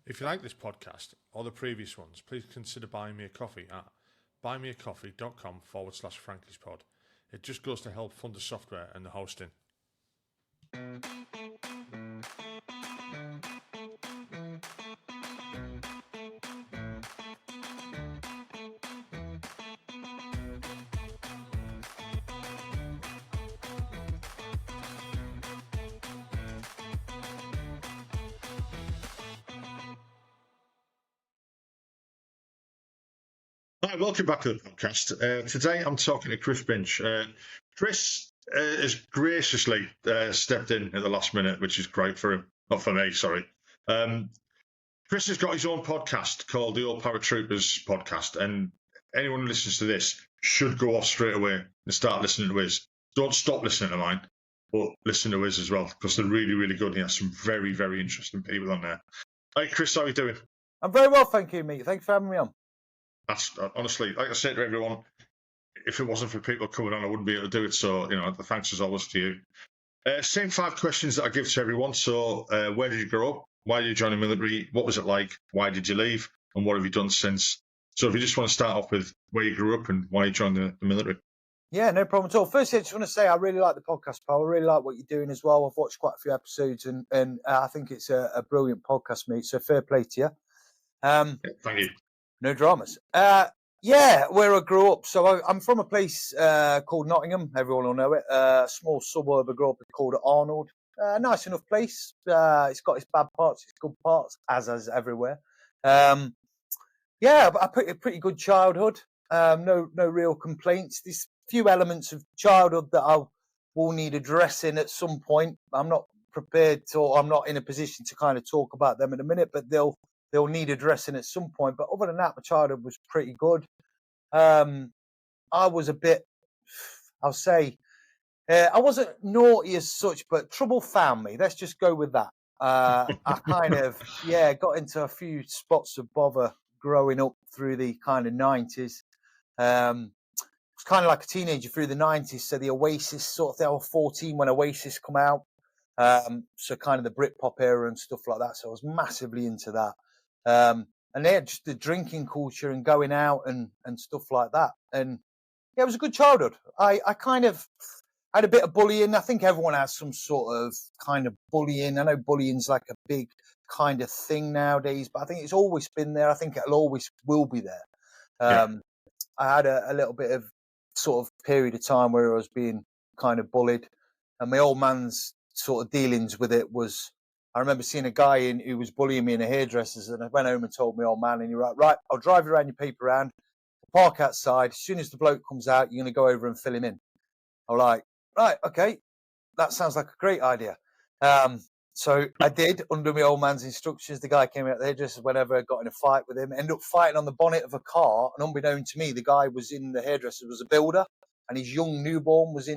If you like this podcast or the previous ones, please consider buying me a coffee at buymeacoffee.com/Frankie'sPod. It just goes to help fund the software and the hosting. Hi, welcome back to the podcast. Today I'm talking to Chris Binch. Chris has graciously stepped in at the last minute, which is great for him. Not for me, sorry. Chris has got his own podcast called the Old Paratroopers Podcast, and anyone who listens to this should go off straight away and start listening to his. Don't stop listening to mine, but listen to his as well, because they're really, really good. He has some very, very interesting people on there. Hey, Chris, how are you doing? I'm very well, thank you, mate. Thanks for having me on. That's honestly, like I said to everyone, if it wasn't for people coming on, I wouldn't be able to do it. So, the thanks as always to you. Same 5 questions that I give to everyone. So, where did you grow up? Why did you join the military? What was it like? Why did you leave? And what have you done since? So, if you just want to start off with where you grew up and why you joined the military. Yeah, no problem at all. Firstly, I just want to say I really like the podcast, pal. I really like what you're doing as well. I've watched quite a few episodes, and I think it's a brilliant podcast, mate. So fair play to you. Thank you. No dramas. Yeah, where I grew up. So I'm from a place called Nottingham. Everyone will know it. A small suburb I grew up in called Arnold. Nice enough place. It's got its bad parts, its good parts, as everywhere. Yeah, but I put a pretty good childhood. No real complaints. There's few elements of childhood that I will need addressing at some point. I'm not prepared to, or I'm not in a position to kind of talk about them in a minute, but they'll need addressing at some point. But other than that, my childhood was pretty good. I was a bit, I'll say, I wasn't naughty as such, but trouble found me. Let's just go with that. I kind of, got into a few spots of bother growing up through the kind of 90s. Was kind of like a teenager through the 90s. So the Oasis sort of thing. I was 14 when Oasis come out. So kind of the Britpop era and stuff like that. So I was massively into that. And they had just the drinking culture and going out and stuff like that. And yeah, it was a good childhood. I kind of had a bit of bullying. I think everyone has some sort of kind of bullying. I know bullying's like a big kind of thing nowadays, but I think it's always been there. I think it'll always will be there. I had a little bit of sort of period of time where I was being kind of bullied, and my old man's sort of dealings with it was, I remember seeing a guy who was bullying me in a hairdresser's, and I went home and told my old man, and he was like, right, I'll drive you around your paper round, park outside. As soon as the bloke comes out, you're going to go over and fill him in. I'm like, right, okay, that sounds like a great idea. So I did, under my old man's instructions. The guy came out there just whenever I got in a fight with him, ended up fighting on the bonnet of a car. And unbeknown to me, the guy was in the hairdresser, was a builder, and his young newborn was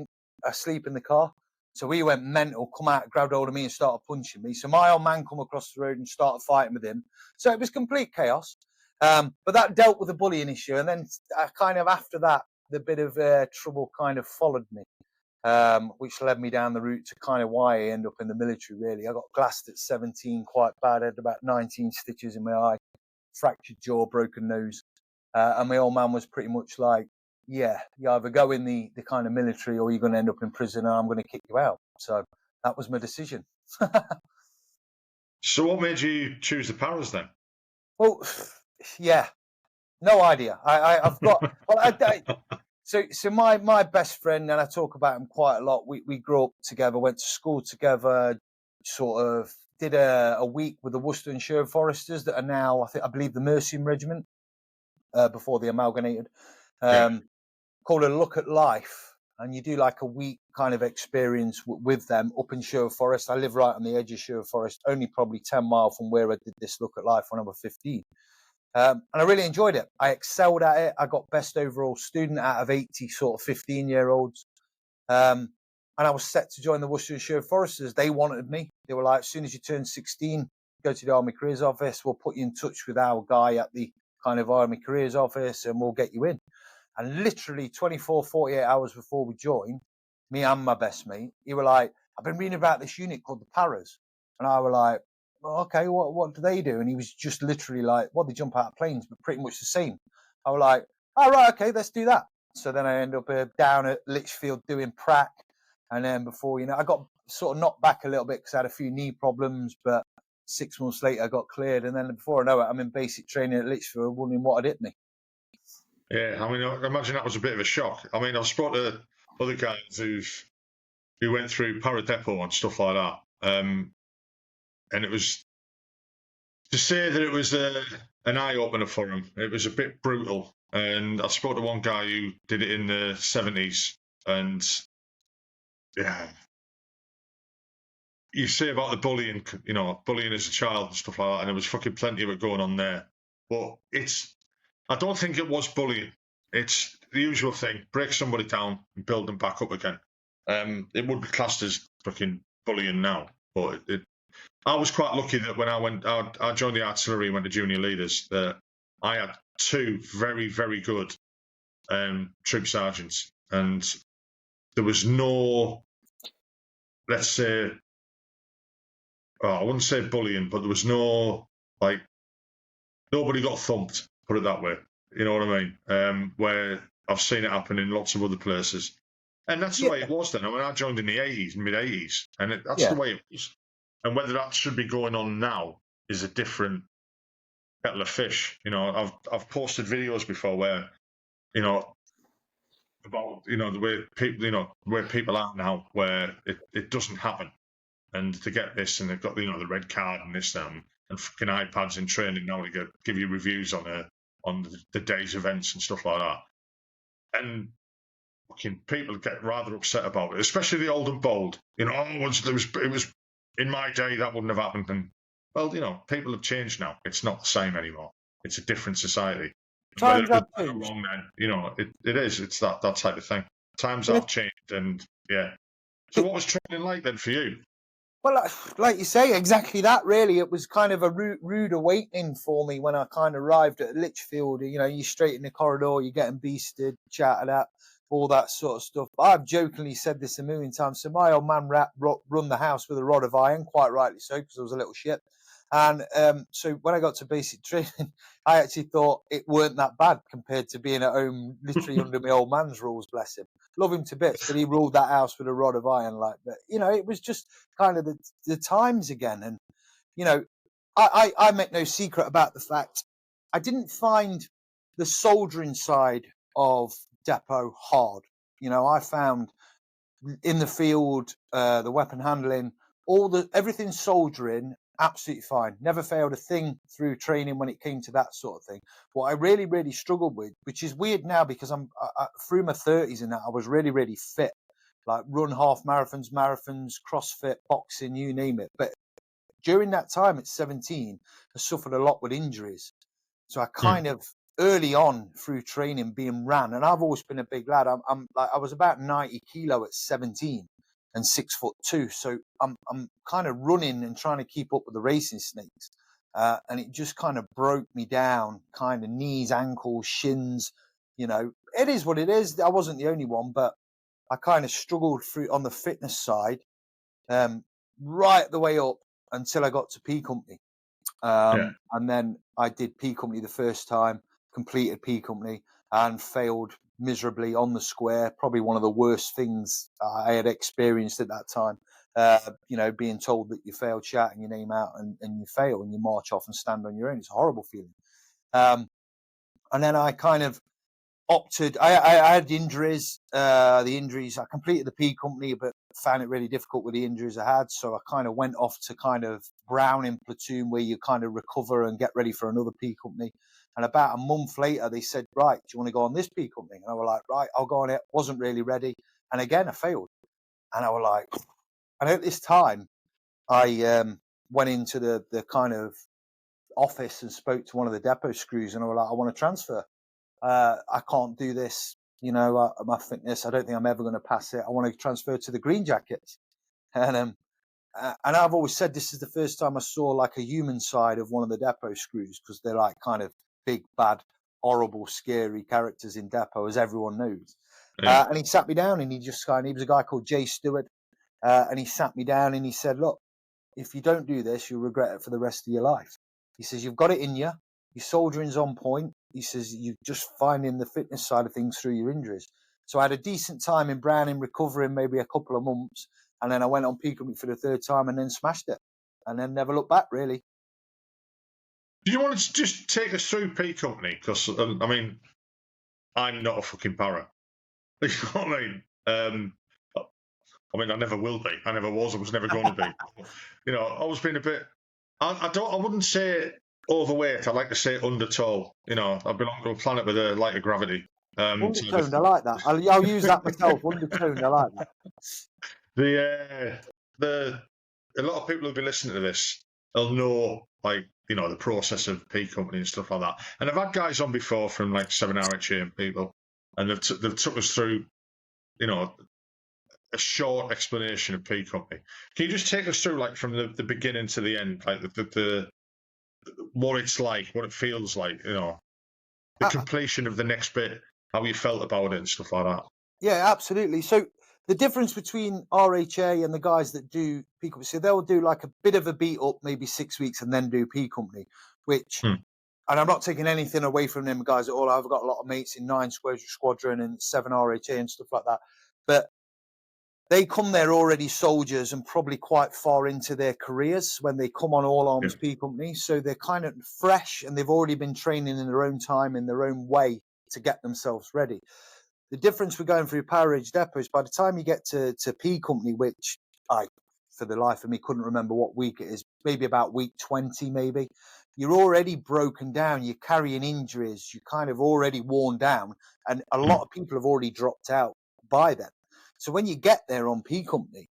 asleep in the car. So he went mental, come out, grabbed hold of me and started punching me. So my old man come across the road and started fighting with him. So it was complete chaos. But that dealt with the bullying issue. And then kind of after that, the bit of trouble kind of followed me. Which led me down the route to kind of why I ended up in the military, really. I got glassed at 17 quite bad. I had about 19 stitches in my eye, fractured jaw, broken nose. And my old man was pretty much like, you either go in the kind of military or you're going to end up in prison and I'm going to kick you out. So that was my decision. So what made you choose the Paras then? Well, no idea. I've got... So my best friend, and I talk about him quite a lot, we grew up together, went to school together, sort of did a week with the Worcestershire Foresters that are now, I believe, the Mercian Regiment, before they amalgamated, called a Look at Life. And you do like a week kind of experience with them up in Sherwood Forest. I live right on the edge of Sherwood Forest, only probably 10 miles from where I did this Look at Life when I was 15. And I really enjoyed it. I excelled at it. I got best overall student out of 80 sort of 15-year-olds. And I was set to join the Worcestershire Foresters. They wanted me. They were like, as soon as you turn 16, go to the Army Careers Office. We'll put you in touch with our guy at the kind of Army Careers Office and we'll get you in. And literally 24, 48 hours before we joined, me and my best mate, he were like, I've been reading about this unit called the Paras. And I were like, okay, what do they do? And he was just literally like, well, they jump out of planes, but pretty much the same. I was like, all right, okay, let's do that. So then I end up down at Lichfield doing prac. And then before, I got sort of knocked back a little bit because I had a few knee problems, but 6 months later I got cleared. And then before I know it, I'm in basic training at Lichfield wondering what had hit me. Yeah, I mean, I imagine that was a bit of a shock. I mean, I've spoken to other guys who went through Paradepot and stuff like that. And it was to say that it was an eye opener for him. It was a bit brutal. And I spoke to one guy who did it in the 70s, and yeah, you say about the bullying, bullying as a child and stuff like that, and there was fucking plenty of it going on there. But I don't think it was bullying. It's the usual thing: break somebody down and build them back up again. It would be classed as fucking bullying now, but I was quite lucky that when I joined the artillery and went to junior leaders, that I had two very, very good troop sergeants, and there was no, let's say, I wouldn't say bullying, but there was no, like, nobody got thumped, put it that way. You know what I mean? Where I've seen it happen in lots of other places. And that's the way it was then. I mean, I joined in the 80s, mid-80s, and that's the way it was. And whether that should be going on now is a different kettle of fish. I've posted videos before where, about, the way people, where people are now, where it doesn't happen. And to get this, and they've got, the red card and this, and fucking iPads in training now to give you reviews on the day's events and stuff like that. And fucking people get rather upset about it, especially the old and bold. It was in my day that wouldn't have happened. And well, people have changed now. It's not the same anymore. It's a different society. Times have changed. Wrong, then it is. It's that type of thing. Times have changed, and yeah. So what was training like then for you? Well, like you say, exactly that, really. It was kind of a rude awakening for me when I kind of arrived at Lichfield. You're straight in the corridor, you're getting beasted, chatted at, all that sort of stuff. I've jokingly said this a million times. So my old man run the house with a rod of iron, quite rightly so, because I was a little shit. And so when I got to basic training, I actually thought it weren't that bad compared to being at home, literally under my old man's rules, bless him. Love him to bits, but he ruled that house with a rod of iron. But it was just kind of the times again. And I make no secret about the fact I didn't find the soldiering side of depot hard. I found in the field, the weapon handling, everything soldiering, absolutely fine. Never failed a thing through training when it came to that sort of thing. What I really, really struggled with, which is weird now because I'm through my 30s and that, I was really, really fit, like run half marathons, CrossFit, boxing, you name it. But during that time at 17, I suffered a lot with injuries. So I kind of early on through training being ran, and I've always been a big lad. I was about 90 kilo at 17 and 6'2", so I'm kind of running and trying to keep up with the racing snakes, and it just kind of broke me down, kind of knees, ankles, shins. It is what it is. I wasn't the only one, but I kind of struggled through on the fitness side, right the way up until I got to P Company. And then I did P Company the first time, completed P Company, and failed miserably on the square. Probably one of the worst things I had experienced at that time. Being told that you failed, shouting your name out, and you fail, and you march off and stand on your own. It's a horrible feeling. And then I kind of opted. I had injuries. The injuries. I completed the P Company, but found it really difficult with the injuries I had. So I kind of went off to kind of Browning platoon, where you kind of recover and get ready for another P Company. And about a month later, they said, "Right, do you want to go on this P Company?" And I was like, "Right, I'll go on it." Wasn't really ready, and again I failed. And I was like, and at this time, I went into the kind of office and spoke to one of the depot screws, and I was like, "I want to transfer. I can't do this. My fitness, I don't think I'm ever going to pass it. I want to transfer to the Green Jackets." And I've always said this is the first time I saw like a human side of one of the depot screws, because they're like kind of big, bad, horrible, scary characters in depot, as everyone knows. Yeah. And he sat me down, and he was a guy called Jay Stewart, and he sat me down and he said, "Look, if you don't do this, you'll regret it for the rest of your life. He says, you've got it in you. Your soldiering's on point. He says, you're just finding the fitness side of things through your injuries. So I had a decent time in Browning, recovering maybe a couple of months. And then I went on P Company for the third time and then smashed it. And then never looked back, really. Do you want to just take us through P Company? Because, I mean, I'm not a fucking para. You know what I mean? I mean, I never will be. I never was. I was never going to be. You know, I was being a bit. I wouldn't say overweight. I like to say undertow. You know, I belong to a planet with a lighter gravity. Undertoned, I like that. I'll use that myself. Undertoned, I like that. A lot of people who'll be listening to this, they'll know, like, you know, the process of P Company and stuff like that. And I've had guys on before from like 7RHA and people, and they've took us through, you know, a short explanation of P Company. Can you just take us through, like, from the beginning to the end, like the what it's like, what it feels like, you know, the completion of the next bit, how you felt about it and stuff like that? Yeah, absolutely. So the difference between RHA and the guys that do P Company, so they'll do like a bit of a beat up, maybe 6 weeks, and then do P Company, which, and I'm not taking anything away from them guys at all. I've got a lot of mates in 9 Squadron and 7 RHA and stuff like that. But they come there already soldiers and probably quite far into their careers when they come on All Arms P Company. So they're kind of fresh and they've already been training in their own time, in their own way to get themselves ready. The difference with going through Power Ridge Depot is by the time you get to P Company, which I, for the life of me, couldn't remember what week it is, maybe about week 20, maybe, you're already broken down. You're carrying injuries. You're kind of already worn down. And a lot of people have already dropped out by then. So when you get there on P Company,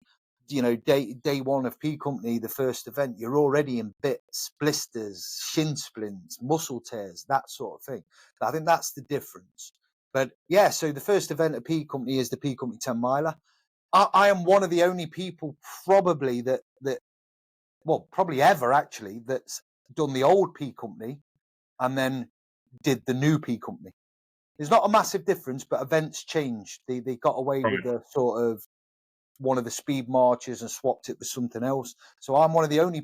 you know, day one of P Company, the first event, you're already in bits, blisters, shin splints, muscle tears, that sort of thing. I think that's the difference. But yeah, so the first event at P Company is the P Company 10 miler. I am one of the only people probably that probably ever actually, that's done the old P Company and then did the new P Company. There's not a massive difference, but events changed. They got away with the sort of one of the speed marches and swapped it with something else. So I'm one of the only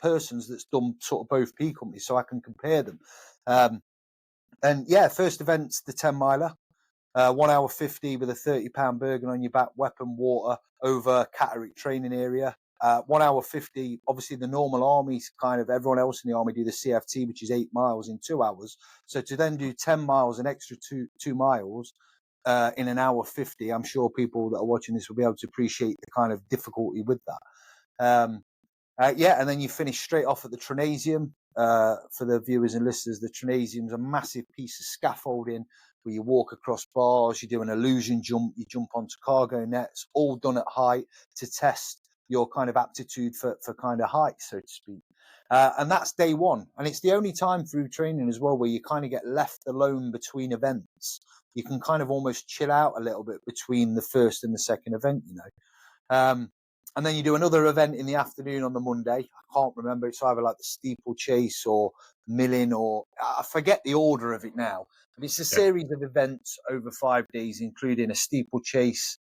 persons that's done sort of both P Companies, so I can compare them. And yeah, first event's the 10 miler, 1 hour 50 with a 30-pound Bergen on your back, weapon, water, over Catterick training area. 1 hour 50, obviously the normal armies, kind of everyone else in the army do the CFT, which is 8 miles in 2 hours. So to then do 10 miles, an extra two miles in an hour 50, I'm sure people that are watching this will be able to appreciate the kind of difficulty with that. And then you finish straight off at the Trinasium. For the viewers and listeners, the Trinasium's a massive piece of scaffolding where you walk across bars, you do an illusion jump, you jump onto cargo nets, all done at height to test your kind of aptitude for kind of height, so to speak. And that's day one. And it's the only time through training as well where you kind of get left alone between events. You can kind of almost chill out a little bit between the first and the second event, you know. And then you do another event in the afternoon on the Monday. I can't remember. It's either like the steeplechase or milling, or I forget the order of it now. But it's a series of events over 5 days, including a steeplechase,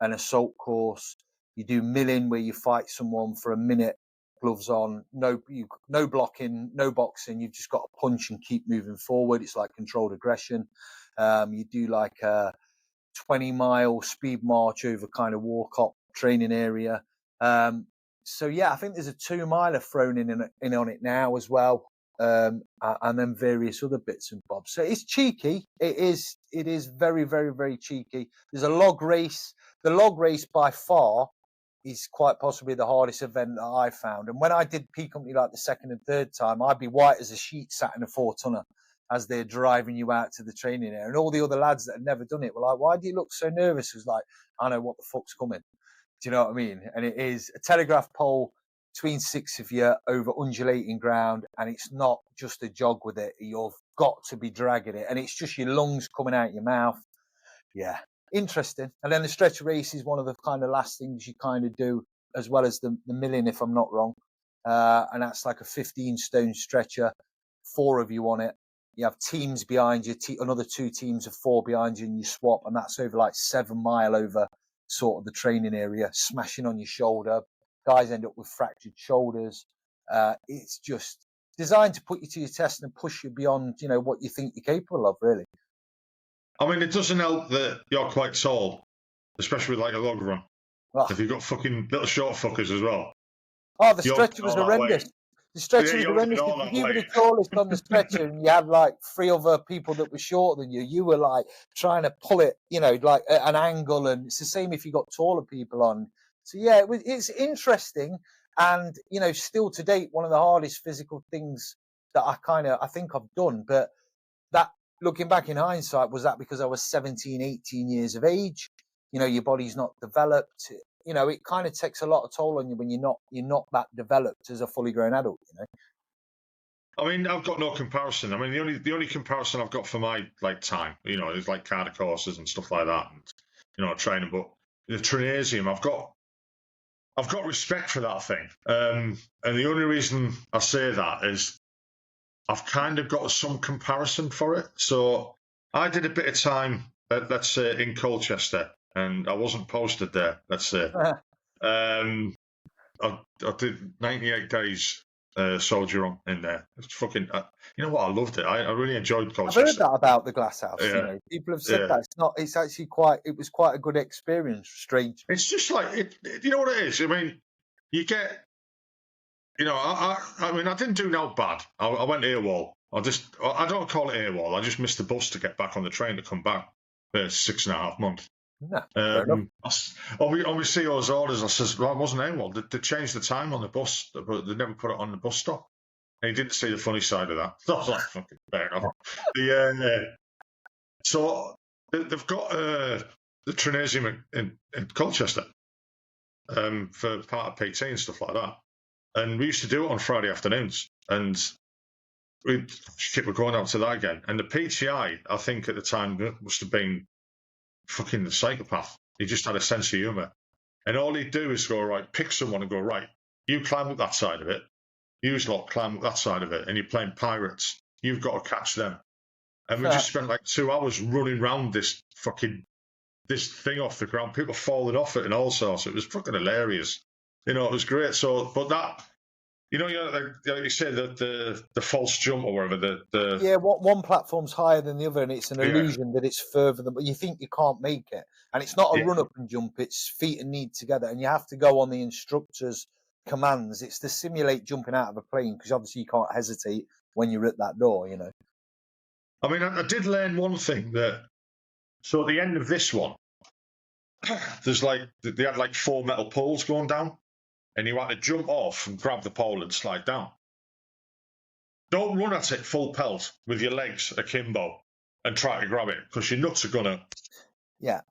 an assault course. You do milling where you fight someone for a minute, gloves on, no blocking, no boxing. You've just got to punch and keep moving forward. It's like controlled aggression. You do like a 20-mile speed march over kind of Warcop training area. So yeah, I think there's a 2 miler thrown in on it now as well. And then various other bits and bobs. So it's cheeky. It is very, very, very cheeky. There's a log race. The log race by far is quite possibly the hardest event that I found. And when I did P Company like the second and third time, I'd be white as a sheet sat in a 4-tonner as they're driving you out to the training area. And all the other lads that had never done it were like, why do you look so nervous? It was like, I know what the fuck's coming. Do you know what I mean? And it is a telegraph pole between 6 of you over undulating ground. And it's not just a jog with it. You've got to be dragging it. And it's just your lungs coming out your mouth. Yeah. Interesting. And then the stretcher race is one of the kind of last things you kind of do, as well as the milling, if I'm not wrong. And that's like a 15-stone stretcher, 4 of you on it. You have teams behind you, another 2 teams of 4 behind you, and you swap. And that's over like 7 mile over sort of the training area, smashing on your shoulder, Guys end up with fractured shoulders. It's just designed to put you to your test and push you beyond, what you think you're capable of, really. I mean, it doesn't help that you're quite tall, especially with like a log run. Oh. If you've got fucking little short fuckers as well. Oh, the stretcher was horrendous. The stretcher was horrendous. If you were the tallest on the stretcher and you had like 3 other people that were shorter than you, you were like trying to pull it, like at an angle. And it's the same if you got taller people on. So yeah, it's interesting. And, still to date, one of the hardest physical things that I think I've done. But that, looking back in hindsight, was that because I was 17, 18 years of age? Your body's not developed. It kind of takes a lot of toll on you when you're not that developed as a fully grown adult. I mean, I've got no comparison. I mean, the only comparison I've got for my like time, is like Carter courses and stuff like that, and training. But the Trinasium, I've got respect for that thing. And the only reason I say that is I've kind of got some comparison for it. So I did a bit of time, let's say, in Colchester, and I wasn't posted there, let's say. I did 98 days soldier on in there. It's fucking, you know what? I loved it. I really enjoyed Colchester. I've heard that about the Glass House. Yeah. People have said that it's actually it was quite a good experience. Strange. It's just like you know what it is. I mean, you get, I mean, I didn't do no bad. I went AWOL. I don't call it AWOL. I just missed the bus to get back on the train to come back for 6.5 months. No, on my CO's orders, I says, well, I wasn't AWOL. They changed the time on the bus, but they never put it on the bus stop. And he didn't see the funny side of that. So I was like, fucking fair enough. So they've got the Trinasium in Colchester for part of PT and stuff like that. And we used to do it on Friday afternoons. And we'd keep going out to that again. And the PTI, I think at the time, must have been fucking the psychopath. He just had a sense of humour. And all he'd do is go, right, pick someone and go, right, you climb up that side of it. You lot climb up that side of it. And you're playing pirates. You've got to catch them. And we just spent like 2 hours running around this thing off the ground. People falling off it and all sorts. It was fucking hilarious. It was great. So, but that, like you said, the false jump or whatever. One platform's higher than the other, and it's an illusion that it's further than. But you think you can't make it, and it's not a run up and jump. It's feet and knee together, and you have to go on the instructor's commands. It's to simulate jumping out of a plane because obviously you can't hesitate when you're at that door. I mean, I did learn one thing that. So at the end of this one, there's they had like 4 metal poles going down. And you had to jump off and grab the pole and slide down. Don't run at it full pelt with your legs akimbo and try to grab it because your nuts are gonna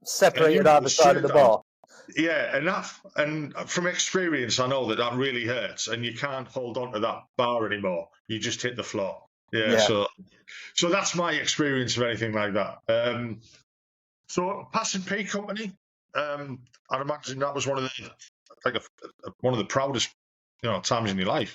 separated either side of the bar. Yeah, and from experience, I know that really hurts, and you can't hold on to that bar anymore. You just hit the floor. Yeah. So that's my experience of anything like that. So passing P company, I'd imagine that was one of the proudest, times in your life.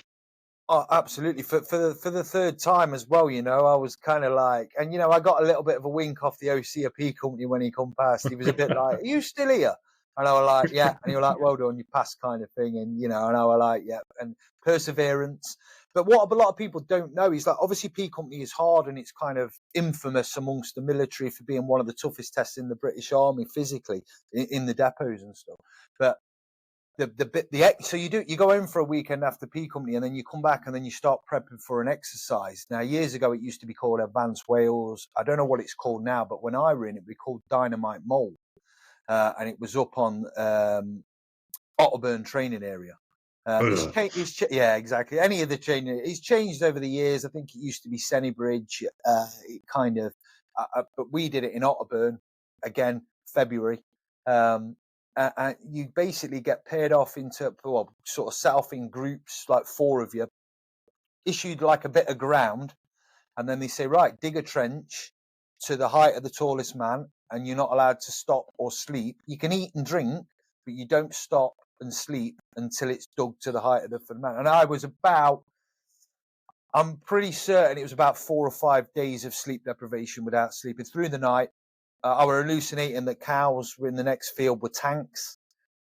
Oh, absolutely. For the third time as well, I was kind of like, and I got a little bit of a wink off the OC of P company when he come past. He was a bit like, "Are you still here?" And I was like, "Yeah." And he was like, "Well done, you passed," kind of thing. And and I was like, "Yeah." And perseverance. But what a lot of people don't know is that obviously P company is hard and it's kind of infamous amongst the military for being one of the toughest tests in the British Army physically in the depots and stuff. But so you go in for a weekend after P company and then you come back and then you start prepping for an exercise. Now, years ago, it used to be called Advanced Wales. I don't know what it's called now, but when I ran it, we called Dynamite Mole. And it was up on Otterburn training area. Yeah, exactly. Any of the training, it's changed over the years. I think it used to be Sennybridge. It kind of, but we did it in Otterburn again, February. And you basically get paired off into, sort of set off in groups, like 4 of you, issued like a bit of ground, and then they say, right, dig a trench to the height of the tallest man, and you're not allowed to stop or sleep. You can eat and drink, but you don't stop and sleep until it's dug to the height of the man. And I'm pretty certain it was about 4 or 5 days of sleep deprivation without sleeping through the night. I were hallucinating that cows were in the next field with tanks.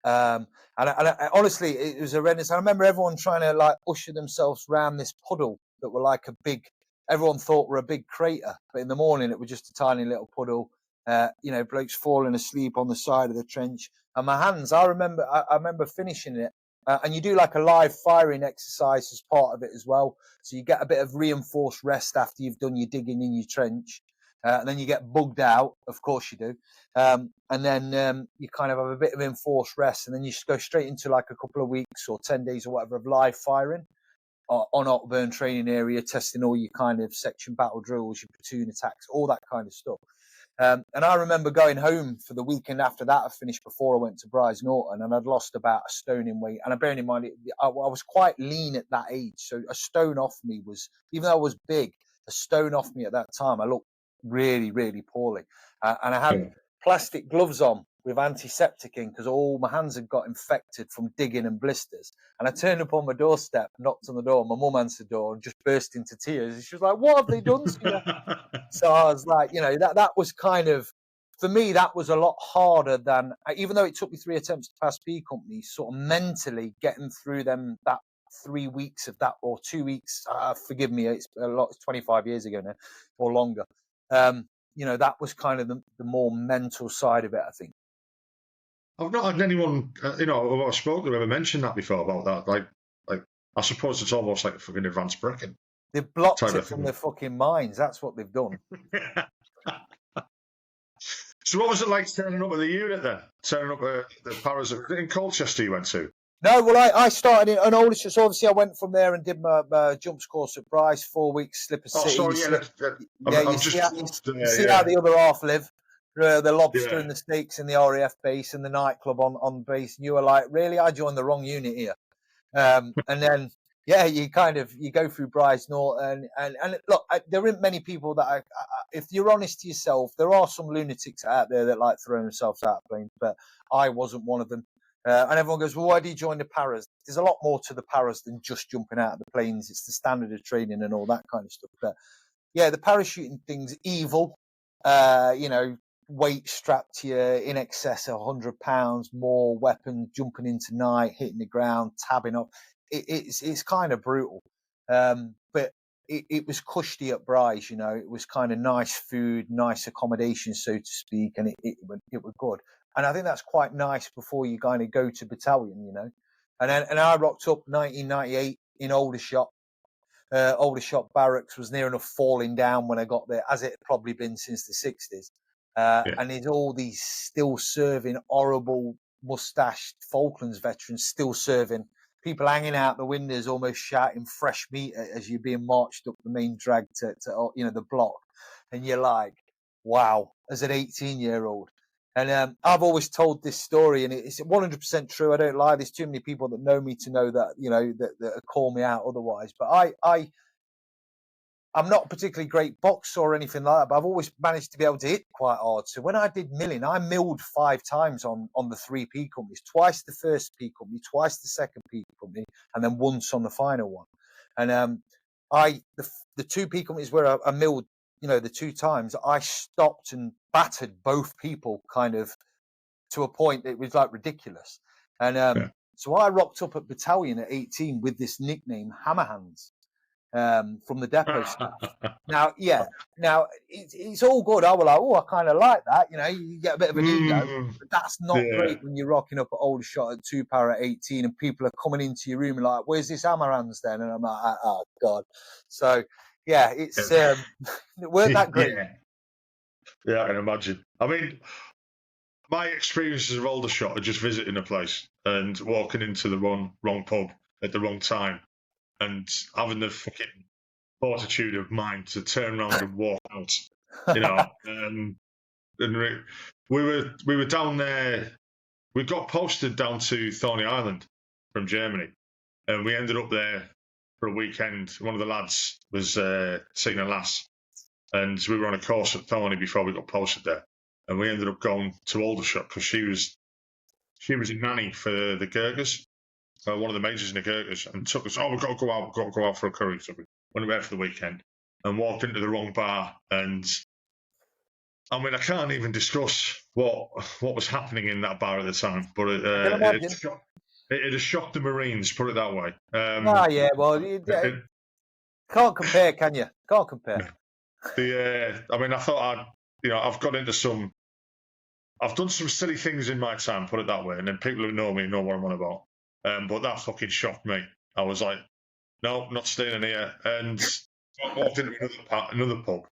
Honestly, it was horrendous. I remember everyone trying to like usher themselves around this puddle that were like a big. Everyone thought were a big crater, but in the morning it was just a tiny little puddle. Blokes falling asleep on the side of the trench, and my hands. I remember finishing it, and you do like a live firing exercise as part of it as well. So you get a bit of reinforced rest after you've done your digging in your trench. And then you get bugged out, of course you do. And then you kind of have a bit of enforced rest, and then you just go straight into like a couple of weeks or 10 days or whatever of live firing on Otburn training area, testing all your kind of section battle drills, your platoon attacks, all that kind of stuff. And I remember going home for the weekend after that. I finished before I went to Bryce Norton, and I'd lost about a stone in weight. And bearing in mind, I was quite lean at that age. So a stone off me was, even though I was big, a stone off me at that time, I looked really, really poorly. And I had plastic gloves on with antiseptic in because all my hands had got infected from digging and blisters. And I turned up on my doorstep, knocked on the door, my mum answered the door and just burst into tears. And she was like, "What have they done to you?" So I was like, that was kind of, for me, that was a lot harder than, even though it took me 3 attempts to pass P company, sort of mentally getting through that 3 weeks of that, or 2 weeks, forgive me, it's 25 years ago now, or longer. That was kind of the more mental side of it, I think. I've not had anyone, who I've spoken to ever mention that before about that. Like, I suppose it's almost like a fucking advanced bracket. They've blocked it from their fucking minds. That's what they've done. So what was it like turning up at the unit then? Turning up at the Paras in Colchester you went to? No, well, I started in Aldershot. So obviously I went from there and did my jumps course at Bryce, 4 weeks, Slipper City. Oh, sorry, you see how the other half live. The lobster and the steaks in the RAF base and the nightclub on base. And you were like, really? I joined the wrong unit here. And then, you go through Bryce Norton. And look, there aren't many people that if you're honest to yourself, there are some lunatics out there that like throwing themselves out of planes, but I wasn't one of them. And everyone goes, well, why do you join the Paras? There's a lot more to the Paras than just jumping out of the planes. It's the standard of training and all that kind of stuff. But yeah, the parachuting thing's evil. Weight strapped to you in excess of 100 pounds, more weapon, jumping into night, hitting the ground, tabbing up. It's kind of brutal. But it was cushy at Bryce, it was kind of nice food, nice accommodation, so to speak, and it was good. And I think that's quite nice before you kind of go to battalion, And I rocked up 1998 in Aldershot. Aldershot barracks was near enough falling down when I got there, as it had probably been since the 60s. And there's all these still serving horrible mustached Falklands veterans still serving. People hanging out the windows, almost shouting fresh meat as you're being marched up the main drag to the block. And you're like, wow, as an 18-year-old. And I've always told this story, and it's 100% true. I don't lie. There's too many people that know me to know that, that call me out otherwise. But I'm not a particularly great boxer or anything like that, but I've always managed to be able to hit quite hard. So when I did milling, I milled 5 times on the 3 P companies, twice the first P company, twice the second P company, and then once on the final one. And the 2 P companies where I milled, the 2 times, I stopped and battered both people kind of to a point that it was like ridiculous. And so I rocked up at battalion at 18 with this nickname, Hammerhands. From the depot staff. Now it's all good. I was like, I kind of like that. You get a bit of an ego, but that's not great when you're rocking up at Aldershot at 2 Para at 18 and people are coming into your room and like, where's this Hammerhands then? And I'm like, oh God. So yeah, it weren't that great. Yeah, I can imagine. I mean, my experiences of Aldershot are just visiting a place and walking into the wrong pub at the wrong time. And having the fucking fortitude of mind to turn around and walk out, and we were down there. We got posted down to Thorney Island from Germany, and we ended up there for a weekend. One of the lads was seeing a lass, and we were on a course at Thorney before we got posted there, and we ended up going to Aldershot because she was a nanny for the Gurkhas. One of the majors in the Gurkhas, and took us, we've got to go out for a curry. So we went away for the weekend and walked into the wrong bar, and I mean, I can't even discuss what was happening in that bar at the time, but I can imagine. it has shocked the Marines, put it that way. Yeah, well, can't compare, can you? Can't compare. I mean, I thought I've done some silly things in my time, put it that way, and then people who know me know what I'm on about. But that fucking shocked me. I was like, no, not staying in here. And I walked into another pub,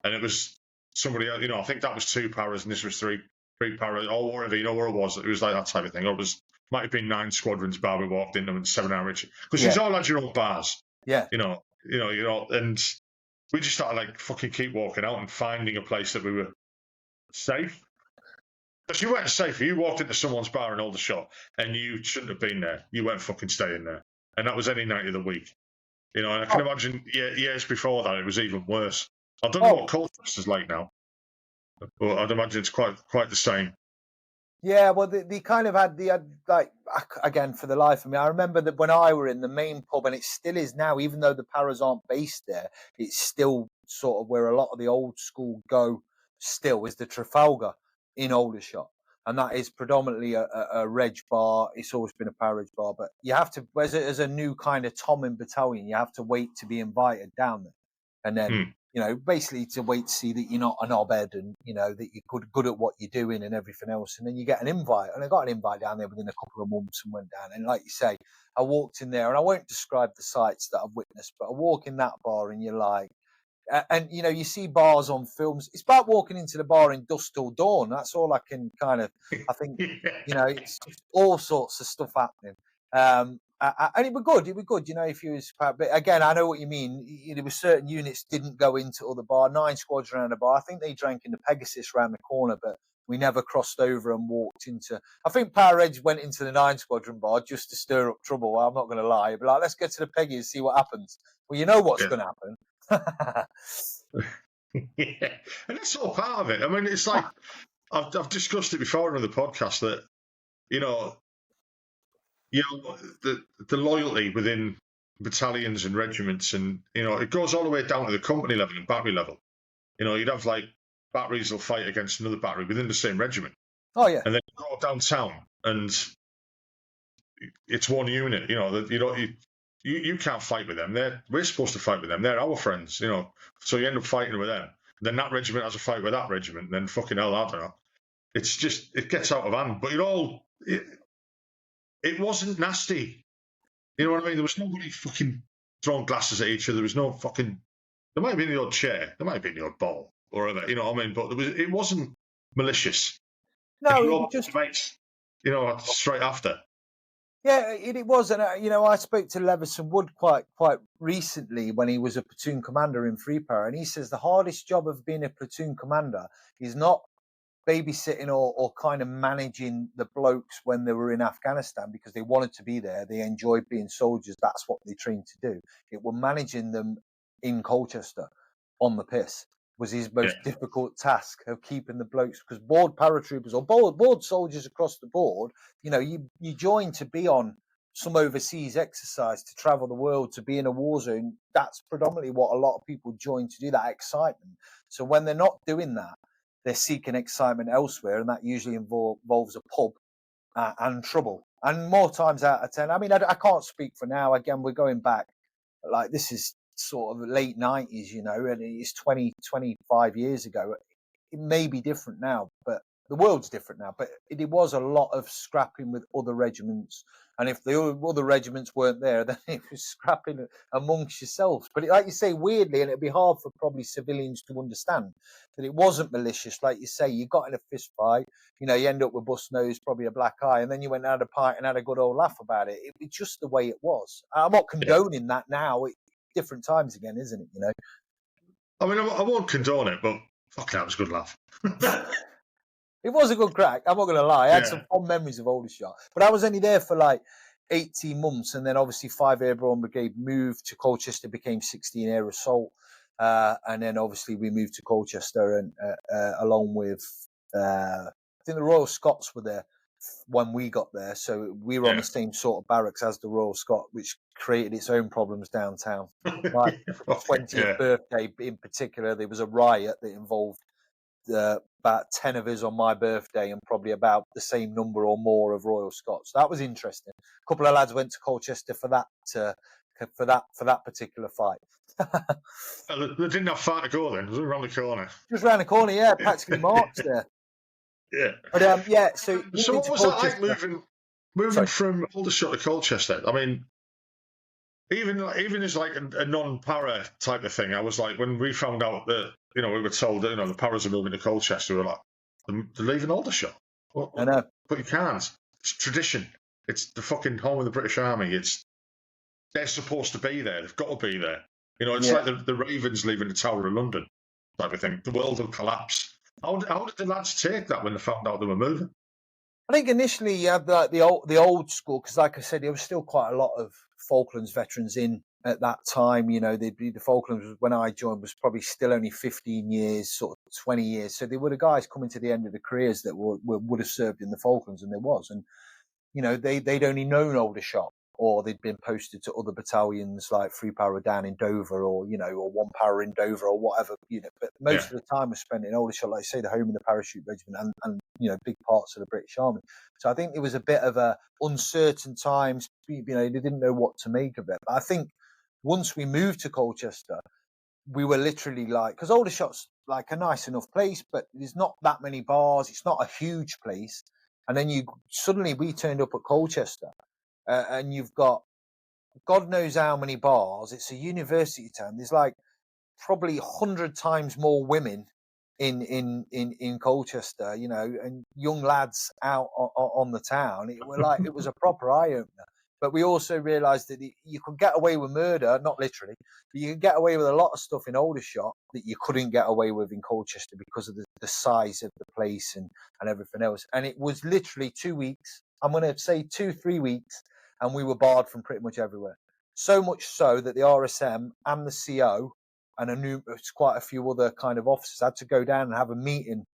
and it was somebody else. I think that was 2 paras, and this was three paras, or whatever. Where it was. It was like that type of thing. Or it might have been 9 squadrons bar we walked into, and 7-hour because you all had your own bars. Yeah. And we just started like fucking keep walking out and finding a place that we were safe. Because you weren't safe. You walked into someone's bar in Aldershot and you shouldn't have been there. You weren't fucking staying there. And that was any night of the week. And I can imagine years before that it was even worse. I don't know what Colchester is like now. But I'd imagine it's quite the same. Yeah, well, they kind of had like, again, for the life of me, I remember that when I were in the main pub, and it still is now, even though the Paras aren't based there, it's still sort of where a lot of the old school go still, is the Trafalgar in Aldershot. And that is predominantly a reg bar. It's always been a Parage bar, but you have to, as a new kind of Tom in battalion, you have to wait to be invited down there. And then, basically to wait to see that you're not an knobhead and, that you're good at what you're doing and everything else. And then you get an invite. And I got an invite down there within a couple of months and went down. And like you say, I walked in there, and I won't describe the sights that I've witnessed, but I walk in that bar and you're like, and you see bars on films. It's about walking into the bar in dusk till dawn. That's all I can kind of, I think, it's just all sorts of stuff happening. And it was good. It was good, if you was. But again, I know what you mean. There were certain units didn't go into other bar. 9 squads around the bar. I think they drank in the Pegasus around the corner, but we never crossed over and walked into. I think Power Edge went into the 9 squadron bar just to stir up trouble. Well, I'm not going to lie, but like, let's get to the Peggy and see what happens. Well, you know what's going to happen. Yeah, and that's all part of it. I mean, it's like I've discussed it before on the podcast that the loyalty within battalions and regiments, and it goes all the way down to the company level and battery level. You'd have like batteries will fight against another battery within the same regiment. Oh yeah, and then you go downtown and it's one unit. You can't fight with them. We're supposed to fight with them. They're our friends, So you end up fighting with them. Then that regiment has a fight with that regiment. Then fucking hell, I don't know. It's just it gets out of hand. But it wasn't nasty. You know what I mean? There was nobody fucking throwing glasses at each other. There was no fucking. There might have been the odd chair. There might have been the odd ball or whatever. You know what I mean? But it wasn't malicious. No, it was just mates. Straight after. Yeah, it was, and I spoke to Leveson Wood quite recently when he was a platoon commander in Free Para, and he says the hardest job of being a platoon commander is not babysitting or kind of managing the blokes when they were in Afghanistan because they wanted to be there, they enjoyed being soldiers, that's what they trained to do. It was managing them in Colchester on the piss was his most difficult task of keeping the blokes, because board paratroopers or board soldiers across the board, you join to be on some overseas exercise, to travel the world, to be in a war zone. That's predominantly what a lot of people join to do, that excitement. So when they're not doing that, they're seeking excitement elsewhere, and that usually involves a pub and trouble. And more times out of 10, I mean, I can't speak for now. Again, we're going back, like this is sort of late 90s, and it's 25 years ago. It may be different now, but the world's different now. But it was a lot of scrapping with other regiments. And if the other regiments weren't there, then it was scrapping amongst yourselves. But like you say, weirdly, and it'd be hard for probably civilians to understand, that it wasn't malicious. Like you say, you got in a fist fight, you end up with bust nose, probably a black eye, and then you went out a pint and had a good old laugh about it. It's just the way it was. I'm not condoning that now. Different times again, isn't it? I mean, I won't condone it, but fuck, that was a good laugh. It was a good crack. I'm not going to lie. I had some fond memories of Aldershot, but I was only there for like 18 months, and then obviously 5 Airborne Brigade moved to Colchester, became 16 Air Assault, and then obviously we moved to Colchester, and along with I think the Royal Scots were there when we got there, so we were on the same sort of barracks as the Royal Scot, which created its own problems downtown. Like for the 20th birthday in particular, there was a riot that involved about 10 of us on my birthday, and probably about the same number or more of Royal Scots. That was interesting. A couple of lads went to Colchester for that particular fight. They didn't have far to go then. It was around the corner. Just round the corner, yeah, practically marched there. Yeah. But yeah, so what was that like moving from Aldershot to Colchester? I mean, even as like a non-para type of thing, I was like, when we found out that, we were told that, the paras are moving to Colchester, we were like, they're leaving Aldershot. I know. But you can't. It's tradition. It's the fucking home of the British Army. They're supposed to be there. They've got to be there. It's like the Ravens leaving the Tower of London type of thing. The world will collapse. How did the lads take that when they found out they were moving? I think initially you had the old school, because like I said, there was still quite a lot of Falklands veterans in at that time. The Falklands, when I joined, was probably still only 15 years, sort of 20 years. So there were the guys coming to the end of the careers that would have served in the Falklands, and there was. And, they'd only known Aldershot, or they'd been posted to other battalions like 3 Para down in Dover, or 1 Para in Dover, or whatever. But most of the time was spent in Aldershot, like I say, the home of the Parachute Regiment, and big parts of the British Army. So I think it was a bit of a uncertain times. They didn't know what to make of it. But I think once we moved to Colchester, we were literally because Aldershot's like a nice enough place, but there's not that many bars. It's not a huge place. And then suddenly we turned up at Colchester, and you've got God knows how many bars. It's a university town. There's like probably 100 times more women in Colchester, and young lads out on the town. It was a proper eye opener. But we also realised that you could get away with murder, not literally, but you could get away with a lot of stuff in Aldershot that you couldn't get away with in Colchester because of the size of the place and everything else. And it was literally 2 weeks. I'm going to say 2-3 weeks, and we were barred from pretty much everywhere. So much so that the RSM and the CO and quite a few other kind of officers had to go down and have a meeting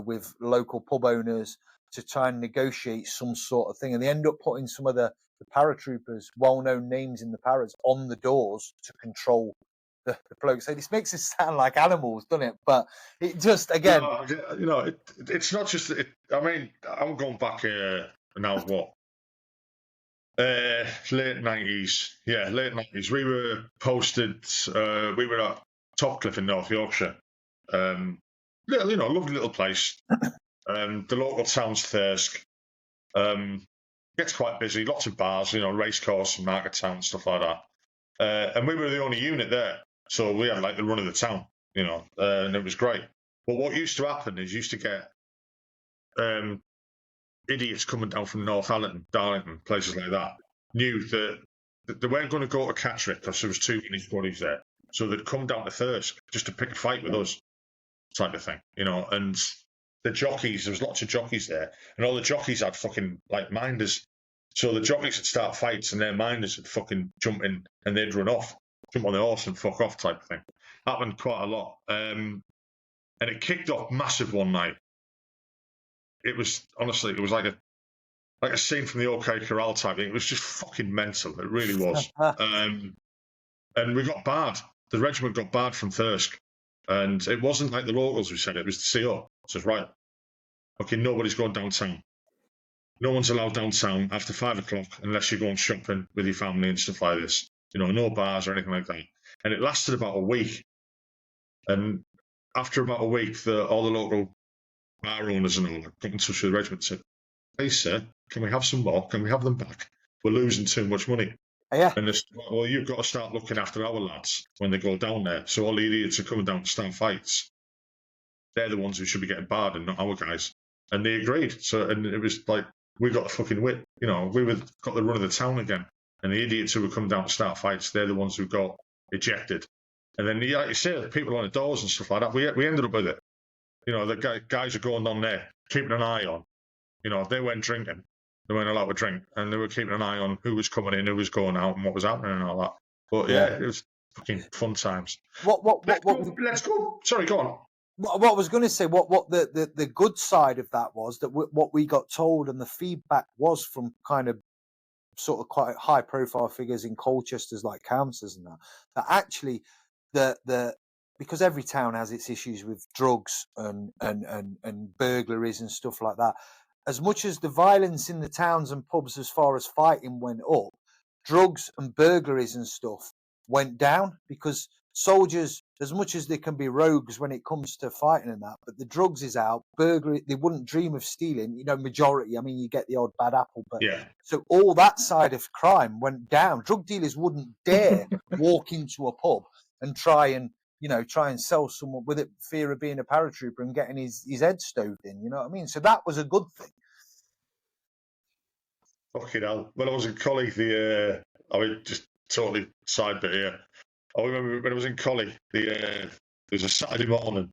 with local pub owners to try and negotiate some sort of thing. And they end up putting some of the paratroopers, well-known names in the paras, on the doors to control the blokes. So this makes us sound like animals, doesn't it? But it just, again... No, it's not just... I mean, I'm going back now, what? Late 90s. Yeah, late 90s. We were posted... we were at Topcliffe in North Yorkshire. Lovely little place. The local town's Thirsk. Gets quite busy, lots of bars, racecourse and market town, stuff like that. And we were the only unit there. So we had like the run of the town, and it was great. But what used to happen is you used to get idiots coming down from Northallerton, Darlington, places like that, knew that they weren't going to go to Catterick because there was too many bodies there. So they'd come down to Thirsk just to pick a fight with us, type of thing, and the jockeys, there was lots of jockeys there, and all the jockeys had fucking like minders. So the jockeys would start fights and their minders would fucking jump in and they'd run off, jump on the horse and fuck off, type of thing. Happened quite a lot. And it kicked off massive one night. It was honestly, it was like a scene from the OK Corral type thing. It was just fucking mental. It really was. And we got barred. The regiment got barred from Thirsk. And it wasn't like the locals who said it was the CO. Says, right, okay, nobody's going downtown. No one's allowed downtown after 5 o'clock unless you're going shopping with your family and stuff like this. No bars or anything like that. And it lasted about a week. And after about a week, all the local bar owners and all that got in touch with the regiment and said, hey, sir, can we have some more? Can we have them back? We're losing too much money. Yeah. And well, you've got to start looking after our lads when they go down there. So all the idiots are coming down to start fights. They're the ones who should be getting barred and not our guys. And they agreed. So, and it was like, we got the fucking whip. We got the run of the town again. And the idiots who were coming down to start fights, they're the ones who got ejected. And then, like you say, people on the doors and stuff like that, we ended up with it. The guys are going on there, keeping an eye on. They weren't drinking. They weren't allowed to drink. And they were keeping an eye on who was coming in, who was going out, and what was happening and all that. But yeah, it was fucking fun times. Let's go. Sorry, go on. What I was going to say, what the good side of that was that what we got told, and the feedback was from kind of sort of quite high profile figures in Colchester's like councillors and that actually the because every town has its issues with drugs and burglaries and stuff like that. As much as the violence in the towns and pubs as far as fighting went up, drugs and burglaries and stuff went down, because soldiers, as much as they can be rogues when it comes to fighting and that, but the drugs is out, burglary, they wouldn't dream of stealing, majority. I mean, you get the odd bad apple, but Yeah. so all that side of crime went down. Drug dealers wouldn't dare walk into a pub and try and sell someone with it, fear of being a paratrooper and getting his head stoved in. You know what I mean? So that was a good thing. Fucking hell. When I was in college, I mean, just totally side bit here. I remember when I was in college, there was a Saturday morning,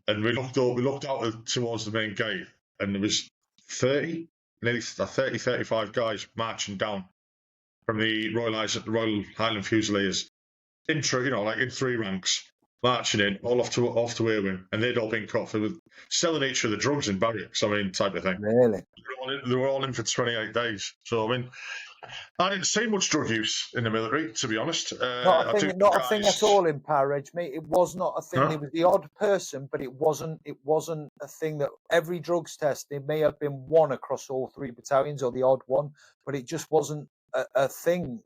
and we looked out towards the main gate, and there was 35 guys marching down from the Royal Highland Fusiliers in 3 ranks, marching in, all off to Irwin, and they'd all been caught for selling each other drugs in barracks, I mean, type of thing. Really? They were all in for 28 days. So, I mean, I didn't see much drug use in the military, to be honest. Not a thing at all in Parachute, mate. It was not a thing. There was the odd person, but it wasn't a thing that every drugs test, there may have been one across all 3 battalions or the odd one, but it just wasn't a thing.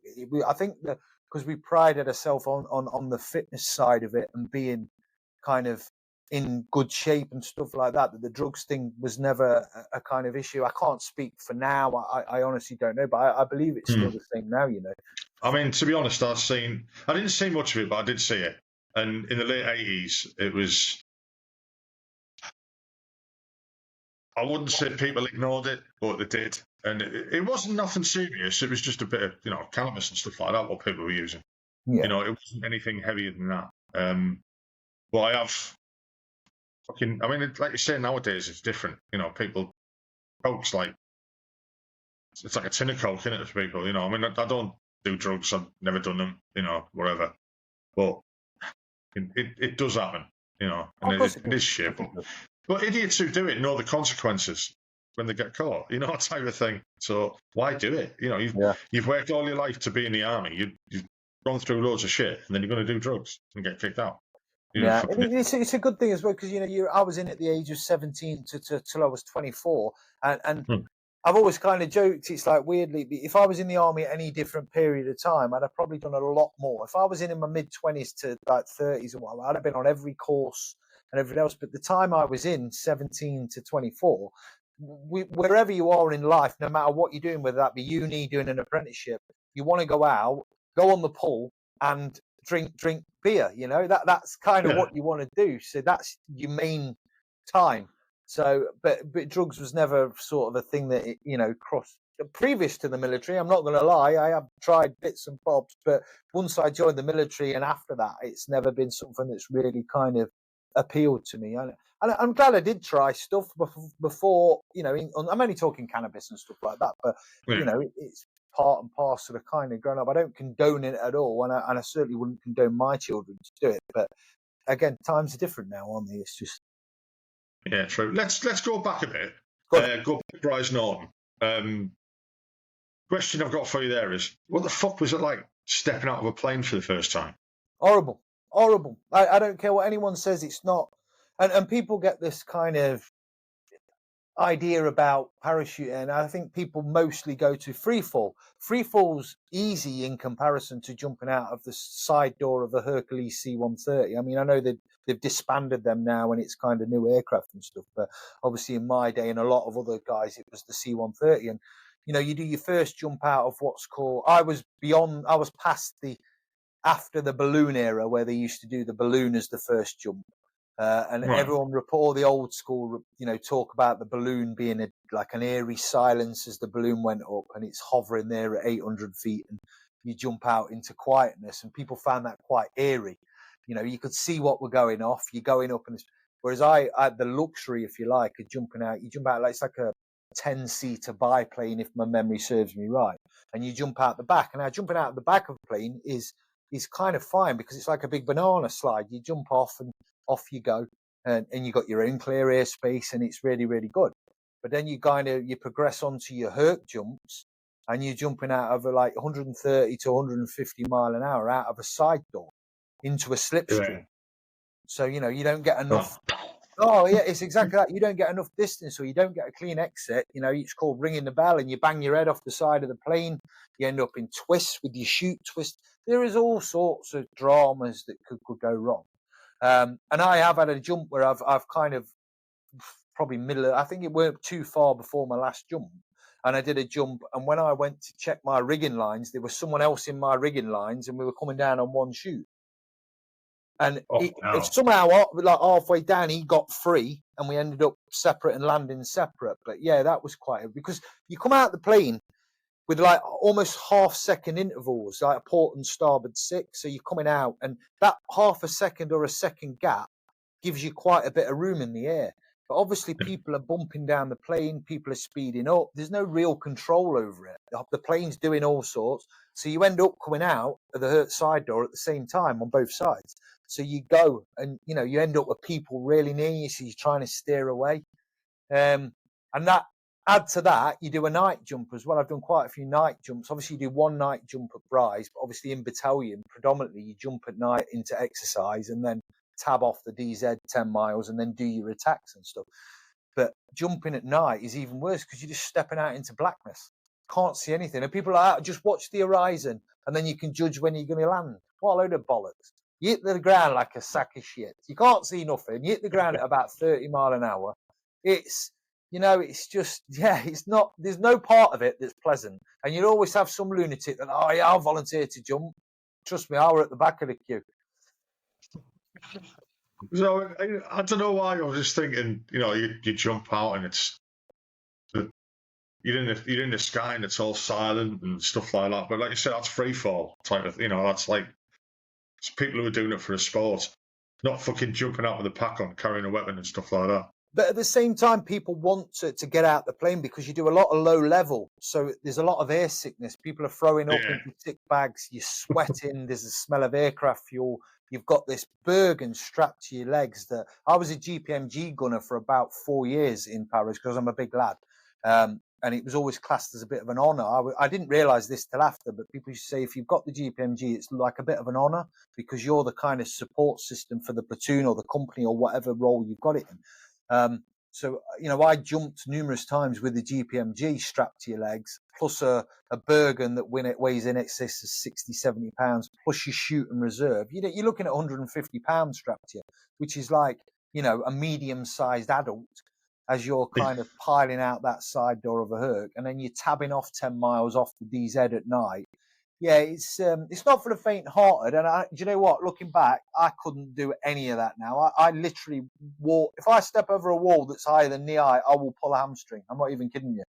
I think that because we prided ourselves on the fitness side of it and being kind of in good shape and stuff like that the drugs thing was never a kind of issue. I can't speak for now. I honestly don't know, but I believe it's still the same now, I mean, to be honest, I didn't see much of it, but I did see it. And in the late 80s, it was, I wouldn't say people ignored it, but they did. And it wasn't nothing serious. It was just a bit of, cannabis and stuff like that, what people were using. Yeah. It wasn't anything heavier than that. But I have I mean, like you say, nowadays it's different. People, coke's like, it's like a tin of coke, isn't it, for people? I mean, I don't do drugs. I've never done them, whatever. But it does happen, and it is shit. But idiots who do it know the consequences when they get caught, type of thing. So why do it? You've worked all your life to be in the army. You've gone through loads of shit, and then you're going to do drugs and get kicked out. Yeah, it's a good thing as well, because I was in at the age of 17 till I was 24, and I've always kind of joked, it's like, weirdly, if I was in the army at any different period of time, I'd have probably done a lot more. If I was in my mid-20s to like 30s or whatever, I'd have been on every course and everything else. But the time I was in, 17 to 24, wherever you are in life, no matter what you're doing, whether that be uni, doing an apprenticeship, you want to go out, go on the pull and drink beer, that's kind of what you want to do. So that's your main time. So, but drugs was never sort of a thing that crossed previous to the military. I'm not going to lie, I have tried bits and bobs, but once I joined the military and after that, it's never been something that's really kind of appealed to me. And I'm glad I did try stuff before. I'm only talking cannabis and stuff like that, but it's part and parcel of kind of growing up. I don't condone it at all, and I certainly wouldn't condone my children to do it. But again, times are different now, aren't they? It's just true. Let's go back a bit. Go back to Bryce Norton. Question I've got for you there is, what the fuck was it like stepping out of a plane for the first time? Horrible. I don't care what anyone says. It's not, and people get this kind of idea about parachuting, and I think people mostly go to freefall. Freefall's easy in comparison to jumping out of the side door of a Hercules C-130. I mean, I know they've disbanded them now and it's kind of new aircraft and stuff, but obviously in my day and a lot of other guys, it was the C-130. And you do your first jump out of what's called, I was past after the balloon era, where they used to do the balloon as the first jump. And everyone report the old school, talk about the balloon being like an eerie silence as the balloon went up, and it's hovering there at 800 feet, and you jump out into quietness, and people found that quite eerie. You could see what were going off. You're going up, and whereas I had the luxury, if you like, of jumping out. You jump out like it's like a 10-seater biplane, if my memory serves me right, and you jump out the back. And now jumping out the back of the plane is kind of fine because it's like a big banana slide. You jump off and off you go, and you got your own clear airspace, and it's really, really good. But then you progress onto your Herc jumps, and you're jumping out of like 130 to 150 mile an hour out of a side door into a slipstream. So, you don't get enough. Oh. Oh, yeah, it's exactly that. You don't get enough distance, or you don't get a clean exit. It's called ringing the bell, and you bang your head off the side of the plane. You end up in twists with your chute twist. There is all sorts of dramas that could go wrong. And I have had a jump where I've kind of probably I think it weren't too far before my last jump. And I did a jump, and when I went to check my rigging lines, there was someone else in my rigging lines, and we were coming down on one chute. And if somehow, like halfway down, he got free, and we ended up separate and landing separate. But yeah, that was because you come out the plane with like almost half-second intervals, like a port and starboard 6. So you're coming out, and that half a second or a second gap gives you quite a bit of room in the air. But obviously, people are bumping down the plane, people are speeding up. There's no real control over it. The plane's doing all sorts. So you end up coming out of the hurt side door at the same time on both sides. So you go, and you end up with people really near you, so you're trying to steer away. And that, add to that, you do a night jump as well. I've done quite a few night jumps. Obviously, you do one night jump at Bryce, but obviously in battalion, predominantly you jump at night into exercise and then tab off the DZ 10 miles and then do your attacks and stuff. But jumping at night is even worse because you're just stepping out into blackness. Can't see anything. And people are like, just watch the horizon and then you can judge when you're going to land. What a load of bollocks. You hit the ground like a sack of shit. You can't see nothing. You hit the ground at about 30 mile an hour. It's, it's just, it's not, there's no part of it that's pleasant. And you'll always have some lunatic that, oh yeah, I'll volunteer to jump. Trust me, I were at the back of the queue. So I don't know why I was just thinking, you jump out and you're in the sky and it's all silent and stuff like that. But like you said, that's free fall type of, that's like it's people who are doing it for a sport, not fucking jumping out with a pack on, carrying a weapon and stuff like that. But at the same time, people want to get out the plane because you do a lot of low level. So there's a lot of air sickness. People are throwing up into sick bags. You're sweating. There's a smell of aircraft fuel. You've got this Bergen strapped to your legs. That I was a GPMG gunner for about 4 years in Paris because I'm a big lad. And it was always classed as a bit of an honour. I didn't realise this till after, but people used to say if you've got the GPMG, it's like a bit of an honour because you're the kind of support system for the platoon or the company or whatever role you've got it in. So, I jumped numerous times with the GPMG strapped to your legs, plus a Bergen that weighs in excess of 60, 70 pounds, plus your chute and reserve. You're looking at 150 pounds strapped to you, which is like, a medium-sized adult as you're kind of piling out that side door of a Herc, and then you're tabbing off 10 miles off the DZ at night. Yeah, it's not for the faint-hearted. And do you know what? Looking back, I couldn't do any of that now. I literally walk. If I step over a wall that's higher than knee high, I will pull a hamstring. I'm not even kidding you.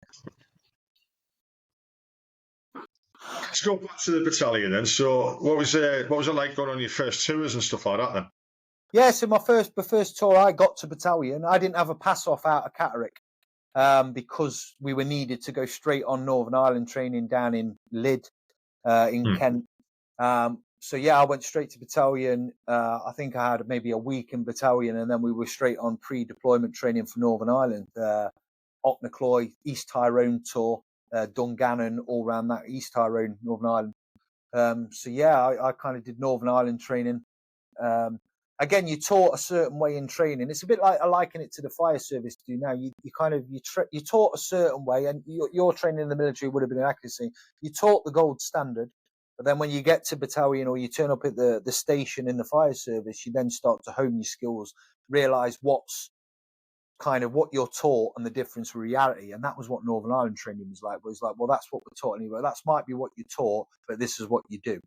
Let's go back to the battalion then. So, what was it like going on your first tours and stuff like that then? Yeah, so the first tour I got to battalion, I didn't have a pass off out of Catterick because we were needed to go straight on Northern Ireland training down in Lydd. In Kent. So I went straight to battalion. I think I had maybe a week in battalion, and then we were straight on pre-deployment training for Northern Ireland, Knocknacloy, East Tyrone tour, Dungannon, all around that East Tyrone, Northern Ireland. I kind of did Northern Ireland training. Again, you're taught a certain way in training. It's a bit like I liken it to the fire service do now. You're taught a certain way, and your training in the military would have been accuracy. You're taught the gold standard, but then when you get to battalion or you turn up at the station in the fire service, you then start to hone your skills, realise what's kind of what you're taught and the difference with reality. And that was what Northern Ireland training was like. Well, that's what we're taught anyway. That might be what you're taught, but this is what you do.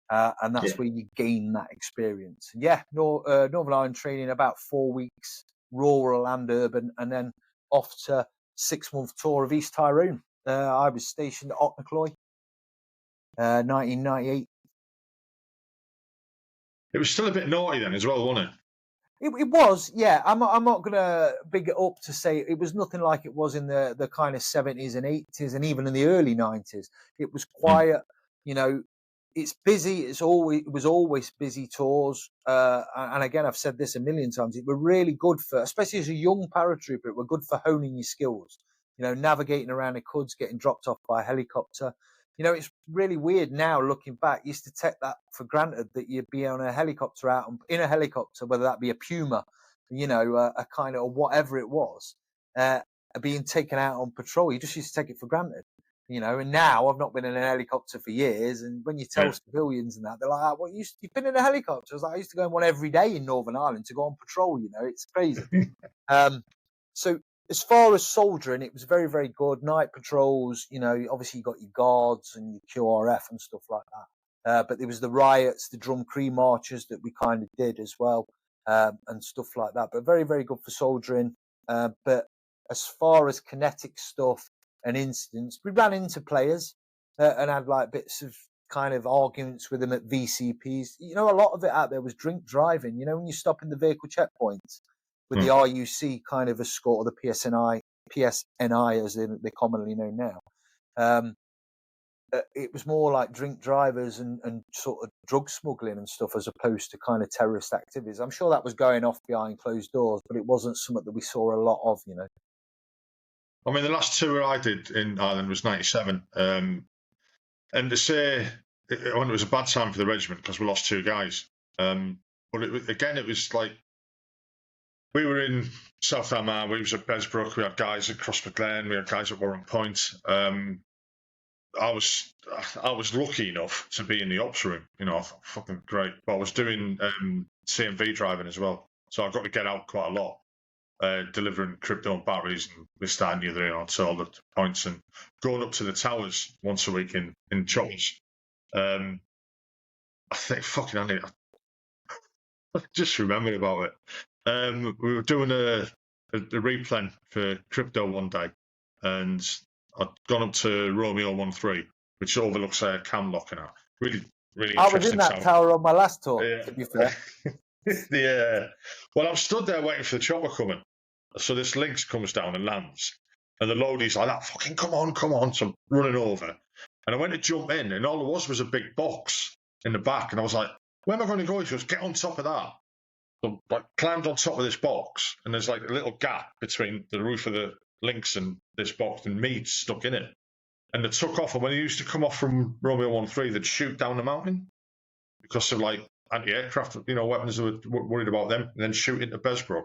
And that's where you gain that experience. Northern Ireland training, about 4 weeks, rural and urban, and then off to 6-month tour of East Tyrone. I was stationed at Knocknacloy, 1998. It was still a bit naughty then as well, wasn't it? It was, yeah. I'm not going to big it up to say it was nothing like it was in the kind of 70s and 80s and even in the early 90s. It was quiet, It's busy. It was always busy tours. And again, I've said this a million times. It were really good for, especially as a young paratrooper, it were good for honing your skills. Navigating around the cuds, getting dropped off by a helicopter. it's really weird now looking back. You used to take that for granted that you'd be on a helicopter in a helicopter, whether that be a Puma, a kind of whatever it was, being taken out on patrol. You just used to take it for granted, and now I've not been in a helicopter for years. And when you tell civilians and that, they're like, "What, you've been in a helicopter?" I was like, "I used to go in one every day in Northern Ireland to go on patrol." It's crazy. So as far as soldiering, it was very, very good. Night patrols, obviously you got your guards and your QRF and stuff like that. But there was the riots, the drum cree marches that we kind of did as well, and stuff like that. But very, very good for soldiering. But as far as kinetic stuff and incidents, we ran into players and had like bits of kind of arguments with them at VCPs. A lot of it out there was drink driving. When you stop in the vehicle checkpoints with the RUC kind of escort, or the PSNI as they're commonly known now. It was more like drink drivers and sort of drug smuggling and stuff, as opposed to kind of terrorist activities. I'm sure that was going off behind closed doors, but it wasn't something that we saw a lot of, I mean, the last tour I did in Ireland was 97. And to say when it was a bad time for the regiment because we lost 2 guys. But it was like, we were in South Armagh, we was at Besbrook, we had guys at Crossmaglen, we had guys at Warren Point. I was lucky enough to be in the ops room, fucking great. But I was doing CMV driving as well, so I got to get out quite a lot, delivering crypto and batteries and this, that, and the other, to all the points, and going up to the towers once a week in choppers. I think fucking I just remembered about it. We were doing a replan for crypto one day, and I'd gone up to Romeo 1-3, which overlooks Camlock and that. Really, really interesting. I was in that tower on my last tour, to be fair. Yeah. Well, I'm stood there waiting for the chopper coming. So this Lynx comes down and lands, and the loadie's like that, fucking come on. So I'm running over. And I went to jump in, and all there was a big box in the back. And I was like, where am I going to go? He goes, get on top of that. So I climbed on top of this box, and there's like a little gap between the roof of the Lynx and this box, and meat stuck in it. And they took off, and when they used to come off from Romeo 1-3, they'd shoot down the mountain because of like anti-aircraft, weapons. They were worried about them, and then shoot into Besbrook.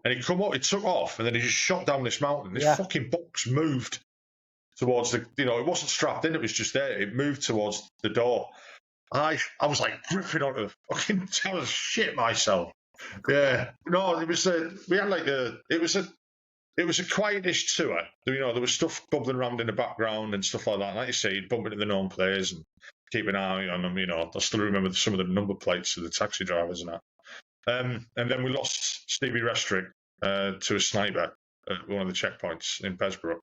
And he took off, and then he just shot down this mountain. This fucking box moved towards the, it wasn't strapped in, it was just there. It moved towards the door. I was like gripping onto the fucking tower, shit myself. Yeah, no, it was we had like it was a quietish tour. There was stuff bubbling around in the background and stuff like that. Like you say, you'd bump into the known players and keep an eye on them. I still remember some of the number plates of the taxi drivers and that. And then we lost Stevie Restrick to a sniper at one of the checkpoints in Besbrook,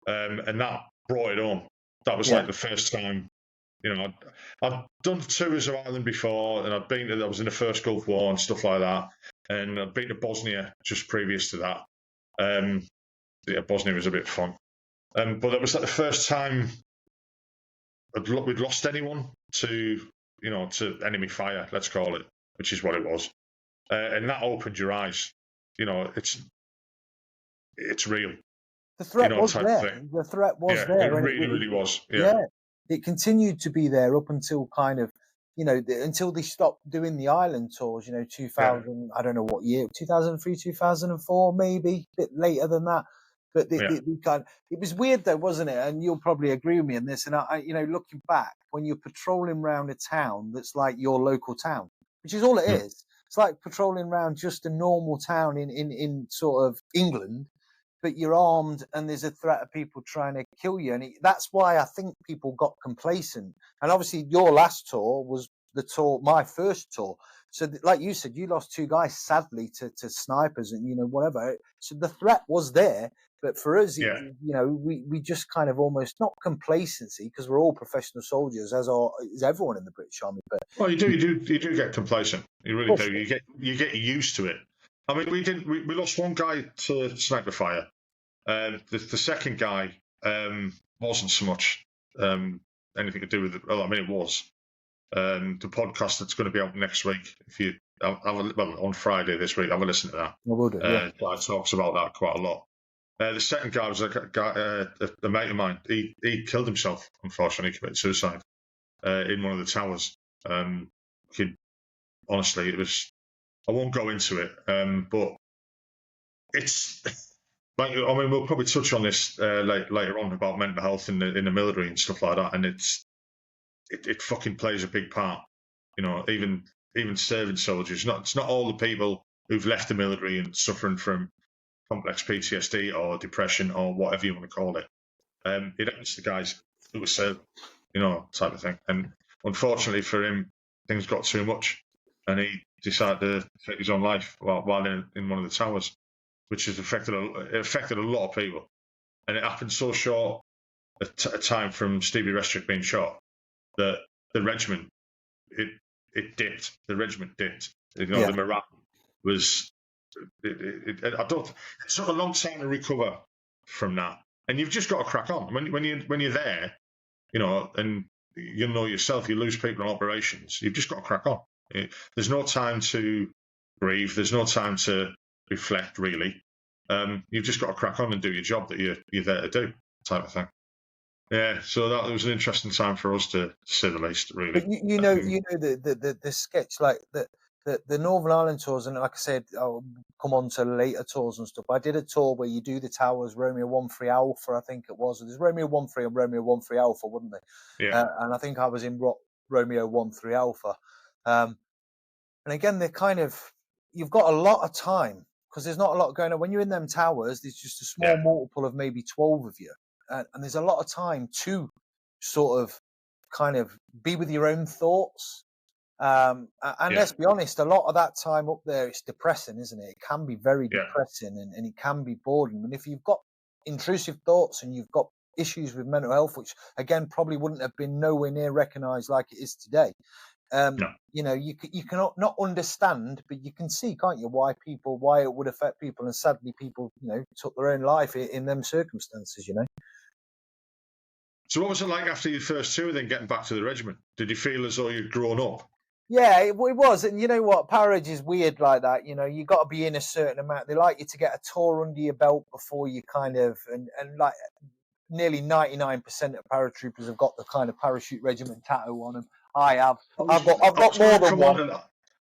and that brought it home. That was like the first time. I'd done tours of Ireland before, and I was in the first Gulf War and stuff like that, and I'd been to Bosnia just previous to that. Bosnia was a bit fun, but that was like the first time we'd lost anyone to enemy fire, let's call it, which is what it was, and that opened your eyes. It's real. The threat was there. The threat was there. It really was. Yeah. It continued to be there up until kind of, until they stopped doing the island tours, 2000, I don't know what year, 2003, 2004, maybe, a bit later than that. But it was weird though, wasn't it? And you'll probably agree with me on this. And I looking back, when you're patrolling around a town that's like your local town, which is all it is. It's like patrolling around just a normal town in sort of England, but you're armed and there's a threat of people trying to kill you. And that's why I think people got complacent. And obviously your last tour was my first tour. So like you said, you lost 2 guys, sadly, to snipers and, whatever. So the threat was there. But for us, we just kind of almost, not complacency, because we're all professional soldiers, as everyone in the British Army. But well, you do get complacent. You really do. You get used to it. I mean, we lost 1 guy to sniper fire. The second guy wasn't so much anything to do with it. Well, I mean, it was. The podcast that's going to be out next week, if you on Friday this week, have a listen to that. I will do. It talks about that quite a lot. The second guy was a mate of mine. He killed himself. Unfortunately, he committed suicide in one of the towers. Honestly, it was. I won't go into it, but it's like, I mean, we'll probably touch on this later on about mental health in the military and stuff like that, and it fucking plays a big part. You know, even serving soldiers. It's not all the people who've left the military and suffering from complex PTSD or depression or whatever you want to call it. It happens to guys who were serving, type of thing. And unfortunately for him, things got too much, and he decided to take his own life while in one of the towers, which has affected a lot of people. And it happened so short a time from Stevie Restrick being shot that the regiment it dipped. The regiment dipped. The morale was. It took a long time to recover from that, and you've just got to crack on. When you're there, and you know yourself, you lose people in operations. You've just got to crack on. There's no time to grieve. There's no time to reflect. Really, you've just got to crack on and do your job that you're there to do, type of thing. Yeah, so that was an interesting time for us, to say the least, really. But the sketch, like the Northern Ireland tours, and like I said, I'll come on to later tours and stuff. I did a tour where you do the towers, Romeo 1-3 Alpha, I think it was. There's Romeo 1-3 and Romeo 1-3 Alpha, wouldn't they? Yeah. And I think I was in Romeo 1-3 Alpha. And again, you've got a lot of time because there's not a lot going on. When you're in them towers, there's just a small multiple of maybe 12 of you. And there's a lot of time to sort of kind of be with your own thoughts. And let's be honest, a lot of that time up there, it's depressing, isn't it? It can be very depressing and it can be boring. And if you've got intrusive thoughts and you've got issues with mental health, which again probably wouldn't have been nowhere near recognised like it is today, you cannot not understand, but you can see, can't you, why it would affect people, and sadly people took their own life in them circumstances. So what was it like after your first tour, then getting back to the regiment? Did you feel as though you'd grown up? Yeah, it was. And you know what? Parachute is weird like that. You got to be in a certain amount. They like you to get a tour under your belt before you kind of, and like nearly 99% of paratroopers have got the kind of Parachute Regiment tattoo on them. I have. I've got more than one.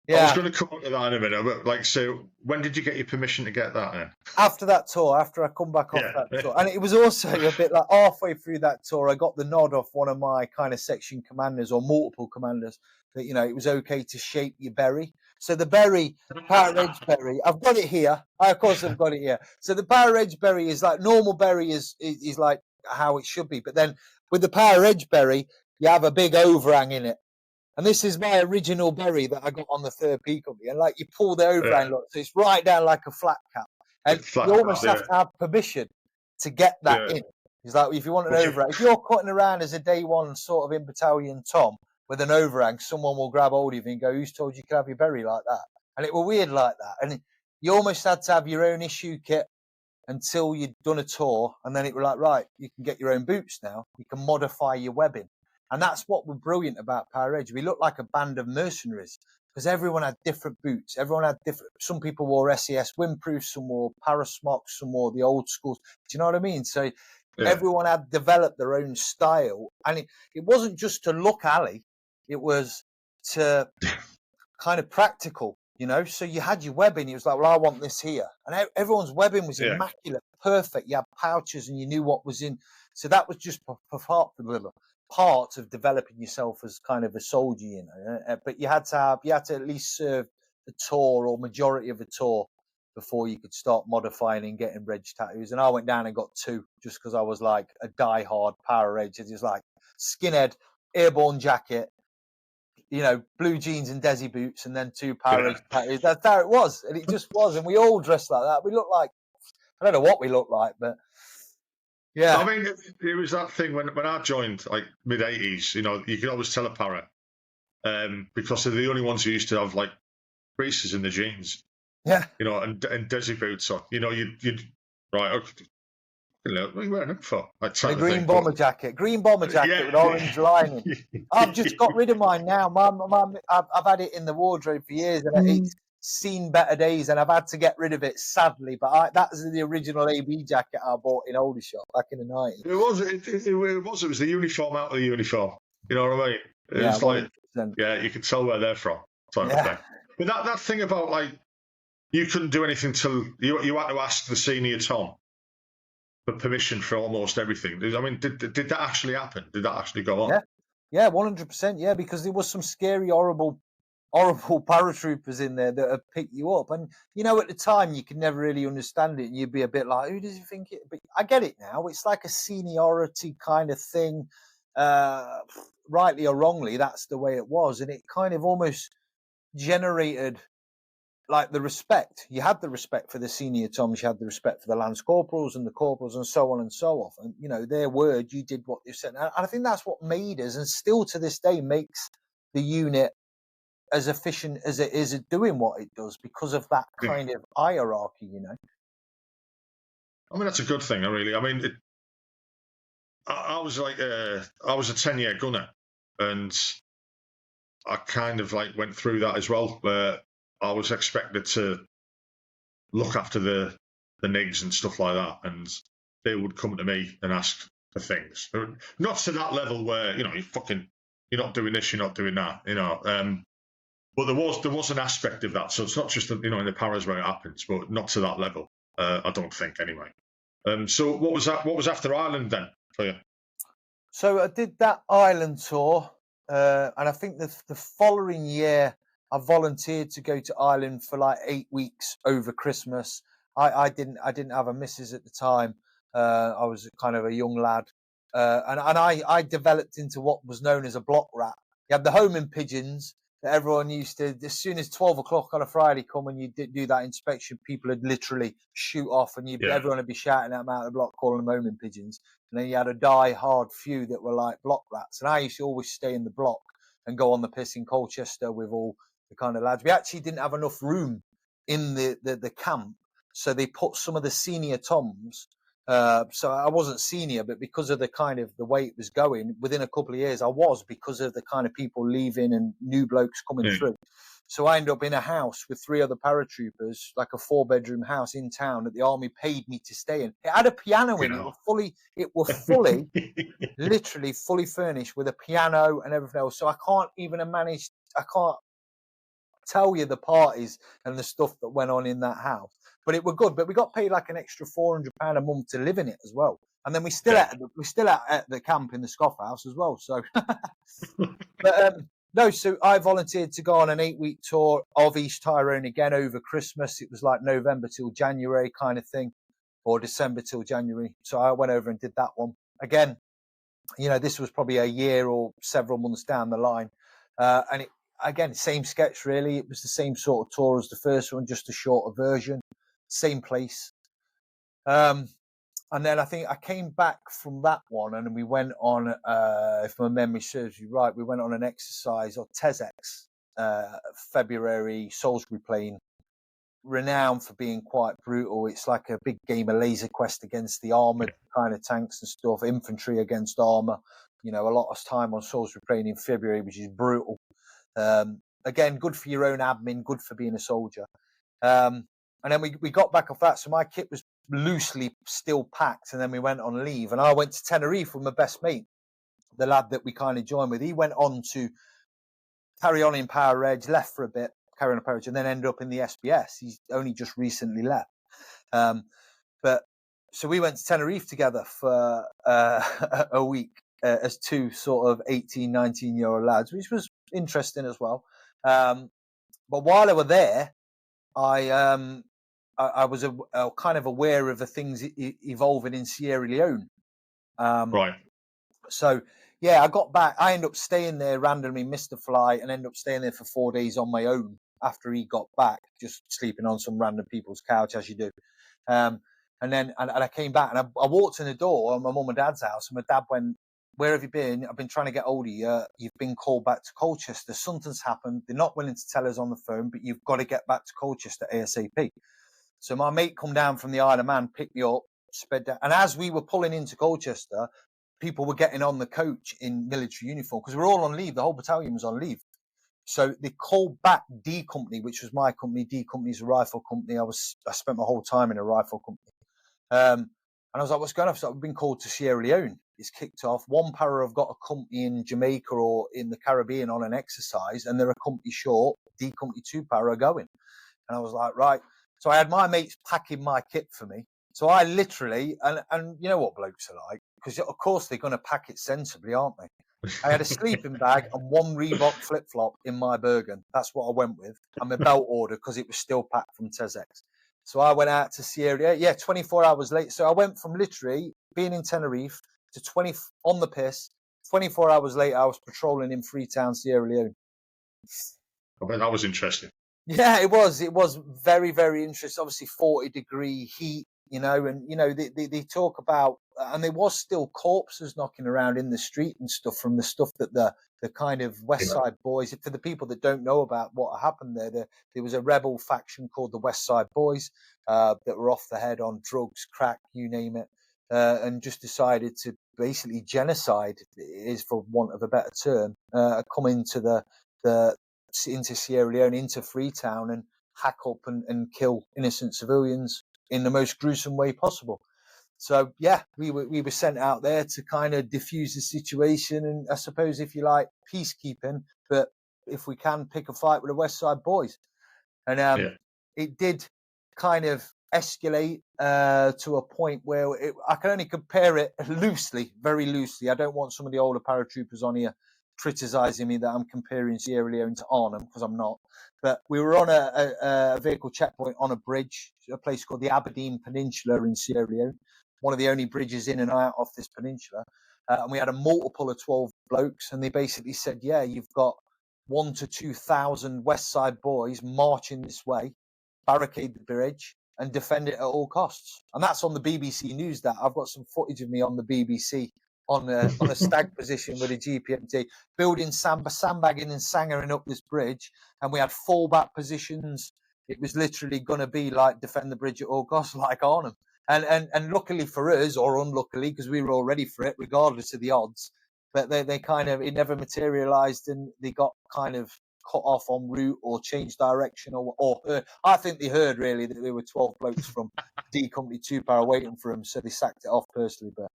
I was going to come on to that in a minute, but so when did you get your permission to get that then? After that tour, after I come back off that tour. And it was also a bit like halfway through that tour, I got the nod off one of my kind of section commanders or multiple commanders that, it was okay to shape your berry. So the berry, Parachute berry, I've got it here. Of course I've got it here. So the Parachute berry is like, normal berry is like how it should be. But then with the Parachute berry, you have a big overhang in it. And this is my original berry that I got on the third peak of me. And like you pull the overhang, look, so it's right down like a flat cap. And you almost have to have permission to get that in. It's like if you want an overhang, if you're cutting around as a day one sort of in battalion Tom with an overhang, someone will grab hold of you and go, "Who's told you could have your berry like that?" And it were weird like that. And you almost had to have your own issue kit until you'd done a tour. And then it was like, right, you can get your own boots now. You can modify your webbing. And that's what was brilliant about Parachute. We looked like a band of mercenaries because everyone had different boots. Everyone had different. Some people wore SES windproof, some wore Parasmocks, some wore the old schools. Do you know what I mean? So everyone had developed their own style. And it wasn't just to look alley. It was to kind of practical, So you had your webbing. It was like, well, I want this here. And everyone's webbing was immaculate, perfect. You had pouches and you knew what was in. So that was just part of developing yourself as kind of a soldier, but you had to at least serve the tour or majority of the tour before you could start modifying and getting reg tattoos. And I went down and got 2 just because I was like a diehard power reg. It was like skinhead, airborne jacket, blue jeans and desi boots, and then 2 power reg tattoos. That's how it was, and it just was. And we all dressed like that. We looked like, I don't know what we looked like, but. Yeah, I mean, it was that thing when I joined, like mid-80s. You could always tell a para because they're the only ones who used to have like creases in the jeans. Yeah, and desi boots. Or you'd right. Okay, what are you wearing them for? Like, a green bomber jacket with orange lining. I've just got rid of mine now. I've had it in the wardrobe for years, and seen better days, and I've had to get rid of it, sadly. But that's the original AB jacket I bought in Aldershot back in the 90s. It was the uniform out of the uniform. You know what I mean? It's like, 100%. yeah, you can tell where they're from, type of thing. But that thing about, like, you couldn't do anything till you had to ask the senior Tom for permission for almost everything. I mean, did that actually happen? Did that actually go on? Yeah, 100%. Yeah, because there was some scary, horrible paratroopers in there that have picked you up, and at the time you could never really understand it, and you'd be a bit like, who does he think it? But I get it now. It's like a seniority kind of thing, rightly or wrongly. That's the way it was, and it kind of almost generated like the respect. You had the respect for the senior Toms, you had the respect for the lance corporals and the corporals, and so on and so off. And their word, you did what they said. And I think that's what made us, and still to this day makes the unit as efficient as it is at doing what it does, because of that kind of hierarchy. I mean, that's a good thing. I mean, I was like, I was a 10-year gunner, and I kind of like went through that as well, where I was expected to look after the NIGs and stuff like that, and they would come to me and ask for things. Not to that level where you're not doing this, you're not doing that, But there was an aspect of that, so it's not just in the paras where it happens, but not to that level. I don't think anyway. So what was that? What was after Ireland then for you? So I did that Ireland tour, and I think the following year I volunteered to go to Ireland for like 8 weeks over Christmas. I didn't have a missus at the time. I was kind of a young lad, and I developed into what was known as a block rat. You had the homing pigeons that everyone used to, as soon as 12 o'clock on a Friday come and you do that inspection, people would literally shoot off, and everyone would be shouting at them out of the block, calling them homing pigeons. And then you had a die-hard few that were like block rats. And I used to always stay in the block and go on the piss in Colchester with all the kind of lads. We actually didn't have enough room in the camp, so they put some of the senior Toms. So I wasn't senior, but because of the kind of the way it was going, within a couple of years I was, because of the kind of people leaving and new blokes coming through. So I ended up in a house with 3 other paratroopers, like a 4-bedroom house in town that the army paid me to stay in. It had a piano in it. It was fully, literally fully furnished with a piano and everything else. So I can't tell you the parties and the stuff that went on in that house. But it were good. But we got paid like an extra £400 a month to live in it as well. And then we still at the camp in the Scoff House as well. So, but no. So I volunteered to go on an 8-week tour of East Tyrone again over Christmas. It was like November till January kind of thing, or December till January. So I went over and did that one again. This was probably a year or several months down the line, and again, same sketch really. It was the same sort of tour as the first one, just a shorter version, same place. And then I think I came back from that one, and we went on, if my memory serves you right, we went on an exercise, or TESX, February, Salisbury Plain, renowned for being quite brutal. It's like a big game of Laser Quest against the armoured kind of tanks and stuff, infantry against armour. A lot of time on Salisbury Plain in February, which is brutal. Again, good for your own admin, good for being a soldier. And then we got back off that. So my kit was loosely still packed, and then we went on leave, and I went to Tenerife with my best mate, the lad that we kind of joined with. He went on to carry on in Power Reg, left for a bit, carry on in Power Reg, and then ended up in the SBS. He's only just recently left. But so we went to Tenerife together for a week as 2 sort of 18, 19-year-old lads, which was interesting as well. But while I were there, I was kind of aware of the things evolving in Sierra Leone. Right. So, yeah, I got back. I ended up staying there randomly, missed a flight, and ended up staying there for 4 days on my own after he got back, just sleeping on some random people's couch, as you do. And then I came back, and I walked in the door of my mum and dad's house, and my dad went, "Where have you been? I've been trying to get hold of you. You've been called back to Colchester. Something's happened. They're not willing to tell us on the phone, but you've got to get back to Colchester ASAP." So my mate come down from the Isle of Man, picked me up, sped down. And as we were pulling into Colchester, people were getting on the coach in military uniform, because we're all on leave. The whole battalion was on leave. So they called back D Company, which was my company. D Company's a rifle company. I spent my whole time in a rifle company. And I was like, what's going on? So I've been called to Sierra Leone. It's kicked off. One para have got a company in Jamaica or in the Caribbean on an exercise, and they're a company short. D Company 2 para are going. And I was like, right. So I had my mates packing my kit for me. So I literally, and you know what blokes are like, because of course they're going to pack it sensibly, aren't they? I had a sleeping bag and one Reebok flip-flop in my Bergen. That's what I went with. And my belt order because it was still packed from Tezex. So I went out to Sierra Leone. Yeah, 24 hours later. So I went from literally being in Tenerife to 20 on the piss. 24 hours later, I was patrolling in Freetown, Sierra Leone. I bet that was interesting. Yeah, it was. It was very, very interesting. Obviously, 40-degree heat, and, they talk about, and there was still corpses knocking around in the street and stuff from the stuff that the kind of West Side Boys, for the people that don't know about what happened there was a rebel faction called the West Side Boys that were off the head on drugs, crack, you name it, and just decided to basically genocide, is for want of a better term, come into into Sierra Leone, into Freetown, and hack up and kill innocent civilians in the most gruesome way possible. So yeah, we were sent out there to kind of diffuse the situation, and I suppose, if you like, peacekeeping, but if we can, pick a fight with the West Side Boys. And it did kind of escalate to a point where I can only compare it loosely, very loosely. I don't want some of the older paratroopers on here criticising me that I'm comparing Sierra Leone to Arnhem, because I'm not. But we were on a vehicle checkpoint on a bridge, a place called the Aberdeen Peninsula in Sierra Leone, one of the only bridges in and out of this peninsula. And we had a multiple of 12 blokes, and they basically said, yeah, you've got 1,000 to 2,000 West Side Boys marching this way, barricade the bridge and defend it at all costs. And that's on the BBC News. That I've got some footage of me on the BBC on a stag position with a GPMT, building sandbagging and sangering up this bridge, and we had fallback positions. It was literally going to be like defend the bridge at all costs, like Arnhem. And luckily for us, or unluckily, because we were all ready for it, regardless of the odds, but they kind of, it never materialised, and they got kind of cut off en route or changed direction, or heard. I think they heard really that there were 12 blokes from D Company 2 Para waiting for them, so they sacked it off personally. But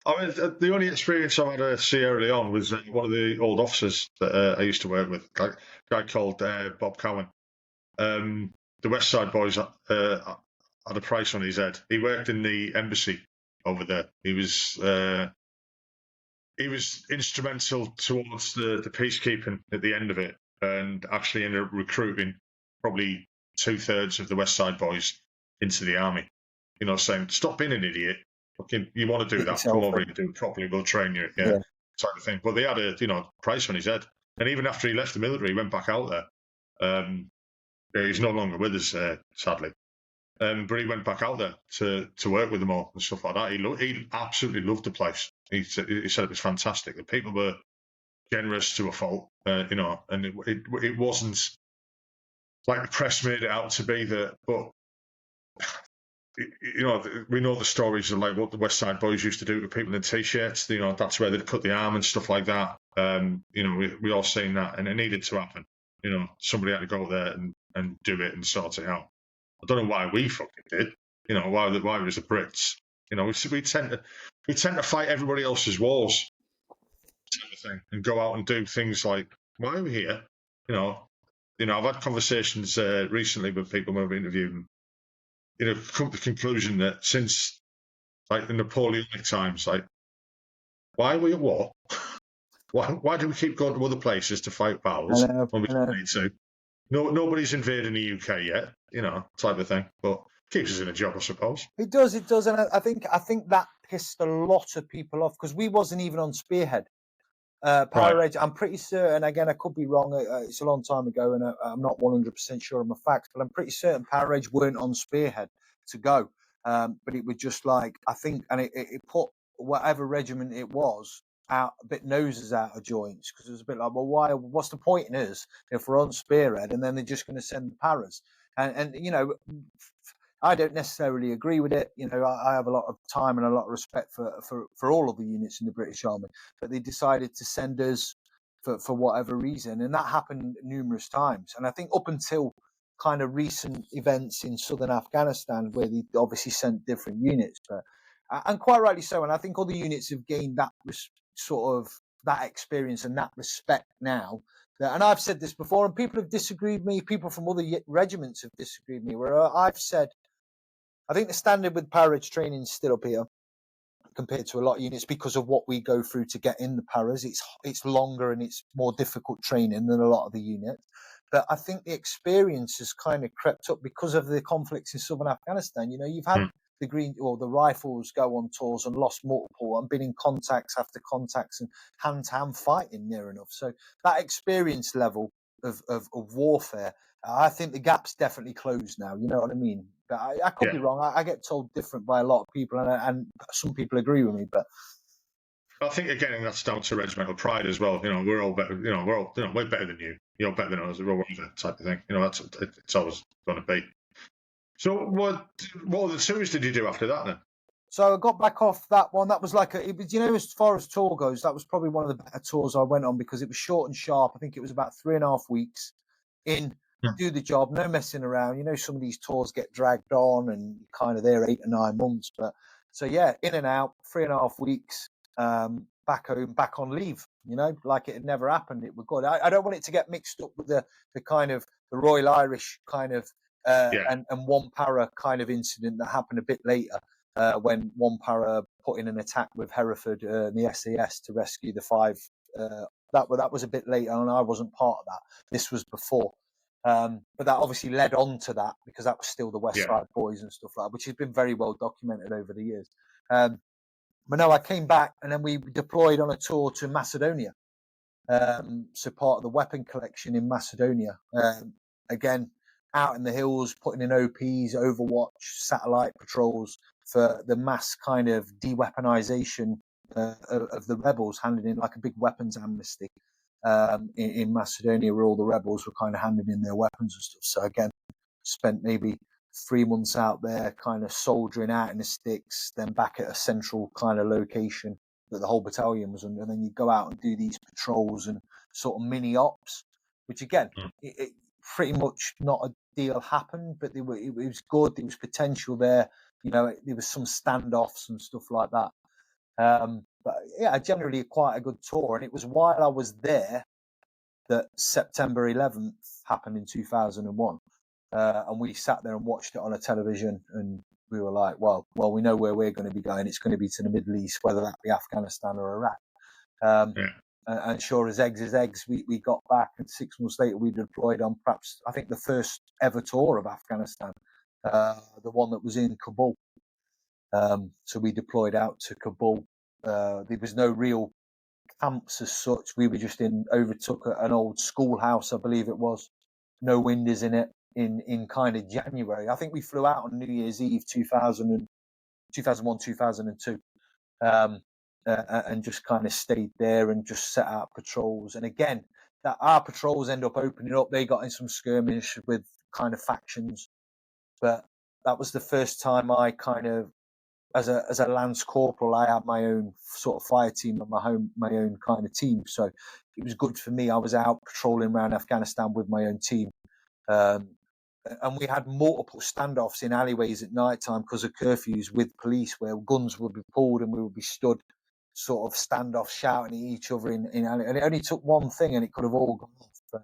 I mean, the only experience I had at Sierra Leone was one of the old officers that I used to work with, a guy called Bob Cowan. The West Side Boys had a price on his head. He worked in the embassy over there. He was instrumental towards the peacekeeping at the end of it, and actually ended up recruiting probably 2/3 of the West Side Boys into the army. Saying, stop being an idiot. Okay, you want to do that? Come over and do it properly. We'll train you. Yeah, type of thing. But they had a price on his head, and even after he left the military, he went back out there. He's no longer with us, sadly. But he went back out there to work with them all and stuff like that. He absolutely loved the place. He said it was fantastic. The people were generous to a fault, and it wasn't like the press made it out to be that. But we know the stories of like what the West Side Boys used to do to people in t-shirts. That's where they'd cut the arm and stuff like that. We all seen that, and it needed to happen. Somebody had to go there and do it and sort it out. I don't know why we fucking did. Why it was the Brits. We tend to fight everybody else's wars, type of thing, and go out and do things like, why are we here? I've had conversations recently with people who I've interviewed. Come to the conclusion that since like the Napoleonic times, like, why are we at war? Why do we keep going to other places to fight battles when we don't need to? Nobody's invading the UK yet, type of thing. But keeps us in a job, I suppose. It does, and I think that pissed a lot of people off, because we wasn't even on Spearhead. Right. I'm pretty certain, again, I could be wrong, it's a long time ago, and I'm not 100% sure on my facts, but I'm pretty certain Parachute weren't on Spearhead to go. But it was just like, I think, and it put whatever regiment it was out a bit noses out of joints, because it was a bit like, well, what's the point in us if we're on Spearhead and then they're just going to send the paras? And I don't necessarily agree with it. I have a lot of time and a lot of respect for all of the units in the British Army, but they decided to send us for whatever reason, and that happened numerous times. And I think up until kind of recent events in southern Afghanistan, where they obviously sent different units, but and quite rightly so. And I think other units have gained that sort of that experience and that respect now. And I've said this before, and people have disagreed with me. People from other regiments have disagreed with me. Where I've said, I think the standard with paras training is still up here compared to a lot of units because of what we go through to get in the paras. It's longer and it's more difficult training than a lot of the units. But I think the experience has kind of crept up because of the conflicts in southern Afghanistan. You know, you've had the green or the rifles go on tours and lost multiple and been in contacts after contacts and hand-to-hand fighting near enough. So that experience level of warfare, I think the gap's definitely closed now. You know what I mean? But I could be wrong. I get told different by a lot of people, and some people agree with me. But I think again that's down to regimental pride as well. You know, we're all better. You know, we're better than you. You're better than us. We're all type of thing. You know, it's always going to be. So what other tours did you do after that then? So I got back off that one. That was like as far as tour goes, that was probably one of the better tours I went on because it was short and sharp. I think it was about 3.5 weeks in. Do the job, no messing around. You know, some of these tours get dragged on and kind of there 8 or 9 months. But so yeah, in and out, 3.5 weeks, back home, back on leave. You know, like it had never happened. It was good. I don't want it to get mixed up with the kind of the Royal Irish kind of and one para kind of incident that happened a bit later when one para put in an attack with Hereford and the SAS to rescue the 5. That was a bit later, and I wasn't part of that. This was before. But that obviously led on to that because that was still the West Side Boys and stuff like that, which has been very well documented over the years. But no, I came back and then we deployed on a tour to Macedonia. So part of the weapon collection in Macedonia. Again, out in the hills, putting in OPs, Overwatch, satellite patrols for the mass kind of de-weaponization of the rebels, handing in like a big weapons amnesty. In Macedonia, where all the rebels were kind of handing in their weapons and stuff. So again, spent maybe 3 months out there, kind of soldiering out in the sticks, then back at a central kind of location that the whole battalion was under. And then you go out and do these patrols and sort of mini ops, which again, it pretty much not a deal happened, but it was good. There was potential there. You know, there was some standoffs and stuff like that. But yeah, generally quite a good tour. And it was while I was there that September 11th happened in 2001. And we sat there and watched it on a television and we were like, well, we know where we're going to be going. It's going to be to the Middle East, whether that be Afghanistan or Iraq. And sure as eggs, we got back and 6 months later we deployed on perhaps, I think, the first ever tour of Afghanistan, the one that was in Kabul. So we deployed out to Kabul. There was no real camps as such. We were just overtook an old schoolhouse, I believe it was. No windows in it in kind of January. I think we flew out on New Year's Eve 2001, 2002. And just kind of stayed there and just set out patrols. And again, that our patrols end up opening up. They got in some skirmish with kind of factions. But that was the first time I kind of, as a Lance Corporal, I had my own sort of fire team and my own kind of team. So it was good for me. I was out patrolling around Afghanistan with my own team. And we had multiple standoffs in alleyways at night time because of curfews with police where guns would be pulled and we would be stood sort of standoff shouting at each other in alley. And it only took one thing and it could have all gone off. But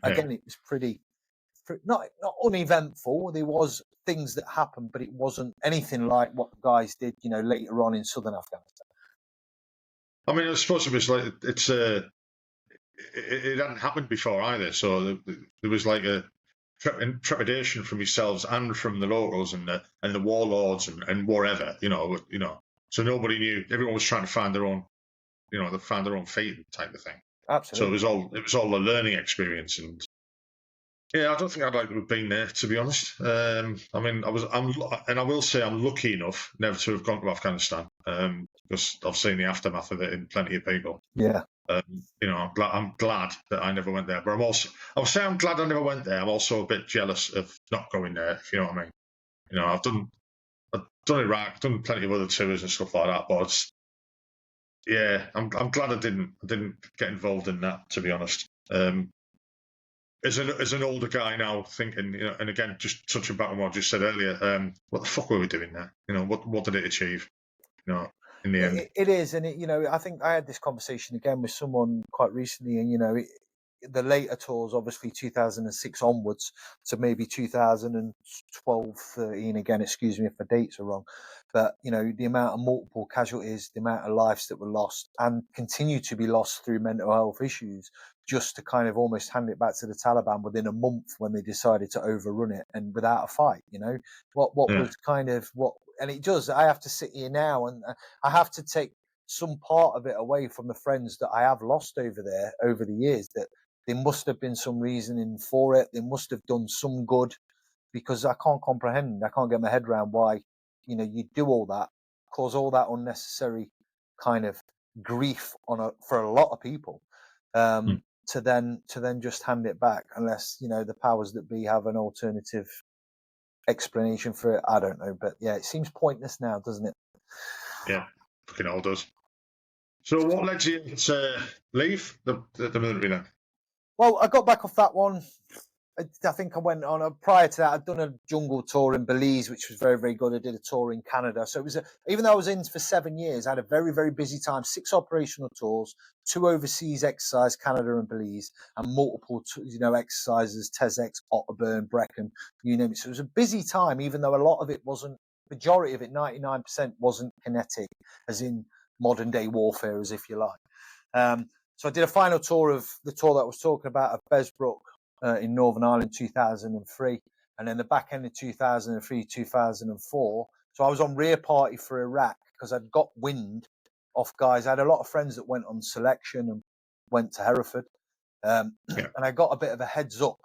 again, it was pretty not uneventful. There was things that happened, but it wasn't anything like what the guys did, you know, later on in southern Afghanistan. I mean, I suppose it was like it hadn't happened before either. So there was like a trepidation from yourselves and from the locals and the warlords and wherever, you know. So nobody knew. Everyone was trying to find their own, they found their own fate type of thing. Absolutely. So it was all a learning experience, and yeah, I don't think I'd like to have been there, to be honest. I mean, I will say I'm lucky enough never to have gone to Afghanistan, because I've seen the aftermath of it in plenty of people. Yeah. I'm glad that I never went there, but I'm glad I never went there. I'm also a bit jealous of not going there, if you know what I mean. You know, I've done Iraq, I've done plenty of other tours and stuff like that, but Yeah, I'm glad I didn't get involved in that, to be honest. As an older guy now, thinking, and again, just touching back on what I just said earlier, what the fuck were we doing there? What did it achieve? In the end. It is, and I think I had this conversation again with someone quite recently, and the later tours, obviously 2006 onwards to maybe 2012, 13. Again, excuse me if the dates are wrong, but the amount of multiple casualties, the amount of lives that were lost and continue to be lost through mental health issues, just to kind of almost hand it back to the Taliban within a month when they decided to overrun it and without a fight. What Yeah. was kind of what, and it does. I have to sit here now and I have to take some part of it away from the friends that I have lost over there over the years, that there must have been some reasoning for it. They must have done some good, because I can't comprehend. I can't get my head around why, you do all that, cause all that unnecessary kind of grief for a lot of people, Mm. to then just hand it back, unless the powers that be have an alternative explanation for it. I don't know, but yeah, it seems pointless now, doesn't it? Yeah, fucking all does. So, what led you to leave the military then? Well, I got back off that one. I think I went on prior to that. I'd done a jungle tour in Belize, which was very, very good. I did a tour in Canada. So it was, even though I was in for 7 years, I had a very, very busy time, 6 operational tours, 2 overseas exercise, Canada and Belize, and multiple, exercises, TESX, Otterburn, Brecon, you name it. So it was a busy time, even though a lot of it wasn't, majority of it, 99% wasn't kinetic, as in modern day warfare, as if you like. So I did a final tour of the tour that I was talking about of Besbrook, in Northern Ireland 2003, and then the back end of 2003, 2004. So I was on rear party for Iraq because I'd got wind off guys. I had a lot of friends that went on selection and went to Hereford, Yeah. and I got a bit of a heads up.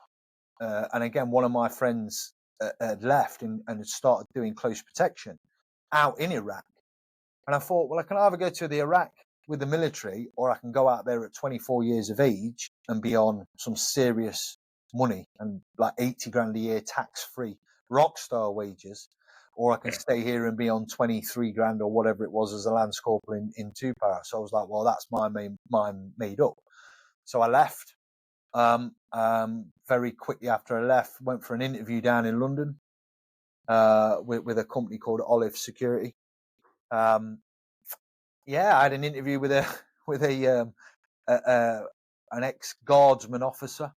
And again, one of my friends had left and had started doing close protection out in Iraq. And I thought, well, I can either go to the Iraq with the military, or I can go out there at 24 years of age and be on some serious money and like 80 grand a year tax free rock star wages, or I can stay here and be on 23 grand or whatever it was as a Lance Corporal in 2 Para. So I was like, well, that's my mind made up. So I left. Very quickly after I left, went for an interview down in London with a company called Olive Security. I had an interview with an ex-guardsman officer,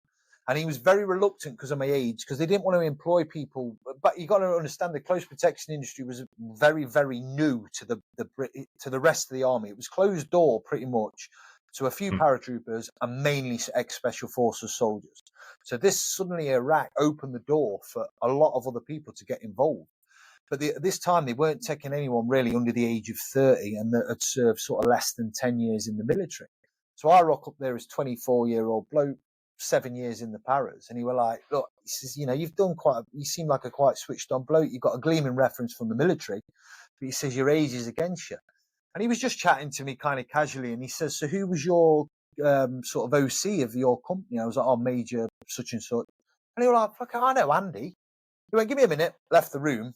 and he was very reluctant because of my age, because they didn't want to employ people. But you got to understand, the close protection industry was very, very new to the rest of the army. It was closed door pretty much to a few paratroopers and mainly ex-special forces soldiers. So this suddenly Iraq opened the door for a lot of other people to get involved. But this time they weren't taking anyone really under the age of 30 and that had served sort of less than 10 years in the military. So I rock up there as 24-year-old bloke, 7 years in the paras. And he were like, look, he says, you seem like a quite switched on bloke. You've got a gleaming reference from the military, but he says your age is against you. And he was just chatting to me kind of casually. And he says, so who was your sort of OC of your company? I was like, oh, Major such and such. And he was like, fuck, I know Andy. He went, give me a minute, left the room,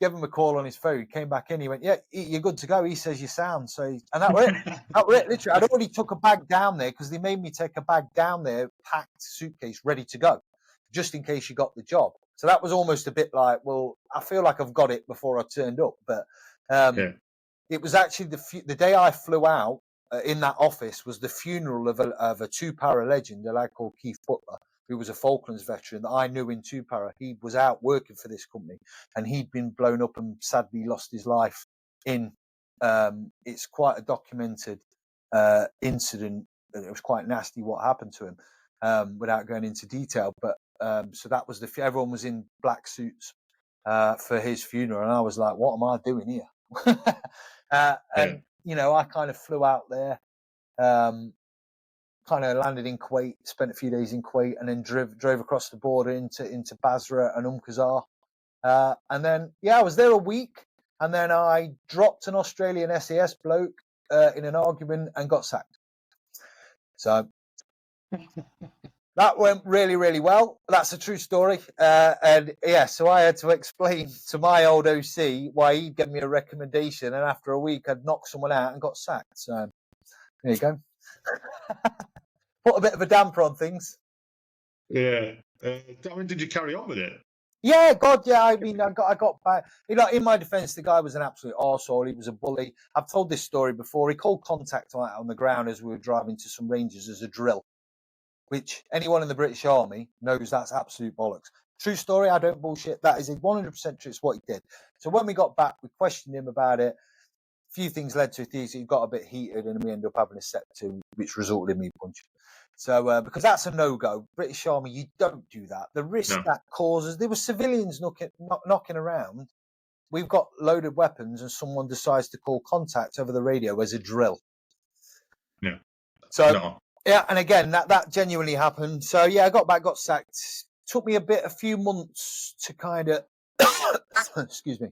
gave him a call on his phone, came back in, he went, yeah, you're good to go. He says you sound. So, and that was it. That was it, literally. I'd already took a bag down there because they made me take a bag down there, packed suitcase, ready to go, just in case you got the job. So that was almost a bit like, well, I feel like I've got it before I turned up. But it was actually the day I flew out in that office was the funeral of a 2 Para legend, a lad called Keith Butler, who was a Falklands veteran that I knew in 2 Para. He was out working for this company, and he'd been blown up and sadly lost his life in. It's quite a documented incident. It was quite nasty what happened to him, without going into detail. But so that was everyone was in black suits for his funeral, and I was like, "What am I doing here?" And I kind of flew out there. Kind of landed in Kuwait, spent a few days in Kuwait, and then drove across the border into Basra and Qasr. And then, I was there a week, and then I dropped an Australian SAS bloke in an argument and got sacked. So That went really, really well. That's a true story. And yeah, so I had to explain to my old OC why he'd given me a recommendation, and after a week, I'd knocked someone out and got sacked. So there you go. Put a bit of a damper on things. Yeah. Did you carry on with it? Yeah, God, yeah. I mean, I got back. In my defence, the guy was an absolute arsehole. He was a bully. I've told this story before. He called contact on the ground as we were driving to some ranges as a drill, which anyone in the British Army knows that's absolute bollocks. True story. I don't bullshit. That is 100% true. It's what he did. So when we got back, we questioned him about it. A few things led to it. He got a bit heated, and we ended up having a set to, which resulted in me punching. So, because that's a no-go. British Army, you don't do that. The risk that causes, there were civilians knocking around. We've got loaded weapons and someone decides to call contact over the radio as a drill. Yeah. So, yeah, and again, that genuinely happened. So, yeah, I got back, got sacked. Took me a few months to kind of, excuse me,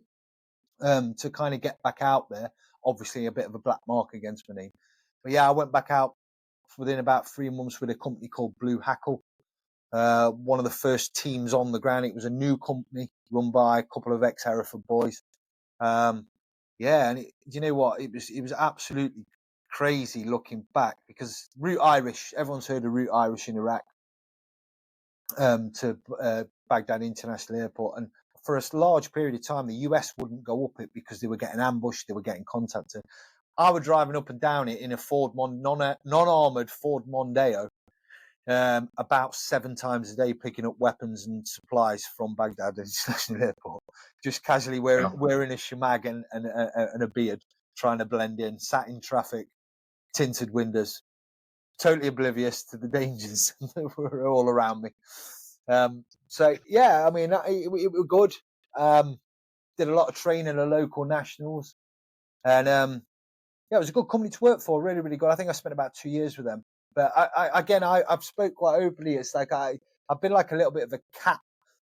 to kind of get back out there. Obviously, a bit of a black mark against my name. But yeah, I went back out within about 3 months with a company called Blue Hackle. One of the first teams on the ground. It was a new company run by a couple of ex-Hereford boys. And do you know what? It was absolutely crazy looking back, because Route Irish, everyone's heard of Route Irish in Iraq, to Baghdad International Airport. And for a large period of time, the US wouldn't go up it because they were getting ambushed, they were getting contacted. I was driving up and down it in a non-armoured Ford Mondeo, about 7 times a day, picking up weapons and supplies from Baghdad International Airport, just casually wearing a shemag and a beard, trying to blend in, sat in traffic, tinted windows, totally oblivious to the dangers that were all around me. So yeah, I mean, it was good. Did a lot of training at local nationals, and yeah, it was a good company to work for. Really, really good. I think I spent about 2 years with them. But I've spoke quite openly. It's like I've been like a little bit of a cat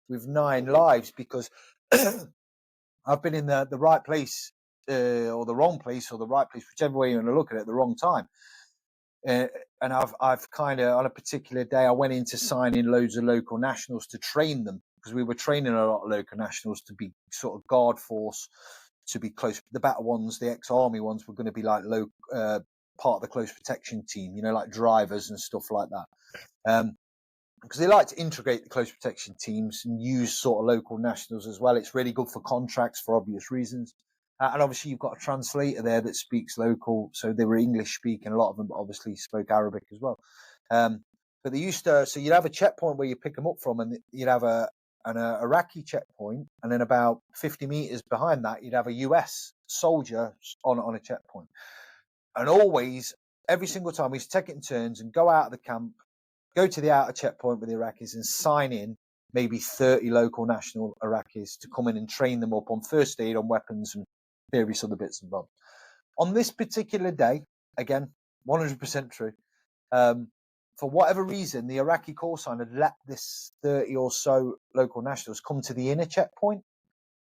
with 9 lives, because I've been in the right place or the wrong place, or the right place, whichever way you want to look at it, at the wrong time. And I've kind of, on a particular day, I went in to sign in loads of local nationals to train them, because we were training a lot of local nationals to be sort of guard force, to be close. The better ones, the ex-army ones, were going to be like part of the close protection team, like drivers and stuff like that. Because they like to integrate the close protection teams and use sort of local nationals as well. It's really good for contracts for obvious reasons. And obviously you've got a translator there that speaks local. So they were English speaking. A lot of them obviously spoke Arabic as well. But they used to, so you'd have a checkpoint where you pick them up from, and you'd have an Iraqi checkpoint. And then about 50 meters behind that, you'd have a US soldier on a checkpoint. And always, every single time, we used to take it in turns and go out of the camp, go to the outer checkpoint with the Iraqis and sign in maybe 30 local national Iraqis to come in and train them up on first aid, on weapons, and various other bits and bobs. On this particular day, again, 100% true, for whatever reason, the Iraqi call sign had let this 30 or so local nationals come to the inner checkpoint.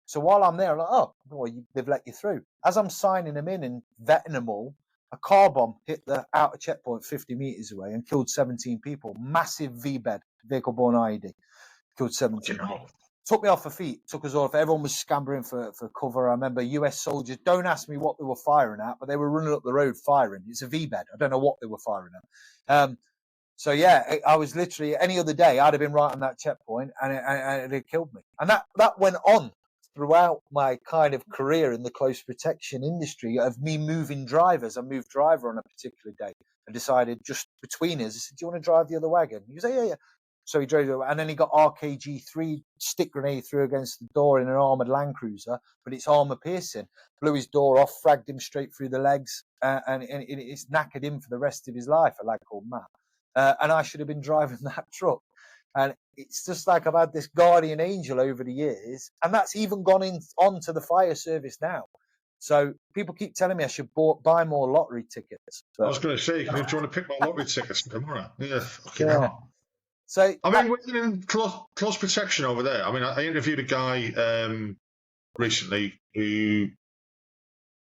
So while I'm there, I'm like, oh, well, they've let you through. As I'm signing them in and vetting them all, a car bomb hit the outer checkpoint 50 meters away and killed 17 people. Massive V-bed, vehicle-borne IED. Killed 17 people. Took me off my feet, took us off. Everyone was scampering for cover. I remember US soldiers, don't ask me what they were firing at, but they were running up the road firing. It's a V-bed. I don't know what they were firing at. So yeah, I was literally, any other day, I'd have been right on that checkpoint, and it had killed me. And that went on throughout my kind of career in the close protection industry, of me moving drivers. I moved driver on a particular day and decided, just between us, I said, do you want to drive the other wagon? He was like, yeah. So he drove it, and then he got RKG3 stick grenade through against the door in an armoured Land Cruiser, but it's armour piercing. Blew his door off, fragged him straight through the legs, and it's knackered him for the rest of his life, a lad called Matt. And I should have been driving that truck. And it's just like I've had this guardian angel over the years, and that's even gone on to the fire service now. So people keep telling me I should buy more lottery tickets. I was going to say, do you want to pick my lottery tickets tomorrow? Yeah, fucking hell. So I mean, we're in close protection over there. I mean, I interviewed a guy recently who,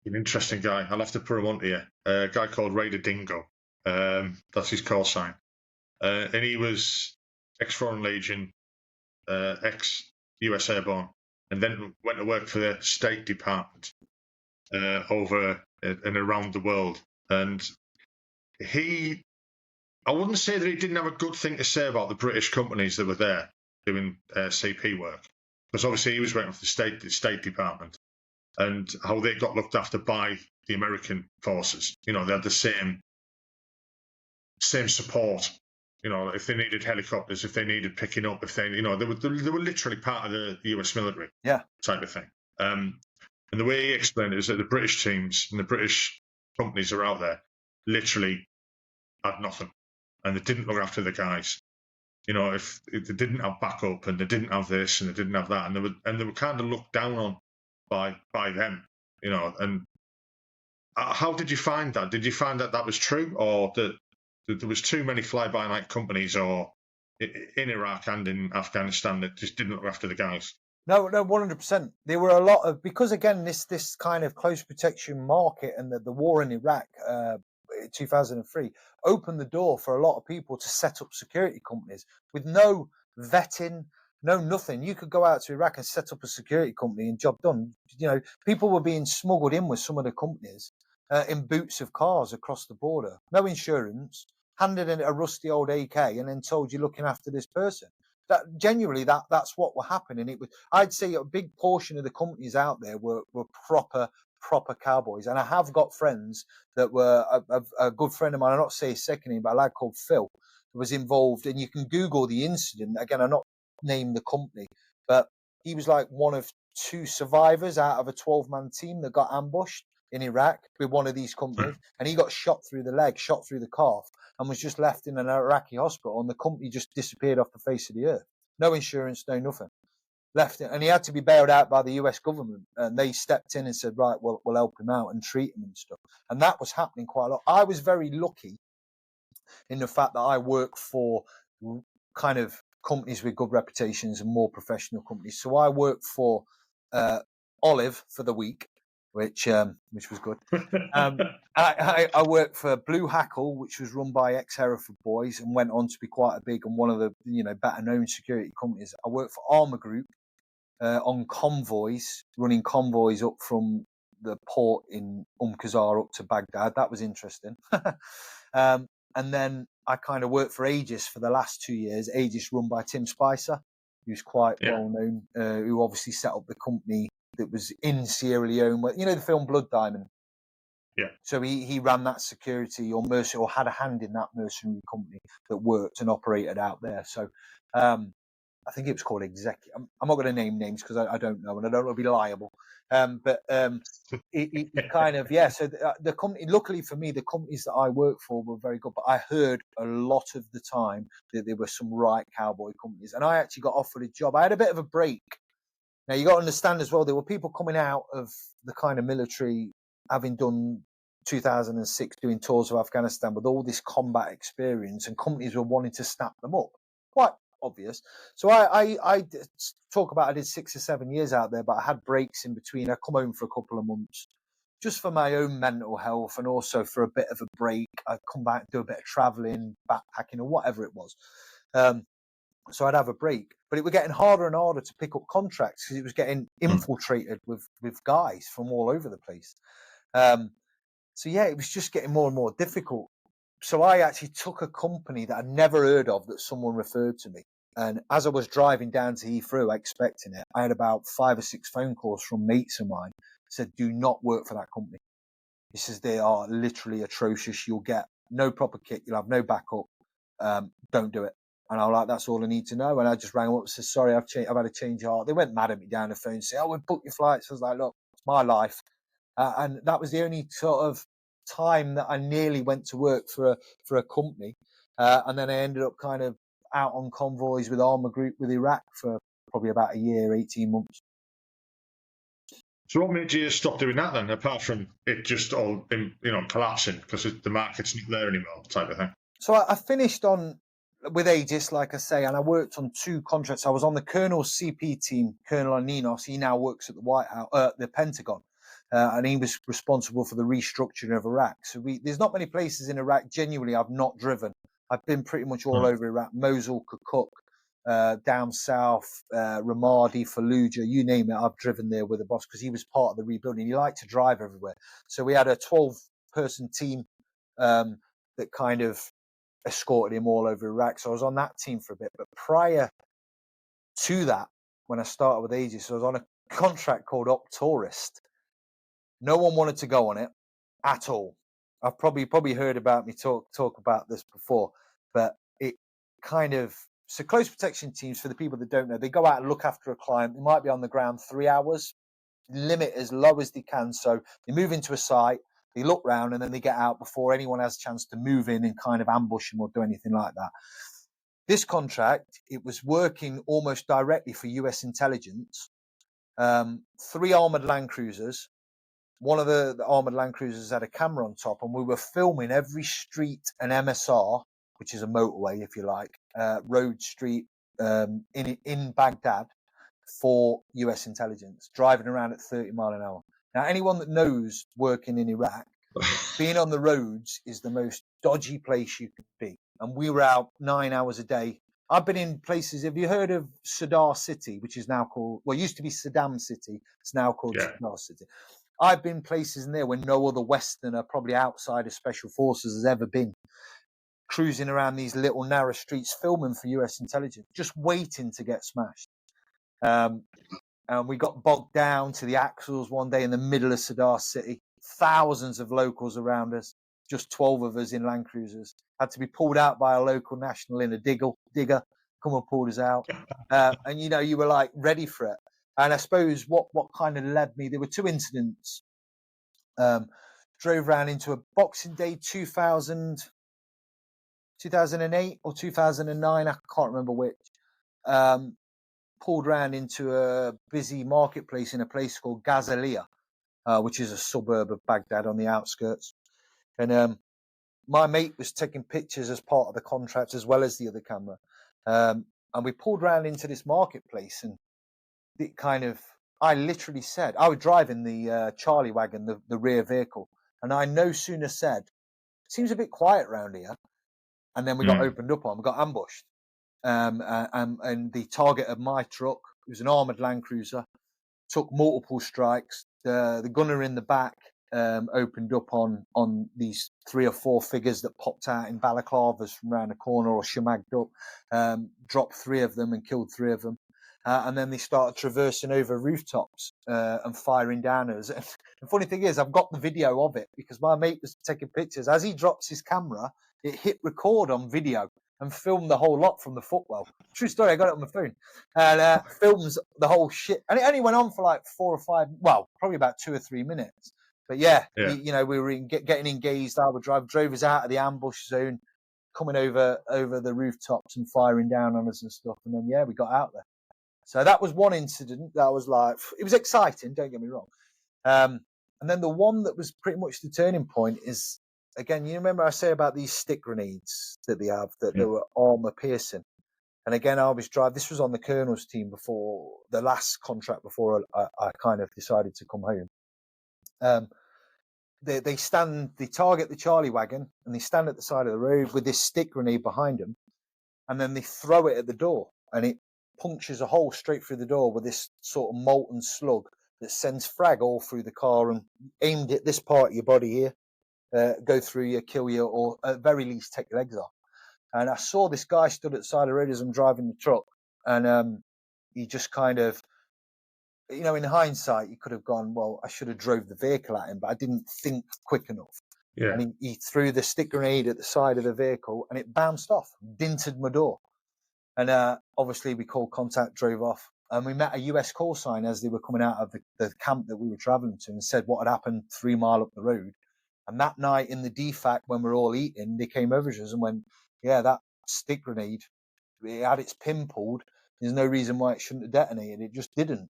an interesting guy. I'll have to put him on to you. A guy called Raider Dingo. That's his call sign. and he was ex-Foreign Legion, ex-US Airborne, and then went to work for the State Department over and around the world. And I wouldn't say that he didn't have a good thing to say about the British companies that were there doing CP work, because obviously he was working for the State Department, and how they got looked after by the American forces. They had the same support. If they needed helicopters, if they needed picking up, if they, they were literally part of the US military, type of thing. And the way he explained it is that the British teams and the British companies that are out there literally had nothing, and they didn't look after the guys. If they didn't have backup, and they didn't have this, and they didn't have that, and they were kind of looked down on by them. And how did you find that? Did you find that was true, or that there was too many fly-by-night companies, or in Iraq and in Afghanistan, that just didn't look after the guys? No, 100%. There were a lot of, because again, this kind of close protection market and the war in Iraq, 2003, opened the door for a lot of people to set up security companies with no vetting, no nothing. You could go out to Iraq and set up a security company and job done. People were being smuggled in with some of the companies in boots of cars across the border, no insurance, handed in a rusty old AK, and then told you're looking after this person. That genuinely, that's what were happening. I'd say a big portion of the companies out there were proper cowboys. And I have got friends that were a good friend of mine. I'm not saying his second name, but a lad called Phil was involved. And you can Google the incident. Again, I'm not naming the company, but he was like one of 2 survivors out of a 12-man team that got ambushed in Iraq with one of these companies, and he got shot through the leg, shot through the calf, and was just left in an Iraqi hospital, and the company just disappeared off the face of the earth. No insurance, no nothing. Left it, and he had to be bailed out by the US government, and they stepped in and said, right, well, we'll help him out and treat him and stuff. And that was happening quite a lot. I was very lucky in the fact that I work for kind of companies with good reputations and more professional companies. So I worked for Olive for the week, which was good. I worked for Blue Hackle, which was run by ex-Hereford boys and went on to be quite a big and one of the better known security companies. I worked for Armour Group on convoys, running convoys up from the port in Qasar up to Baghdad. That was interesting. And then I kind of worked for Aegis for the last 2 years. Aegis run by Tim Spicer, who's quite well known, who obviously set up the company that was in Sierra Leone, where, the film Blood Diamond. Yeah. So he ran that security or had a hand in that mercenary company that worked and operated out there. So I think it was called Executive. I'm not going to name names because I don't know, and I don't want to be liable. But it kind of, So the company, luckily for me, the companies that I worked for were very good. But I heard a lot of the time that there were some right cowboy companies, and I actually got offered a job. I had a bit of a break. Now, you got to understand as well, there were people coming out of the kind of military, having done 2006, doing tours of Afghanistan with all this combat experience, and companies were wanting to snap them up. Quite obvious. So I talk about I did 6 or 7 years out there, but I had breaks in between. I come home for a couple of months just for my own mental health and also for a bit of a break. I'd come back, do a bit of traveling, backpacking, or whatever it was. So I'd have a break, but it was getting harder and harder to pick up contracts because it was getting infiltrated with guys from all over the place. So it was just getting more and more difficult. So I actually took a company that I'd never heard of that someone referred to me. And as I was driving down to Heathrow expecting it, I had about 5 or 6 phone calls from mates of mine said, do not work for that company. He says, they are literally atrocious. You'll get no proper kit. You'll have no backup. Don't do it. And I'm like, that's all I need to know. And I just rang them up and said, sorry, I've had a change of heart. They went mad at me down the phone and said, we've booked your flights. I was like, look, it's my life. And that was the only sort of time that I nearly went to work for a company. And then I ended up kind of out on convoys with Armour Group with Iraq for probably about a year, 18 months. So what made you stop doing that then, apart from it just all collapsing because the market's not there anymore type of thing? So I finished on with Aegis, like I say, and I worked on 2 contracts. I was on the Colonel's CP team, Colonel Aninos. He now works at the White House, the Pentagon, and he was responsible for the restructuring of Iraq. So there's not many places in Iraq, genuinely, I've not driven I've been pretty much all over Iraq: Mosul, Kirkuk, down south, Ramadi, Fallujah, you name it. I've driven there with the boss because he was part of the rebuilding. He liked to drive everywhere. So we had a 12-person team that kind of escorted him all over Iraq. So I was on that team for a bit. But prior to that, when I started with Aegis, I was on a contract called Op Tourist. No one wanted to go on it at all. I've probably heard about me talk about this before, but it kind of, so close protection teams, for the people that don't know, they go out and look after a client. They might be on the ground 3 hours, limit as low as they can. So they move into a site, they look round, and then they get out before anyone has a chance to move in and kind of ambush them or do anything like that. This contract, it was working almost directly for US intelligence. 3 armoured Land Cruisers. One of the armoured Land Cruisers had a camera on top, and we were filming every street and MSR, which is a motorway, if you like, road, street, in Baghdad for US intelligence, driving around at 30 mile an hour. Now, anyone that knows working in Iraq, being on the roads is the most dodgy place you could be. And we were out 9 hours a day. I've been in places, have you heard of Sadr City, which is now called, well, it used to be Saddam City. It's now called Sadr City. I've been places in there where no other Westerner, probably outside of Special Forces, has ever been. Cruising around these little narrow streets, filming for US intelligence, just waiting to get smashed. And we got bogged down to the axles one day in the middle of Sadr City. Thousands of locals around us, just 12 of us in Land Cruisers. Had to be pulled out by a local national in a digger, come and pulled us out. And, you know, you were like ready for it. And I suppose what kind of led me, there were 2 incidents. Drove around into a Boxing Day 2008 or 2009, I can't remember which. Pulled around into a busy marketplace in a place called Ghazaliya, which is a suburb of Baghdad on the outskirts. And my mate was taking pictures as part of the contract as well as the other camera. And we pulled around into this marketplace, and it kind of, I literally said, I was driving the Charlie wagon, the rear vehicle, and I no sooner said, seems a bit quiet around here. And then we got opened up on, we got ambushed. And the target of my truck, it was an armoured Land Cruiser, took multiple strikes. The gunner in the back opened up on these 3 or 4 figures that popped out in balaclavas from around the corner or shamagged up, dropped 3 of them and killed 3 of them. And then they started traversing over rooftops and firing down at us. And the funny thing is, I've got the video of it because my mate was taking pictures. As he drops his camera, it hit record on video and filmed the whole lot from the footwell. True story, I got it on my phone. And films the whole shit. And it only went on for like 4 or 5, well, probably about 2 or 3 minutes. But yeah. We were getting engaged. I would drove us out of the ambush zone, coming over the rooftops and firing down on us and stuff. And then, we got out there. So that was one incident that was like, it was exciting, don't get me wrong. And then the one that was pretty much the turning point is, again, you remember I say about these stick grenades that they have, that they were armor piercing. And again, I was this was on the Colonel's team before the last contract, before I kind of decided to come home. They target the Charlie wagon, and they stand at the side of the road with this stick grenade behind them, and then they throw it at the door, and it punctures a hole straight through the door with this sort of molten slug that sends frag all through the car and aimed at this part of your body here, go through you, kill you, or at very least take your legs off. And I saw this guy stood at the side of the road as I'm driving the truck, and he just kind of, you know, in hindsight, you could have gone, well, I should have drove the vehicle at him, but I didn't think quick enough. Yeah. And he threw the stick grenade at the side of the vehicle, and it bounced off, dinted my door. And obviously we called contact, drove off, and we met a US call sign as they were coming out of the camp that we were traveling to, and said what had happened 3 miles up the road. And that night in the DFAC, when we were all eating, they came over to us and went, yeah, that stick grenade, it had its pin pulled. There's no reason why it shouldn't have detonated. It just didn't.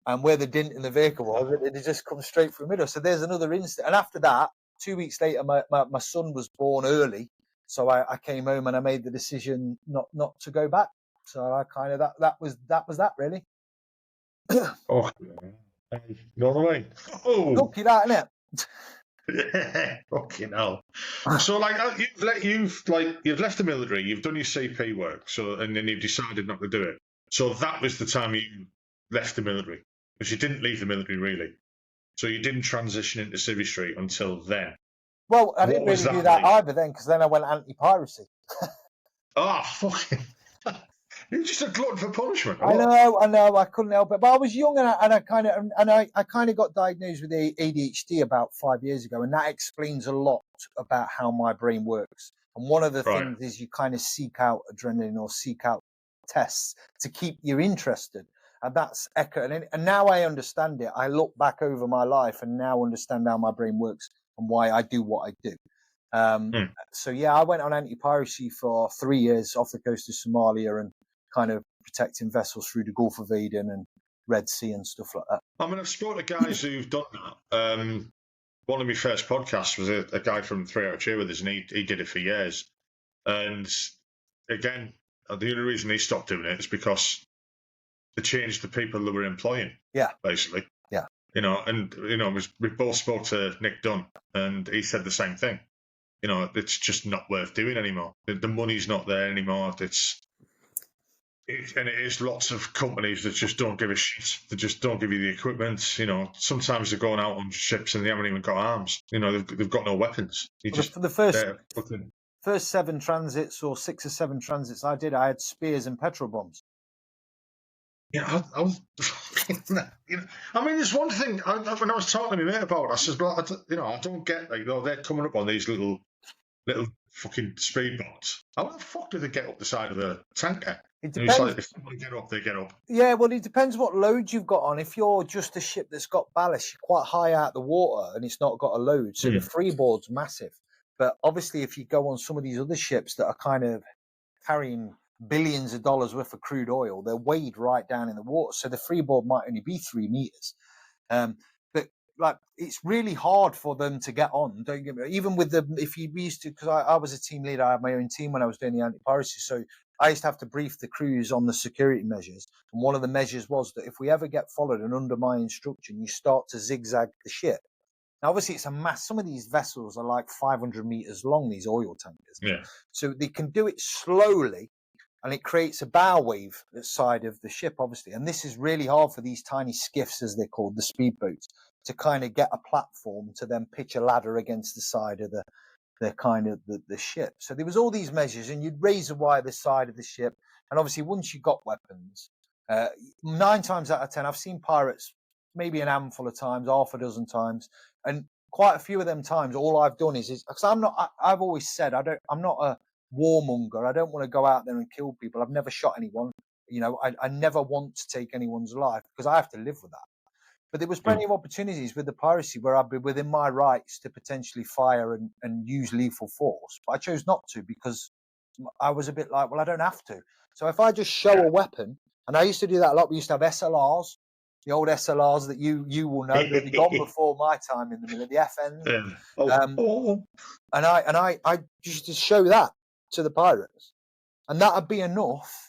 And where the dint in the vehicle was, it had just come straight through the middle. So there's another incident. And after that, 2 weeks later, my son was born early. So I came home and I made the decision not to go back. So I kind of, that was that really. Oh, you know what I mean? Oh, lucky that, innit? Yeah, fucking hell. So, like, you've left the military, you've done your CP work, so and then you've decided not to do it. So that was the time you left the military, because you didn't leave the military really. So you didn't transition into civistry until then. Well, I What didn't was really do that that like? either then, because then I went anti-piracy. Ah, fucking. You're just a glutton for punishment. I know, I couldn't help it. But I was young, and I kind of got diagnosed with ADHD about 5 years ago, and that explains a lot about how my brain works. And one of the Right. things is you kind of seek out adrenaline or seek out tests to keep you interested. And that's echo. And now I understand it. I look back over my life and now understand how my brain works and why I do what I do. So yeah, I went on anti-piracy for 3 years off the coast of Somalia and kind of protecting vessels through the Gulf of Aden and Red Sea and stuff like that. I mean, I've spoken to guys who've done that. One of my first podcasts was a guy from 3 Hour Cheer with us, and he did it for years. And again, the only reason he stopped doing it is because they changed the people that were employing. Yeah. Basically. Yeah. We both spoke to Nick Dunn, and he said the same thing. It's just not worth doing anymore. The money's not there anymore. And it is lots of companies that just don't give a shit. They just don't give you the equipment. Sometimes they're going out on ships and they haven't even got arms. They've got no weapons. For the first 7 transits or 6 or 7 transits I did, I had spears and petrol bombs. Yeah, I was. I mean, there's one thing. When I was talking to my mate about it, I said, "Well, I don't get they're coming up on these little fucking speedboats. How the fuck do they get up the side of a tanker?" It depends. Like, if they get up, they get up. Yeah, well, it depends what load you've got on. If you're just a ship that's got ballast, you're quite high out the water and it's not got a load, so the freeboard's massive. But obviously, if you go on some of these other ships that are kind of carrying billions of dollars worth of crude oil, they're weighed right down in the water, so the freeboard might only be 3 meters. But like, it's really hard for them to get on. Don't get me wrong. Even with because I was a team leader, I had my own team when I was doing the anti-piracy, so I used to have to brief the crews on the security measures. And one of the measures was that if we ever get followed and under my instruction, you start to zigzag the ship. Now, obviously, it's a mass. Some of these vessels are like 500 meters long, these oil tankers. Yeah. So they can do it slowly, and it creates a bow wave at the side of the ship, obviously. And this is really hard for these tiny skiffs, as they're called, the speedboats, to kind of get a platform to then pitch a ladder against the side of the ship. So there was all these measures, and you'd raise a wire the side of the ship. And obviously, once you got weapons, 9 times out of 10, I've seen pirates maybe an handful of times, half a dozen times, and quite a few of them times, all I've done is because I've always said I'm not a warmonger. I don't want to go out there and kill people. I've never shot anyone. I never want to take anyone's life because I have to live with that. But there was plenty of opportunities with the piracy where I'd be within my rights to potentially fire and use lethal force. But I chose not to because I was a bit like, well, I don't have to. So if I just show a weapon, and I used to do that a lot. We used to have SLRs, the old SLRs that you will know. They'd be gone before my time in the middle of the FNs. And I used to show that to the pirates. And that would be enough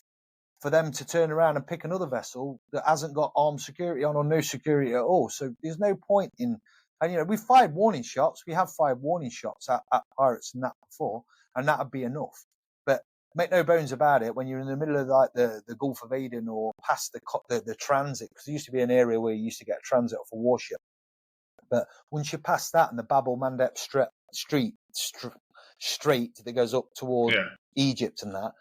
for them to turn around and pick another vessel that hasn't got armed security on or no security at all. So there's no point in, and we fired warning shots. We have fired warning shots at pirates and that before, and that would be enough. But make no bones about it, when you're in the middle of like the Gulf of Aden or past the transit, because there used to be an area where you used to get a transit off a warship. But once you're past that and the Bab el-Mandeb Strait that goes up towards Egypt and that,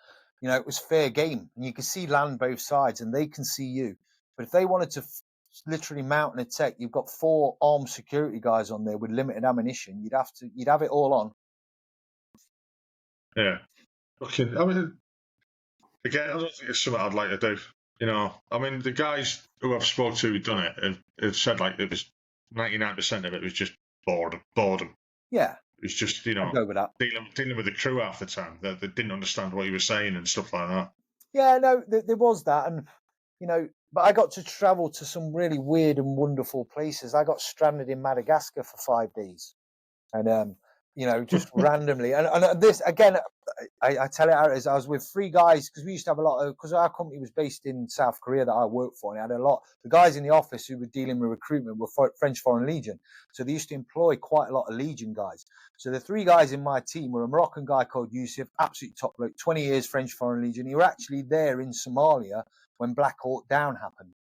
it was fair game, and you can see land both sides, and they can see you. But if they wanted to literally mount an attack, you've got 4 armed security guys on there with limited ammunition. You'd have it all on. Yeah. Okay. I mean, again, I don't think it's something I'd like to do. I mean, the guys who I've spoken to who've done it have said like it was 99% of it was just boredom. Yeah. It's just, I'll go with that. dealing with the crew half the time that they didn't understand what you were saying and stuff like that. Yeah, no, there was that. And, but I got to travel to some really weird and wonderful places. I got stranded in Madagascar for 5 days. And just randomly. And this, again, I tell it out as I was with 3 guys, because we used to have a lot of, because our company was based in South Korea that I worked for, and I had a lot, the guys in the office who were dealing with recruitment were French Foreign Legion. So they used to employ quite a lot of Legion guys. So the 3 guys in my team were a Moroccan guy called Yusuf, absolute top bloke, 20 years French Foreign Legion. He were actually there in Somalia when Black Hawk Down happened.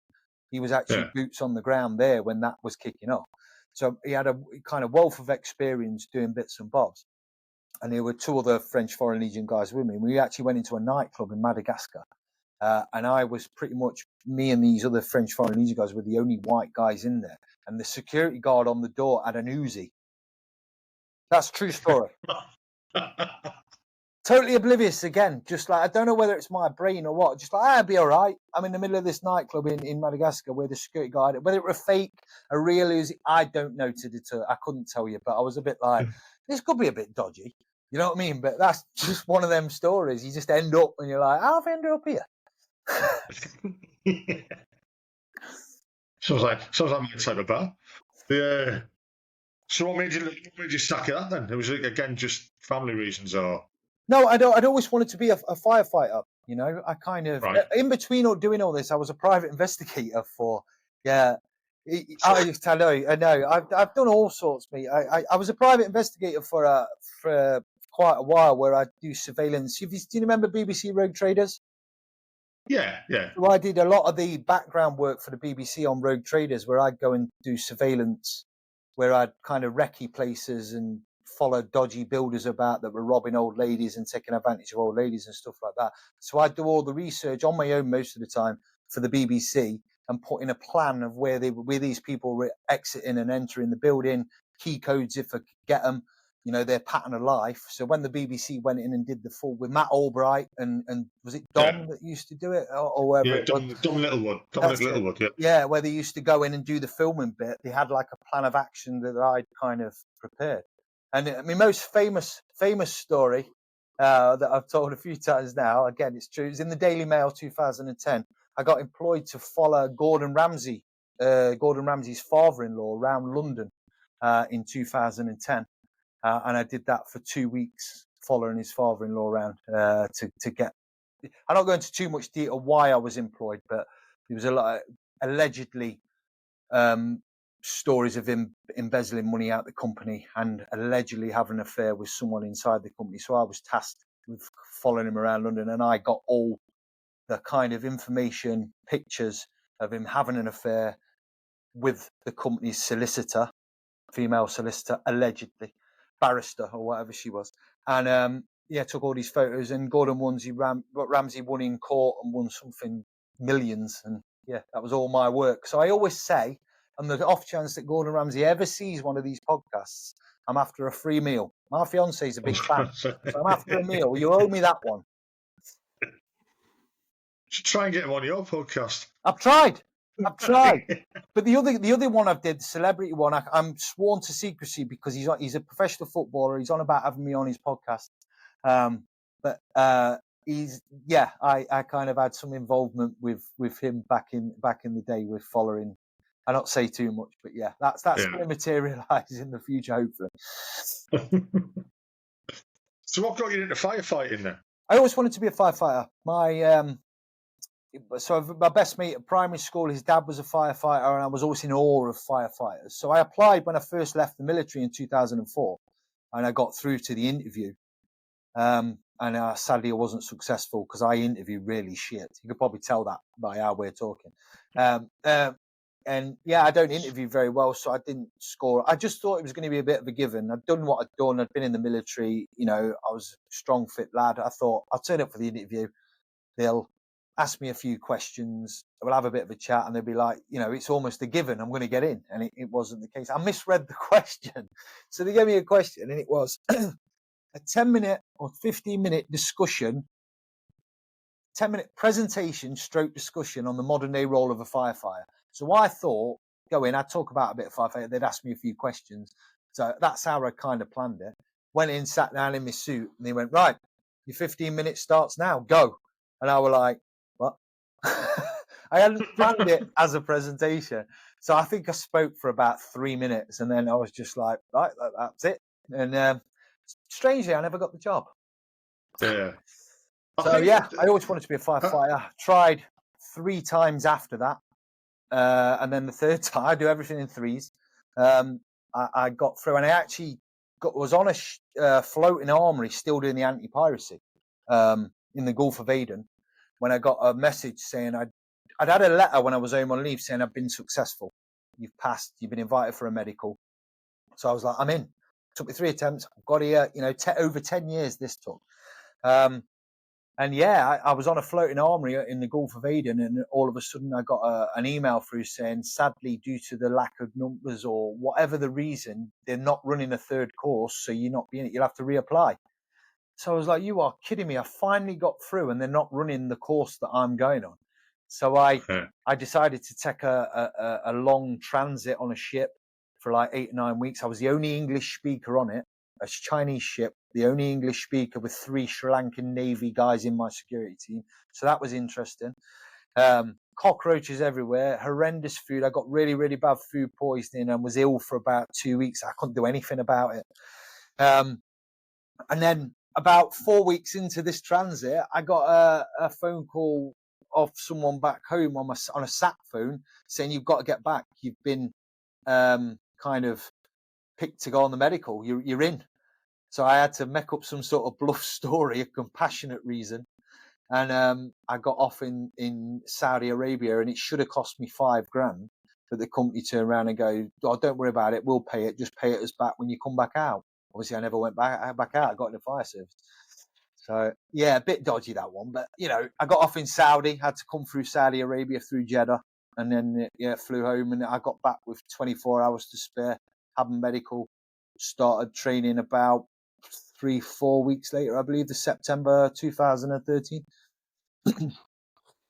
He was actually boots on the ground there when that was kicking off. So he had a kind of wealth of experience doing bits and bobs. And there were 2 other French Foreign Legion guys with me. We actually went into a nightclub in Madagascar. And I was pretty much, me and these other French Foreign Legion guys were the only white guys in there. And the security guard on the door had an Uzi. That's a true story. Totally oblivious again. Just like, I don't know whether it's my brain or what. Just like, I'll be all right. I'm in the middle of this nightclub in Madagascar where the security guard, whether it were fake, a real Uzi, I don't know to deter. I couldn't tell you, but I was a bit like, this could be a bit dodgy. You know what I mean? But that's just one of them stories. You just end up and you're like, how have I ended up here? Sounds like my type of bar. Yeah. So what made you sack it up then? It was again just family reasons, or no? I'd always wanted to be a firefighter. I kind of in between doing all this, I was a private investigator for I know. I've done all sorts, mate. I was a private investigator for quite a while, where I do surveillance. Do you remember BBC Rogue Traders? Yeah. So I did a lot of the background work for the BBC on Rogue Traders, where I'd go and do surveillance, where I'd kind of recce places and follow dodgy builders about that were robbing old ladies and taking advantage of old ladies and stuff like that. So I'd do all the research on my own most of the time for the BBC and put in a plan of where these people were exiting and entering the building, key codes if I could get them, their pattern of life. So when the BBC went in and did the full with Matt Albright and was it Dom that used to do it or whatever? Yeah, Dom Littlewood. Dominic Littlewood, yeah. Yeah, where they used to go in and do the filming bit. They had like a plan of action that I'd kind of prepared. And my most famous story that I've told a few times now, again, it's true, it's in the Daily Mail 2010. I got employed to follow Gordon Ramsay's father-in-law around London in 2010. And I did that for 2 weeks, following his father-in-law around to get. I'm not going into too much detail why I was employed, but there was a lot of allegedly stories of him embezzling money out the company and allegedly having an affair with someone inside the company. So I was tasked with following him around London, and I got all the kind of information, pictures of him having an affair with the company's solicitor, female solicitor, allegedly, barrister or whatever she was. And took all these photos, and Gordon Ramsay won in court and won something millions. And that was all my work. So I always say, on the off chance that Gordon Ramsay ever sees one of these podcasts, I'm after a free meal. My fiance is a big fan, so I'm after a meal. You owe me that one. Should try and get him on your podcast. I've tried. But the other one I've did, the celebrity one, I'm sworn to secrecy because he's a professional footballer. He's on about having me on his podcast. But I kind of had some involvement with him back in the day with following. I not say too much, but that's going to materialise in the future, hopefully. So what got you into firefighting then? I always wanted to be a firefighter. My best mate at primary school, his dad was a firefighter, and I was always in awe of firefighters. So I applied when I first left the military in 2004, and I got through to the interview. And sadly, I wasn't successful because I interviewed really shit. You could probably tell that by how we're talking. I don't interview very well, so I didn't score. I just thought it was going to be a bit of a given. I'd done what I'd done. I'd been in the military. I was a strong, fit lad. I thought I'll turn up for the interview. They'll ask me a few questions. We'll have a bit of a chat, and they'll be like, it's almost a given. I'm going to get in, and it wasn't the case. I misread the question, so they gave me a question, and it was a 10-minute or 15-minute discussion, 10-minute presentation stroke discussion on the modern day role of a firefighter. So I thought, I'd talk about a bit of firefighter, they'd ask me a few questions. So that's how I kind of planned it. Went in, sat down in my suit, and they went, right, your 15 minutes starts now, go. And I was like, what? I hadn't planned it as a presentation. So I think I spoke for about 3 minutes, and then I was just like, right, that's it. And strangely, I never got the job. Yeah. So yeah, I always wanted to be a firefighter. Tried 3 times after that, and then the third time, I do everything in threes. I got through, and I actually was on a floating armory, still doing the anti-piracy in the Gulf of Aden, when I got a message saying I'd had a letter when I was home on leave saying I've been successful. You've passed. You've been invited for a medical. So I was like, I'm in. Took me 3 attempts. I've got here. Over 10 years this took. And yeah, I was on a floating armory in the Gulf of Aden, and all of a sudden I got an email through saying, sadly, due to the lack of numbers or whatever the reason, they're not running a third course, so you're not being it. You'll have to reapply. So I was like, you are kidding me. I finally got through, and they're not running the course that I'm going on. So I decided to take a long transit on a ship for like 8 or 9 weeks. I was the only English speaker on it, a Chinese ship, the only English speaker with 3 Sri Lankan Navy guys in my security team. So that was interesting. Cockroaches everywhere, horrendous food. I got really, really bad food poisoning and was ill for about 2 weeks. I couldn't do anything about it. And then about 4 weeks into this transit, I got a phone call off someone back home on a sat phone saying, you've got to get back. You've been kind of picked to go on the medical. You're in. So I had to make up some sort of bluff story, a compassionate reason. And I got off in Saudi Arabia, and it should have cost me $5,000. But the company turned around and go, oh, don't worry about it. We'll pay it. Just pay it us back when you come back out. Obviously, I never went back out. I got in the fire service. So, yeah, a bit dodgy, that one. But, I got off in Saudi, had to come through Saudi Arabia through Jeddah, and then, flew home. And I got back with 24 hours to spare, had a medical, started training about 3-4 weeks later, I believe, the September 2013.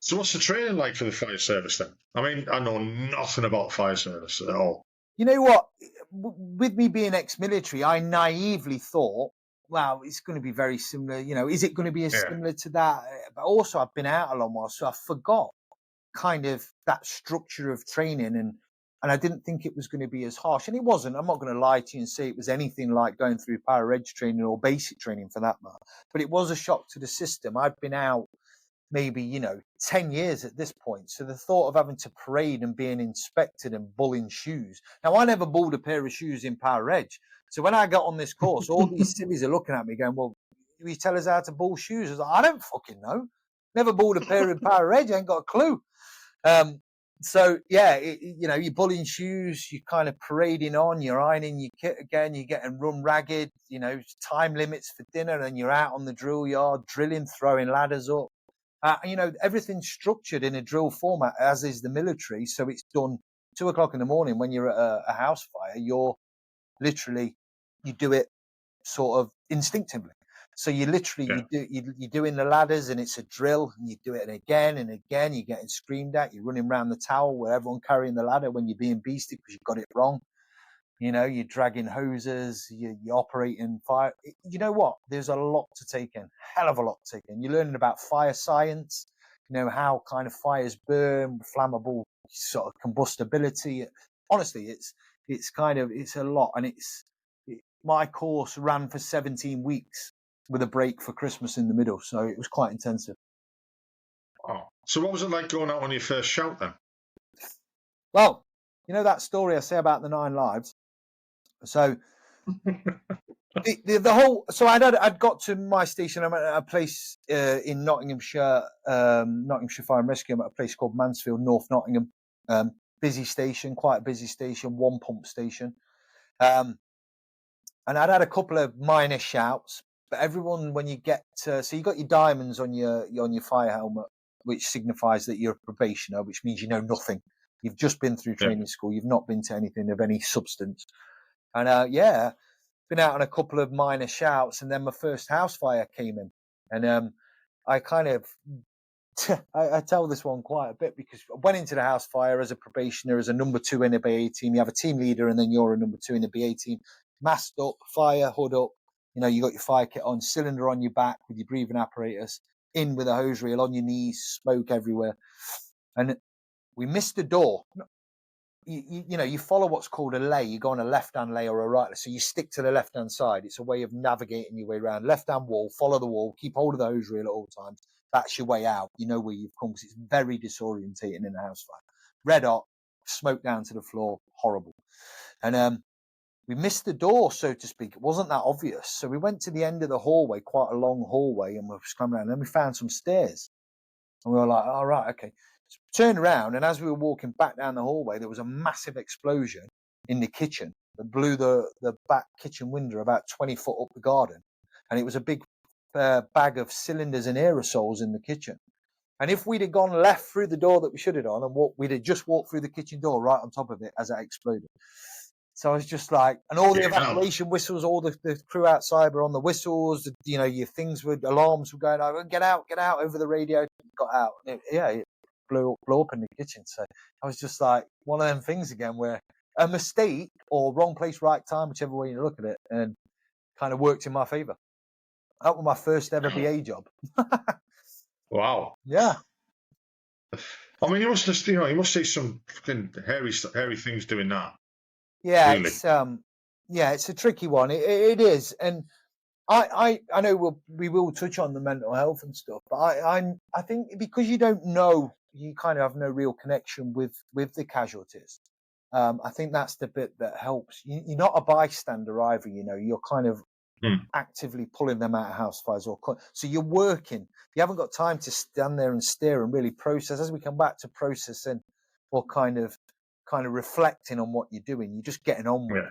So what's the training like for the fire service then? I mean, I know nothing about fire service at all. You know what? With me being ex-military, I naively thought, wow, it's going to be very similar. Is it going to be as similar to that? But also, I've been out a long while, so I forgot kind of that structure of training, and I didn't think it was going to be as harsh. And it wasn't. I'm not going to lie to you and say it was anything like going through para-reg training or basic training for that matter. But it was a shock to the system. I'd been out maybe 10 years at this point, so the thought of having to parade and being inspected and bulling shoes. Now, I never bulled a pair of shoes in para-reg, so when I got on this course, all these civvies are looking at me going, well, you tell us how to bull shoes? I was like, I don't fucking know. Never bulled a pair in para-reg. I ain't got a clue. So yeah, you're bullying shoes, you're kind of parading on, you're ironing your kit again, you're getting run ragged, time limits for dinner, and you're out on the drill yard drilling, throwing ladders up. Everything's structured in a drill format, as is the military. So it's done 2 o'clock in the morning when you're at a house fire. You're literally, you do it sort of instinctively. So you literally, you're doing the ladders, and it's a drill, and you do it again and again. You're getting screamed at. You're running around the tower with everyone carrying the ladder when you're being beasted because you've got it wrong. You're dragging hoses, you're operating fire. You know what? There's a lot to take in, hell of a lot to take in. You're learning about fire science, how kind of fires burn, flammable sort of combustibility. Honestly, it's a lot. And my course ran for 17 weeks with a break for Christmas in the middle. So it was quite intensive. Oh. So what was it like going out on your first shout then? Well, that story I say about the 9 lives. So the whole, so I'd got to my station. I'm at a place in Nottinghamshire, Nottinghamshire Fire and Rescue. I'm at a place called Mansfield, North Nottingham. Busy station, quite a busy station, 1 pump station. And I'd had a couple of minor shouts, but everyone, when you get to, so you got your diamonds on your fire helmet, which signifies that you're a probationer, which means you know nothing. You've just been through training school. You've not been to anything of any substance. And been out on a couple of minor shouts, and then my first house fire came in, and I kind of I tell this one quite a bit because I went into the house fire as a probationer, as a number 2 in a BA team. You have a team leader, and then you're a number 2 in the BA team. Masked up, fire hood up. You got your fire kit on, cylinder on your back with your breathing apparatus, in with a hose reel on your knees, smoke everywhere, and we missed the door. you follow what's called a lay. You go on a left-hand lay or a right. So you stick to the left-hand side. It's a way of navigating your way around. Left-hand wall, follow the wall, keep hold of the hose reel at all times. That's your way out. You know where you've come, because it's very disorientating in a house fire. Red hot, smoke down to the floor, horrible. And we missed the door, so to speak. It wasn't that obvious. So we went to the end of the hallway, quite a long hallway, and we were scrambling around. And then we found some stairs. And we were like, all right, okay. So we turned around, and as we were walking back down the hallway, there was a massive explosion in the kitchen that blew the back kitchen window about 20 foot up the garden. And it was a big bag of cylinders and aerosols in the kitchen. And if we'd have gone left through the door that we should have done, and we'd have just walked through the kitchen door right on top of it as it exploded. So I was just like, and all the evacuation whistles, all the crew outside were on the whistles. Your things were, alarms were going over. Get out over the radio. Got out. It blew up in the kitchen. So I was just like, one of them things again where a mistake or wrong place, right time, whichever way you look at it, and kind of worked in my favour. That was my first ever BA job. Wow. Yeah. I mean, you must see some fucking hairy things doing that. Yeah, really. It's a tricky one. It is, and I know we will touch on the mental health and stuff, but I think because you don't know, you kind of have no real connection with the casualties. I think that's the bit that helps. You're not a bystander either. You're kind of actively pulling them out of house fires, so you're working. You haven't got time to stand there and stare and really process. As we come back to processing, or kind of reflecting on what you're doing, you're just getting on with it.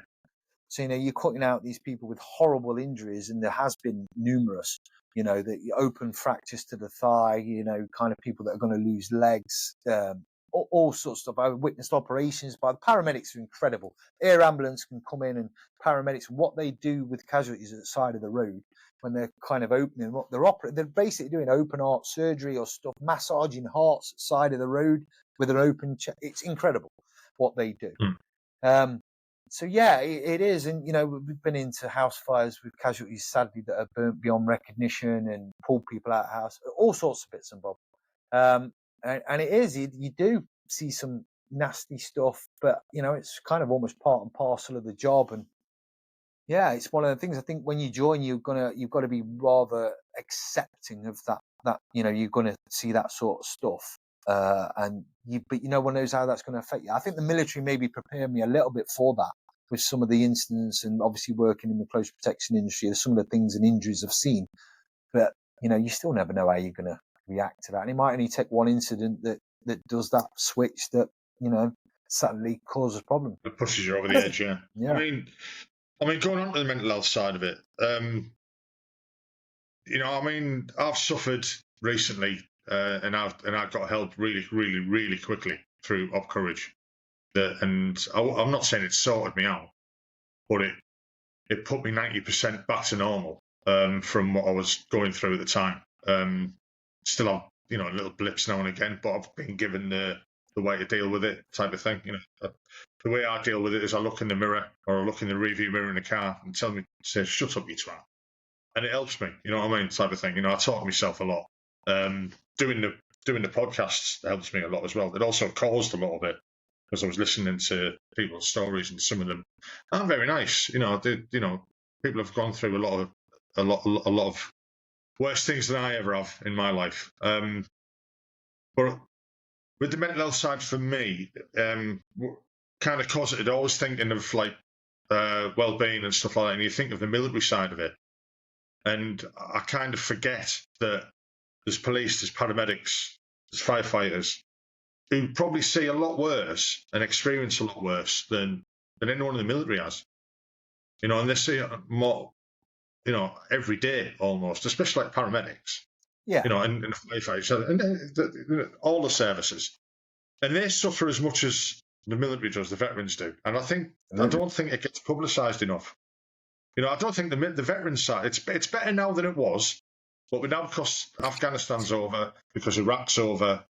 So you're cutting out these people with horrible injuries, and there has been numerous. The open fractures to the thigh. Kind of people that are going to lose legs. All sorts of stuff. I've witnessed operations by the paramedics are incredible. Air ambulance can come in, and paramedics, what they do with casualties at the side of the road when they're kind of opening them up, they're basically doing open heart surgery or stuff, massaging hearts at the side of the road with an open chest. It's incredible what they do. So yeah, it is. And we've been into house fires with casualties sadly that are burnt beyond recognition and pulled people out of house, all sorts of bits and bobs. And it is, you do see some nasty stuff, but it's kind of almost part and parcel of the job. And yeah, it's one of the things I think when you join, you've got to be rather accepting of that you're going to see that sort of stuff. But no one knows how that's going to affect you. I think the military maybe prepared me a little bit for that with some of the incidents, and obviously working in the close protection industry, there's some of the things and injuries I've seen, but you still never know how you're going to react to that. And it might only take one incident that does that switch that, suddenly causes problems. It pushes you over the edge, yeah. Yeah. I mean, going on to the mental health side of it, I've suffered recently, and I got help really, really, really quickly through Op Courage. And I'm not saying it sorted me out, but it put me 90% back to normal from what I was going through at the time. Still have little blips now and again, but I've been given the way to deal with it, type of thing. The way I deal with it is I look in the mirror, or I look in the rearview mirror in the car and say, "Shut up, you twat," and it helps me. You know what I mean, type of thing. I talk to myself a lot. Doing the podcasts helps me a lot as well. It also caused a lot of it because I was listening to people's stories, and some of them aren't very nice. People have gone through a lot of worse things than I ever have in my life. But with the mental health side for me, kind of causes it always thinking of like well-being and stuff like that, and you think of the military side of it, and I kind of forget that there's police, there's paramedics, there's firefighters who probably see a lot worse and experience a lot worse than anyone in the military has. And they see more, every day almost, especially like paramedics. Yeah. And firefighters and all the services, and they suffer as much as the military does, the veterans do. And I don't think it gets publicised enough. I don't think the veterans side, it's better now than it was, but now because Afghanistan's over, because Iraq's over,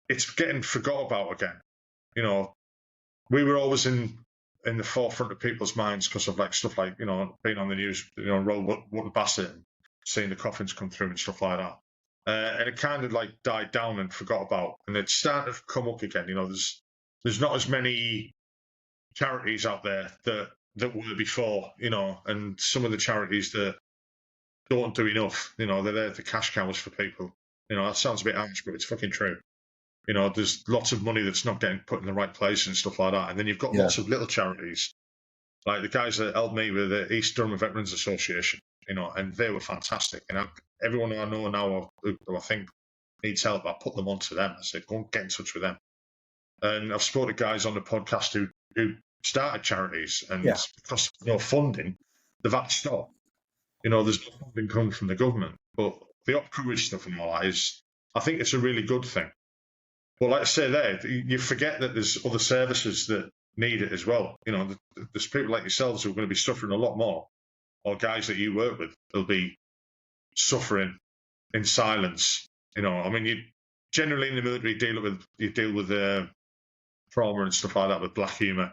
it's getting forgot about again. We were always in the forefront of people's minds because of like stuff like, being on the news, roll what the bastard, seeing the coffins come through and stuff like that. And it kind of like died down and forgot about, and it's starting to come up again. There's there's not as many charities out there that were before, and some of the charities that don't do enough, they're there the cash cows for people. That sounds a bit harsh, but it's fucking true. There's lots of money that's not getting put in the right place and stuff like that. And then you've got lots of little charities, like the guys that helped me with the East Durham Veterans Association, and they were fantastic. And everyone I know now who I think needs help, I put them onto them. I said, go and get in touch with them. And I've spoken to guys on the podcast who started charities, and because of no funding, they've had to stop. There's no funding coming from the government. But the op courage stuff and all that I think it's a really good thing. But like I say there, you forget that there's other services that need it as well. There's people like yourselves who are going to be suffering a lot more, or guys that you work with will be suffering in silence. You generally in the military deal with trauma and stuff like that, with black humour,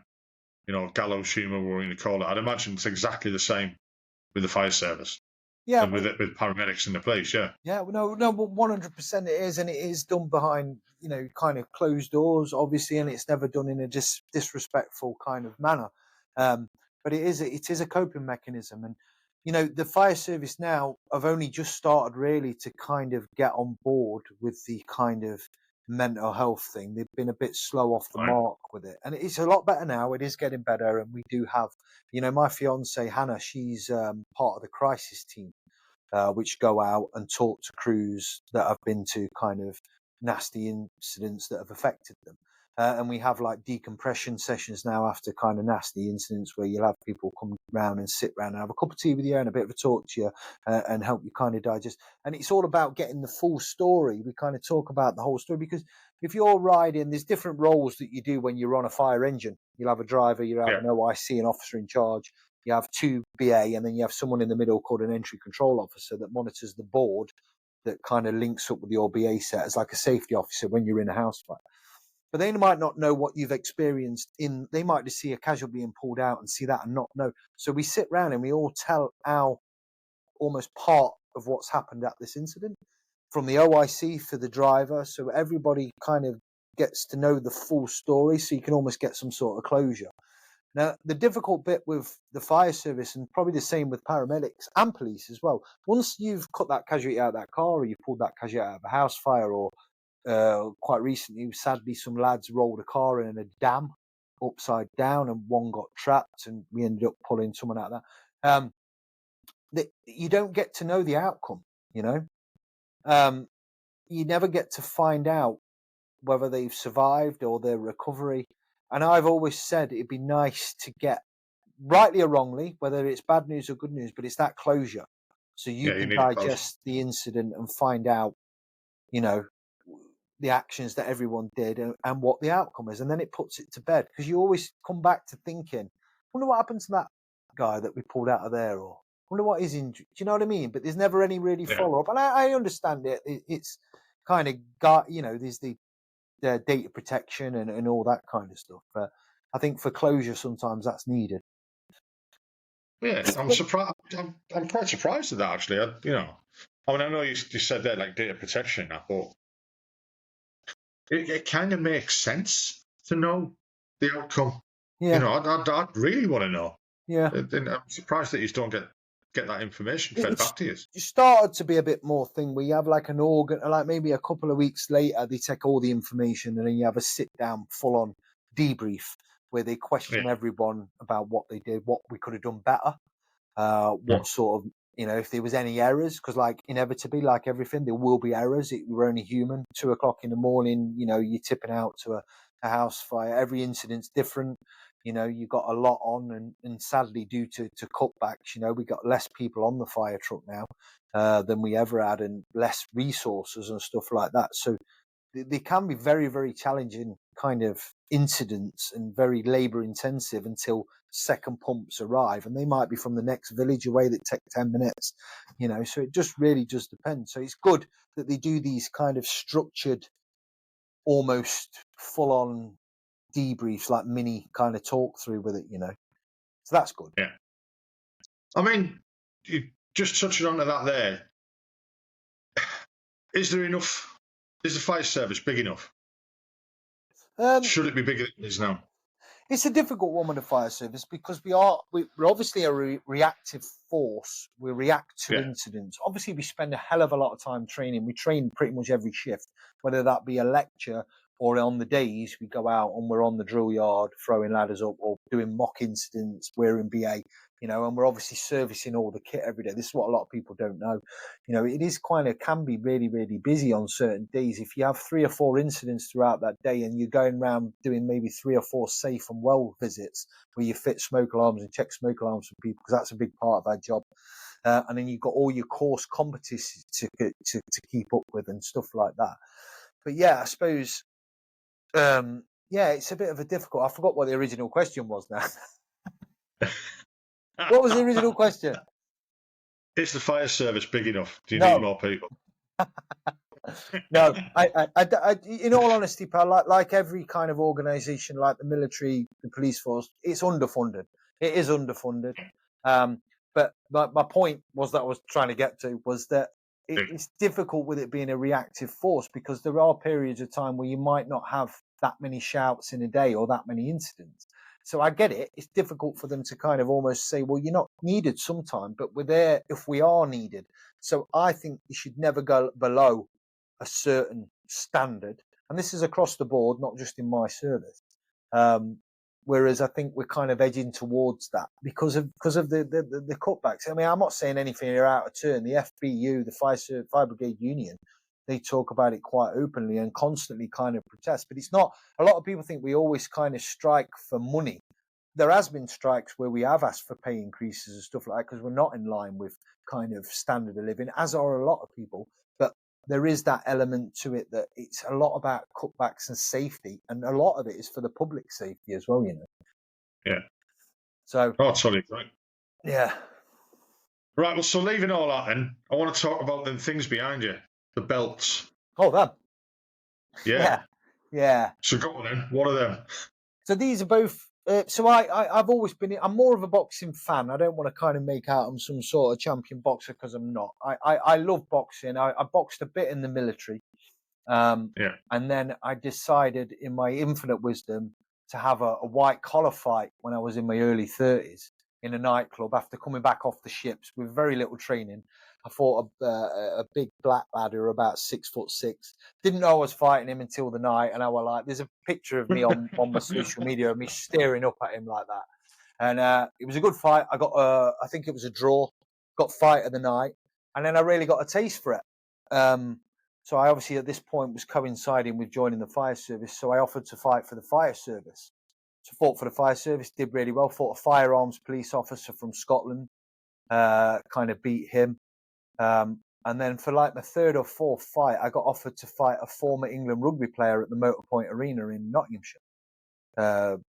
gallows humour, we're going to call it. I'd imagine it's exactly the same with the fire service. Yeah, and with paramedics in the police, yeah. Yeah, no, 100% it is, and it is done behind, kind of closed doors, obviously, and it's never done in a disrespectful kind of manner. But it is a coping mechanism, and the fire service now have only just started really to kind of get on board with the kind of mental health thing. They've been a bit slow off the mark with it, and it's a lot better now. It is getting better, and we do have, my fiance Hannah, she's part of the crisis team, which go out and talk to crews that have been to kind of nasty incidents that have affected them. And we have like decompression sessions now after kind of nasty incidents, where you'll have people come round and sit round and have a cup of tea with you and a bit of a talk to you, and help you kind of digest. And it's all about getting the full story. We kind of talk about the whole story, because if you're riding, there's different roles that you do when you're on a fire engine. You'll have a driver, you'll have an OIC, an officer in charge. You have 2 BA, and then you have someone in the middle called an entry control officer that monitors the board that kind of links up with your BA set as like a safety officer when you're in a house fire. But they might not know what you've experienced they might just see a casualty being pulled out and see that and not know. So we sit around and we all tell our almost part of what's happened at this incident, from the OIC for the driver. So everybody kind of gets to know the full story, so you can almost get some sort of closure. Now, the difficult bit with the fire service, and probably the same with paramedics and police as well, once you've cut that casualty out of that car, or you've pulled that casualty out of a house fire, or quite recently, sadly, some lads rolled a car in a dam upside down, and one got trapped, and we ended up pulling someone out of that. You don't get to know the outcome, you never get to find out whether they've survived or their recovery. And I've always said it'd be nice to get, rightly or wrongly, whether it's bad news or good news, but it's that closure. So you can digest the incident and find out, the actions that everyone did and what the outcome is. And then it puts it to bed, because you always come back to thinking, wonder what happened to that guy that we pulled out of there, or wonder what is injured. Do you know what I mean? But there's never any really follow-up. And I understand it. It's kind of there's the data protection and all that kind of stuff. But I think for closure, sometimes that's needed. Yeah, I'm surprised. I'm quite surprised at that, actually. I know you said that, like, data protection, but it kind of makes sense to know the outcome. Yeah. I'd really want to know. Yeah. And I'm surprised that you don't get that information fed back to you. It started to be a bit more thing where you have like an organ, like maybe a couple of weeks later, they take all the information, and then you have a sit down, full on debrief where they question everyone about what they did, what we could have done better, what sort of, if there was any errors, because like inevitably, like everything, there will be errors. We're only human. 2:00 in the morning, you're tipping out to a house fire. Every incident's different. You got a lot on, and sadly, due to cutbacks, we got less people on the fire truck now than we ever had, and less resources and stuff like that. So they can be very, very challenging kind of incidents, and very labour intensive until second pumps arrive, and they might be from the next village away that take 10 minutes, so it just really just depends. So it's good that they do these kind of structured, almost full on debriefs, like mini kind of talk through with it, so that's good. Yeah, I mean, you just touching on to that there, is the fire service big enough? Should it be bigger than it is now? It's a difficult one with the fire service because we're obviously a reactive force. We react to incidents. Obviously, we spend a hell of a lot of time training. We train pretty much every shift, whether that be a lecture or on the days we go out and we're on the drill yard throwing ladders up or doing mock incidents. We're in BA, and we're obviously servicing all the kit every day. This is what a lot of people don't know. It is can be really, really busy on certain days. If you have 3 or 4 incidents throughout that day and you're going around doing maybe 3 or 4 safe and well visits where you fit smoke alarms and check smoke alarms for people, because that's a big part of our job. And then you've got all your course competencies to keep up with and stuff like that. But yeah, I suppose, it's a bit of a difficult. I forgot what the original question was now. What was the original question? Is the fire service big enough? Do you need more people? No, I, in all honesty, pal, like every kind of organisation, like the military, the police force, it's underfunded. It is underfunded. But my point was that I was trying to get to was that it's difficult with it being a reactive force because there are periods of time where you might not have that many shouts in a day or that many incidents. So I get it. It's difficult for them to kind of almost say, well, you're not needed sometime, but we're there if we are needed. So I think you should never go below a certain standard. And this is across the board, not just in my service. Whereas I think we're kind of edging towards that because of the cutbacks. I mean, I'm not saying anything here out of turn. The FBU, the Fire Brigade Union, they talk about it quite openly and constantly kind of protest. But it's not, a lot of people think we always kind of strike for money. There has been strikes where we have asked for pay increases and stuff like that because we're not in line with kind of standard of living, as are a lot of people. But there is that element to it that it's a lot about cutbacks and safety, and a lot of it is for the public safety as well, Yeah. So. Oh, sorry, right. Yeah. Right, well, so leaving all that then, I want to talk about the things behind you, the belts. Oh, them. Yeah. Yeah. So go on then, what are them? So these are both. So I've always been. I'm more of a boxing fan. I don't want to kind of make out I'm some sort of champion boxer because I'm not. I love boxing. I boxed a bit in the military, and then I decided, in my infinite wisdom, to have a white collar fight when I was in my early 30s in a nightclub after coming back off the ships with very little training. I fought a big black lad who was about 6'6". Didn't know I was fighting him until the night, and I was like, "There's a picture of me on my social media of me staring up at him like that." And it was a good fight. I got, I think it was a draw. Got fight of the night, and then I really got a taste for it. So I obviously at this point was coinciding with joining the fire service. So I offered to fight for the fire service. So fought for the fire service, did really well. Fought a firearms police officer from Scotland, kind of beat him. And then for like my 3rd or 4th fight, I got offered to fight a former England rugby player at the Motorpoint Arena in Nottinghamshire,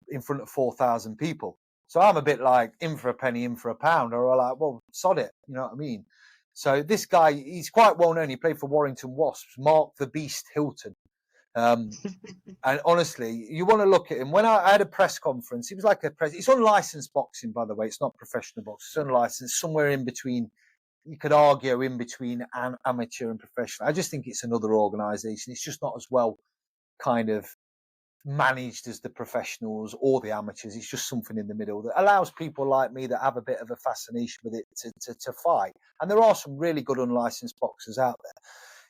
in front of 4,000 people. So I'm a bit like, in for a penny, in for a pound. Or I'm like, well, sod it. You know what I mean? So this guy, he's quite well known. He played for Warrington Wasps, Mark the Beast Hilton. And honestly, you want to look at him. When I had a press conference, he was like a press. It's unlicensed boxing, by the way. It's not professional boxing. It's unlicensed, somewhere in between. You could argue in between amateur and professional. I just think it's another organisation. It's just not as well kind of managed as the professionals or the amateurs. It's just something in the middle that allows people like me that have a bit of a fascination with it to fight. And there are some really good unlicensed boxers out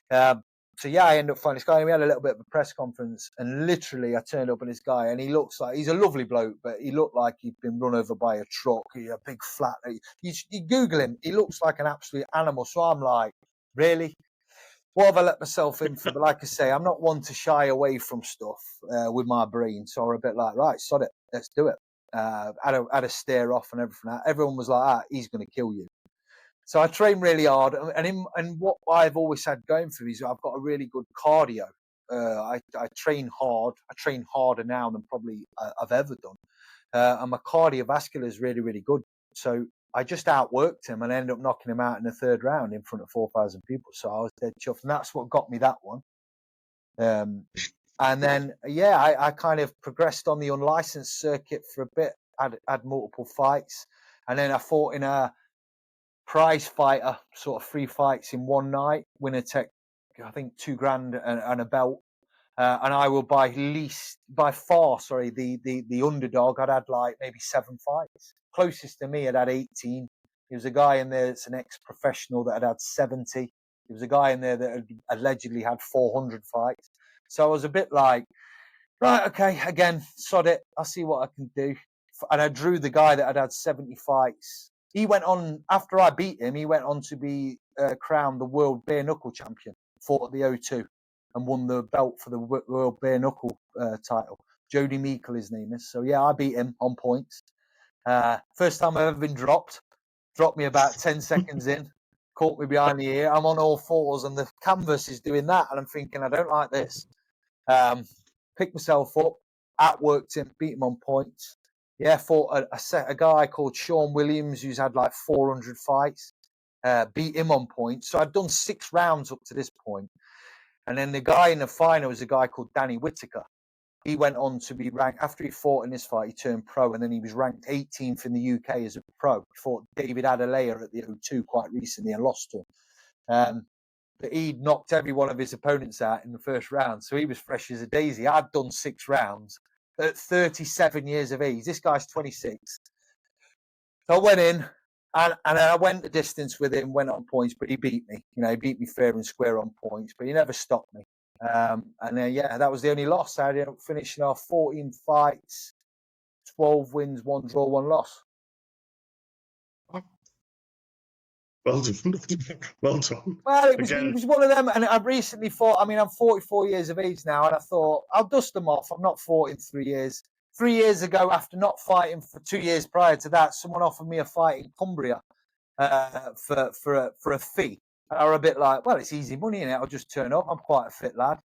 there. So yeah, I ended up finding this guy, and we had a little bit of a press conference, and literally I turned up on this guy, and he looks like, he's a lovely bloke, but he looked like he'd been run over by a truck. He a big flat. You Google him, he looks like an absolute animal. So I'm like, really? What have I let myself in for? But like I say, I'm not one to shy away from stuff with my brain. So I'm a bit like, right, sod it, let's do it. Had a stare off and everything. Everyone was like, he's going to kill you. So I train really hard, and what I've always had going for me is I've got a really good cardio. I train hard. I train harder now than probably I've ever done, and my cardiovascular is really, really good. So I just outworked him and ended up knocking him out in the 3rd round in front of 4,000 people. So I was dead chuffed, and that's what got me that one. And then I kind of progressed on the unlicensed circuit for a bit. Had multiple fights, and then I fought in a prize fighter, sort of 3 fights in one night, winner take, I think, $2,000 and a belt. And I will by far, the underdog. I'd had like maybe 7 fights. Closest to me had 18. There was a guy in there that's an ex-professional that had 70. There was a guy in there that had allegedly had 400 fights. So I was a bit like, right, okay, again, sod it. I'll see what I can do. And I drew the guy that had 70 fights. He went on, after I beat him, he went on to be crowned the world bare knuckle champion, fought at the O2 and won the belt for the world bare knuckle title. Jody Meikle, his name is. So, yeah, I beat him on points. First time I've ever been dropped me about 10 seconds in, caught me behind the ear. I'm on all fours and the canvas is doing that. And I'm thinking, I don't like this. Picked myself up, outworked him, beat him on points. Yeah, fought a guy called Sean Williams who's had like 400 fights, beat him on points. So I'd done 6 rounds up to this point. And then the guy in the final was a guy called Danny Whitaker. He went on to be ranked, after he fought in this fight, he turned pro, and then he was ranked 18th in the UK as a pro. He fought David Adelea at the O2 quite recently and lost to him. But he'd knocked every one of his opponents out in the first round, so he was fresh as a daisy. I'd done 6 rounds at 37 years of age. This guy's 26. So I went in, and I went the distance with him, went on points, but he beat me. You know, he beat me fair and square on points, but he never stopped me. And then, yeah, that was the only loss. I ended up finishing off 14 fights, 12 wins, 1 draw, 1 loss. Well done. Well done. Well, it was one of them. And I recently thought, I mean, I'm 44 years of age now, and I thought, I'll dust them off. I'm not fought in 3 years. 3 years ago, after not fighting for 2 years prior to that, someone offered me a fight in Cumbria for a fee. And I was a bit like, well, it's easy money, innit? I'll just turn up. I'm quite a fit lad.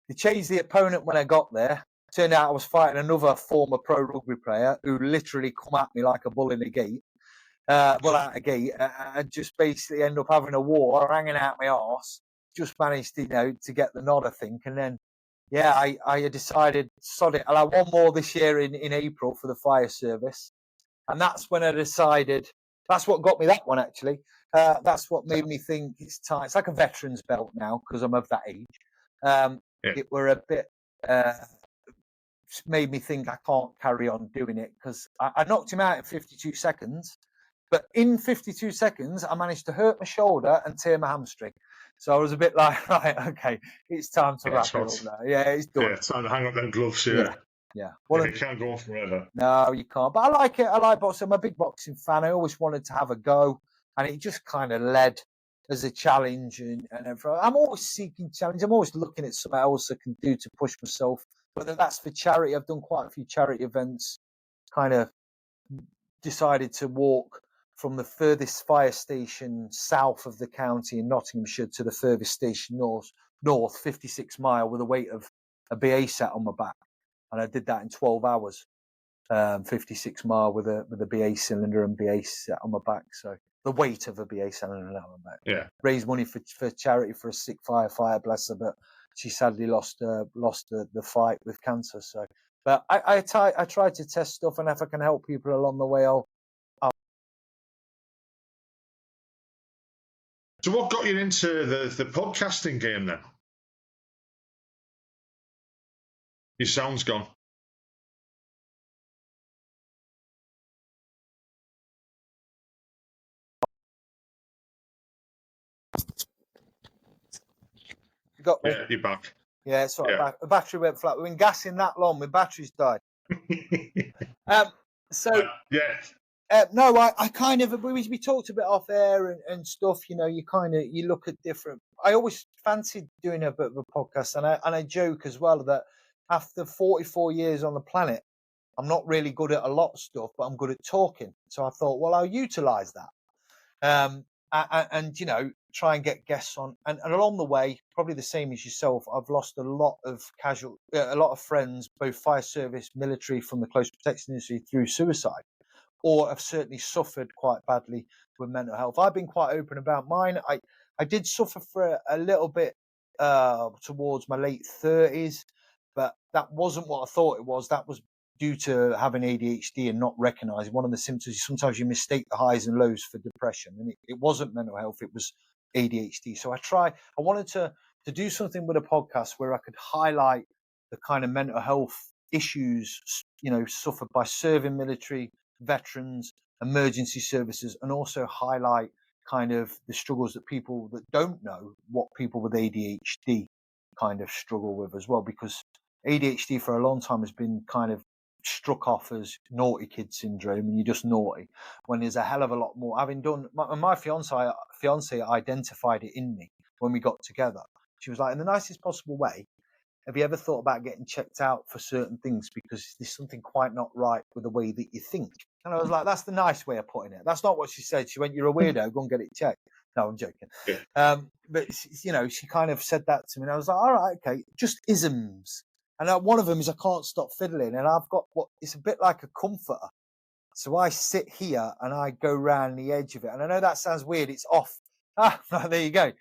They changed the opponent when I got there. Turned out I was fighting another former pro rugby player who literally come at me like a bull in a gate. Out a gate. I just basically end up having a war, hanging out my arse. Just managed to, to get the nod, I think. And then, yeah, I decided, sod it. I'll have one more this year in April for the fire service. And that's when I decided, that's what got me that one, actually. That's what made me think it's time. It's like a veteran's belt now because I'm of that age. It were a bit, made me think I can't carry on doing it because I knocked him out in 52 seconds. But in 52 seconds, I managed to hurt my shoulder and tear my hamstring. So I was a bit like, right, okay, it's time to wrap it up now. Yeah, it's done. Yeah, it's time to hang up them gloves, yeah. Well, it can't go on forever. No, you can't. But I like it. I like boxing. I'm a big boxing fan. I always wanted to have a go. And it just kind of led as a challenge. And everything. I'm always seeking challenge. I'm always looking at something else I can do to push myself. Whether that's for charity. I've done quite a few charity events. Kind of decided to walk from the furthest fire station south of the county in Nottinghamshire to the furthest station north 56 mile with a weight of a BA set on my back. And I did that in 12 hours, 56 mile with a BA cylinder and BA set on my back. So the weight of a BA cylinder on my back. Yeah. Raised money for charity for a sick firefighter, bless her, but she sadly lost the fight with cancer. So, but I try to test stuff, and if I can help people along the way, I'll. So what got you into the podcasting game then? Your sound's gone. You got me? Yeah, you're back. Yeah, it's all right. The battery went flat. We've been gassing that long. My battery's died. No, I kind of, we talked a bit off air and stuff, you look at different, I always fancied doing a bit of a podcast, and I joke as well that after 44 years on the planet, I'm not really good at a lot of stuff, but I'm good at talking. So I thought, well, I'll utilize that. And try and get guests on. And along the way, probably the same as yourself, I've lost a lot of friends, both fire service, military, from the close protection industry through suicide. Or have certainly suffered quite badly with mental health. I've been quite open about mine. I did suffer for a little bit towards my late 30s, but that wasn't what I thought it was. That was due to having ADHD and not recognizing one of the symptoms. Sometimes you mistake the highs and lows for depression, and it wasn't mental health, it was ADHD. So I wanted to to do something with a podcast where I could highlight the kind of mental health issues, suffered by serving military, veterans, emergency services, and also highlight kind of the struggles that people that don't know what people with ADHD kind of struggle with as well, because ADHD for a long time has been kind of struck off as naughty kid syndrome, and you're just naughty, when there's a hell of a lot more. Having done, my fiance identified it in me when we got together. She was like, in the nicest possible way, have you ever thought about getting checked out for certain things because there's something quite not right with the way that you think? And I was like, that's the nice way of putting it. That's not what she said. She went, you're a weirdo, go and get it checked. No, I'm joking. Yeah. But, she kind of said that to me, and I was like, all right, okay, just isms. And one of them is I can't stop fiddling, and I've got it's a bit like a comforter. So I sit here and I go round the edge of it. And I know that sounds weird. It's off. There you go.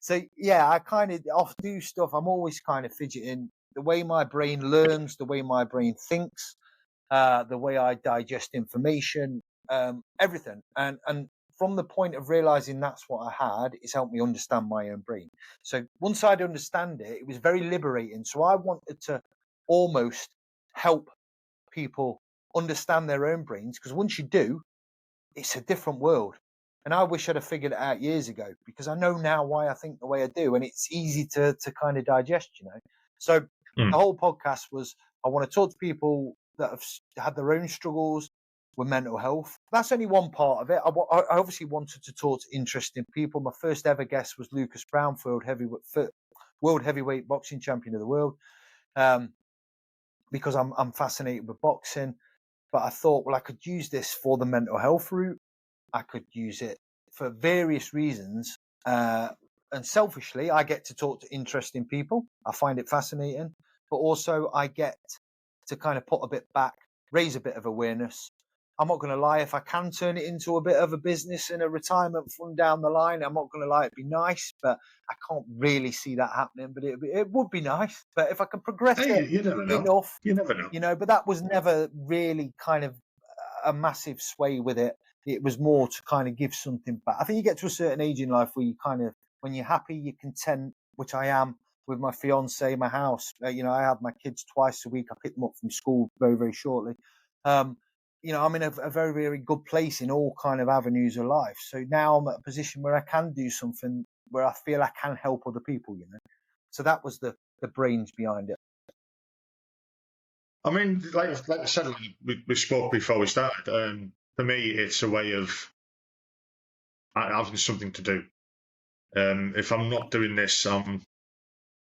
So, yeah, I kind of do stuff. I'm always kind of fidgeting. The way my brain learns, the way my brain thinks, the way I digest information, everything. And from the point of realizing that's what I had, it's helped me understand my own brain. So once I'd understand it, it was very liberating. So I wanted to almost help people understand their own brains, because once you do, it's a different world. And I wish I'd have figured it out years ago, because I know now why I think the way I do, and it's easy to kind of digest, So the whole podcast was, I want to talk to people that have had their own struggles with mental health. That's only one part of it. I obviously wanted to talk to interesting people. My first ever guest was Lucas Brown, world heavyweight boxing champion of the world, because I'm fascinated with boxing. But I thought, well, I could use this for the mental health route. I could use it for various reasons. And selfishly, I get to talk to interesting people. I find it fascinating. But also I get to kind of put a bit back, raise a bit of awareness. I'm not going to lie, if I can turn it into a bit of a business and a retirement fund down the line, I'm not going to lie, it'd be nice, but I can't really see that happening. But it would be nice. But if I can progress it you never know. enough, you never know. But that was never really kind of a massive sway with it. It was more to kind of give something back. I think you get to a certain age in life where you kind of, when you're happy, you're content, which I am with my fiance, my house. I have my kids twice a week. I pick them up from school very, very shortly. I'm in a very, very good place in all kind of avenues of life. So now I'm at a position where I can do something where I feel I can help other people, So that was the brains behind it. I mean, like I said, we spoke before we started. For me, it's a way of having something to do. If I'm not doing this, I'm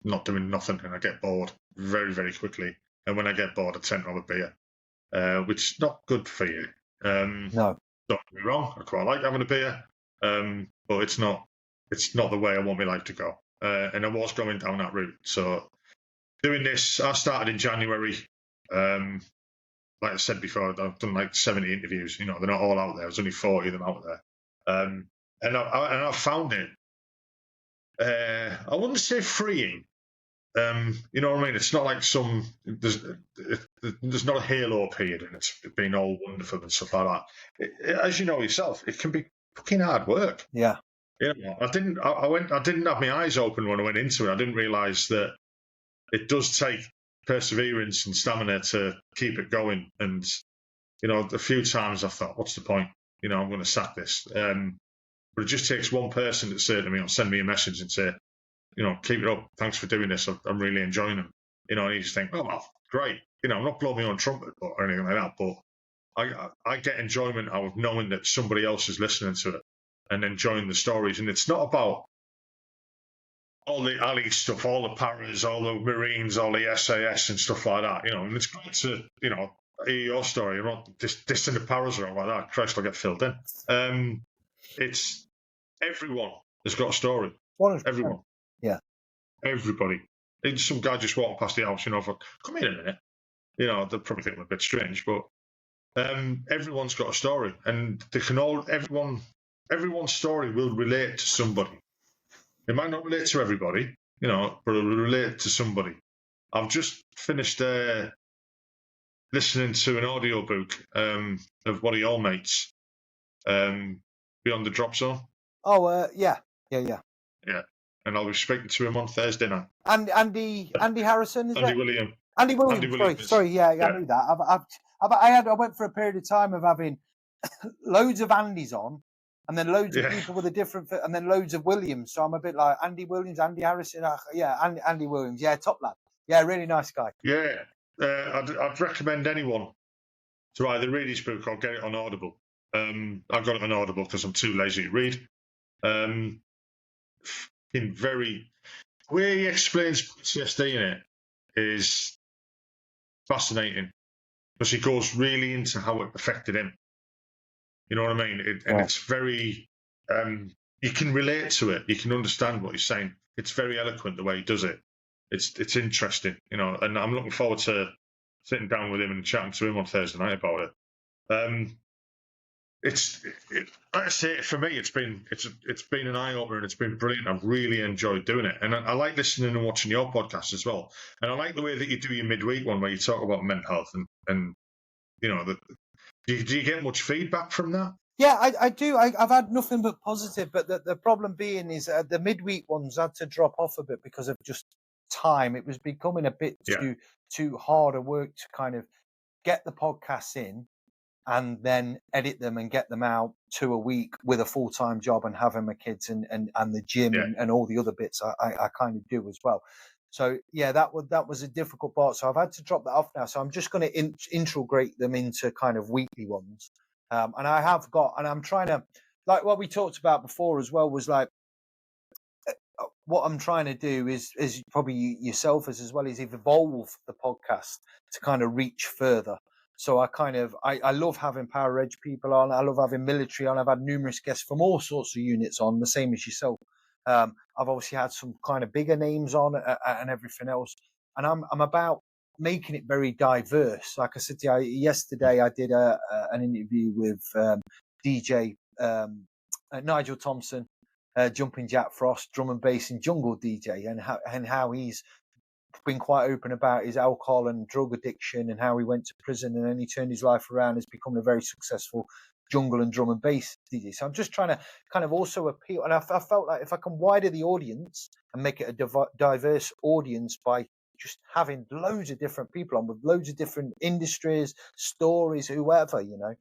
not doing nothing, and I get bored very, very quickly. And when I get bored, I tend to have a beer, which is not good for you. No. Don't get me wrong, I quite like having a beer, but it's not the way I want my life to go. And I was going down that route. So doing this, I started in January. Like I said before, I've done like 70 interviews. They're not all out there. There's only 40 of them out there. And I found it, I wouldn't say freeing. You know what I mean? It's not like there's not a halo period and it's been all wonderful and stuff like that. As you know yourself, it can be fucking hard work. Yeah. I didn't have my eyes open when I went into it. I didn't realise that it does take perseverance and stamina to keep it going. And a few times I thought, what's the point? I'm going to sack this. But it just takes one person to say to me or send me a message and say, keep it up. Thanks for doing this. I'm really enjoying them. And you just think, oh, well, great. I'm not blowing my own trumpet or anything like that, but I get enjoyment out of knowing that somebody else is listening to it and enjoying the stories. And it's not about all the alley stuff, all the paras, all the Marines, all the SAS and stuff like that. And it's great to, hear your story. I'm not dissing the paras or like that. Christ, I'll get filled in. It's everyone has got a story. 100%. Everyone. Yeah. Everybody. Some guy just walking past the house, come in a minute. They'll probably think I'm a bit strange, but everyone's got a story, and everyone's story will relate to somebody. It might not relate to everybody, but it'll relate to somebody. I've just finished listening to an audiobook of one of your mates, Beyond the Drop Zone. Oh, yeah. Yeah. and I'll be speaking to him on Thursday night. And Andy Harrison, is Andy it? William. Andy Williams. Andy Williams. Sorry, yeah, I knew that. I went for a period of time of having loads of Andys on, and then loads of people with a different, and then loads of Williams. So I'm a bit like Andy Williams, Andy Harrison. Andy Williams. Yeah, top lad. Yeah, really nice guy. Yeah, I'd recommend anyone to either read his book or get it on Audible. I've got it on Audible because I'm too lazy to read. Where he explains PTSD in it is fascinating because he goes really into how it affected him. You know what I mean? It's very, you can relate to it. You can understand what he's saying. It's very eloquent the way he does it. It's interesting, you know, and I'm looking forward to sitting down with him and chatting to him on Thursday night about it. Like I say, for me, it's been an eye opener and it's been brilliant. I've really enjoyed doing it, and I like listening and watching your podcast as well. And I like the way that you do your midweek one where you talk about mental health and you know, do you get much feedback from that? Yeah, I do. I've had nothing but positive, but the problem being is the midweek ones had to drop off a bit because of just time. It was becoming a bit too hard a work to kind of get the podcasts in and then edit them and get them out 2 a week with a full-time job and having my kids and the gym and all the other bits I kind of do as well. So yeah, that was a difficult part. So I've had to drop that off now. So I'm just going to integrate them into kind of weekly ones. And I have got, and I'm trying to, like what we talked about before as well, was like, what I'm trying to do is probably yourself as well, is evolve the podcast to kind of reach further. So I love having Power Edge people on. I love having military on. I've had numerous guests from all sorts of units on, the same as yourself. I've obviously had some kind of bigger names on and everything else. And I'm about making it very diverse. Like I said to you, yesterday I did an interview with DJ Nigel Thompson, Jumping Jack Frost, drum and bass and jungle DJ, and how he's been quite open about his alcohol and drug addiction and how he went to prison and then he turned his life around, has become a very successful jungle and drum and bass DJ. So I'm just trying to kind of also appeal, and I felt like if I can widen the audience and make it a diverse audience by just having loads of different people on with loads of different industries, stories, whoever, you know,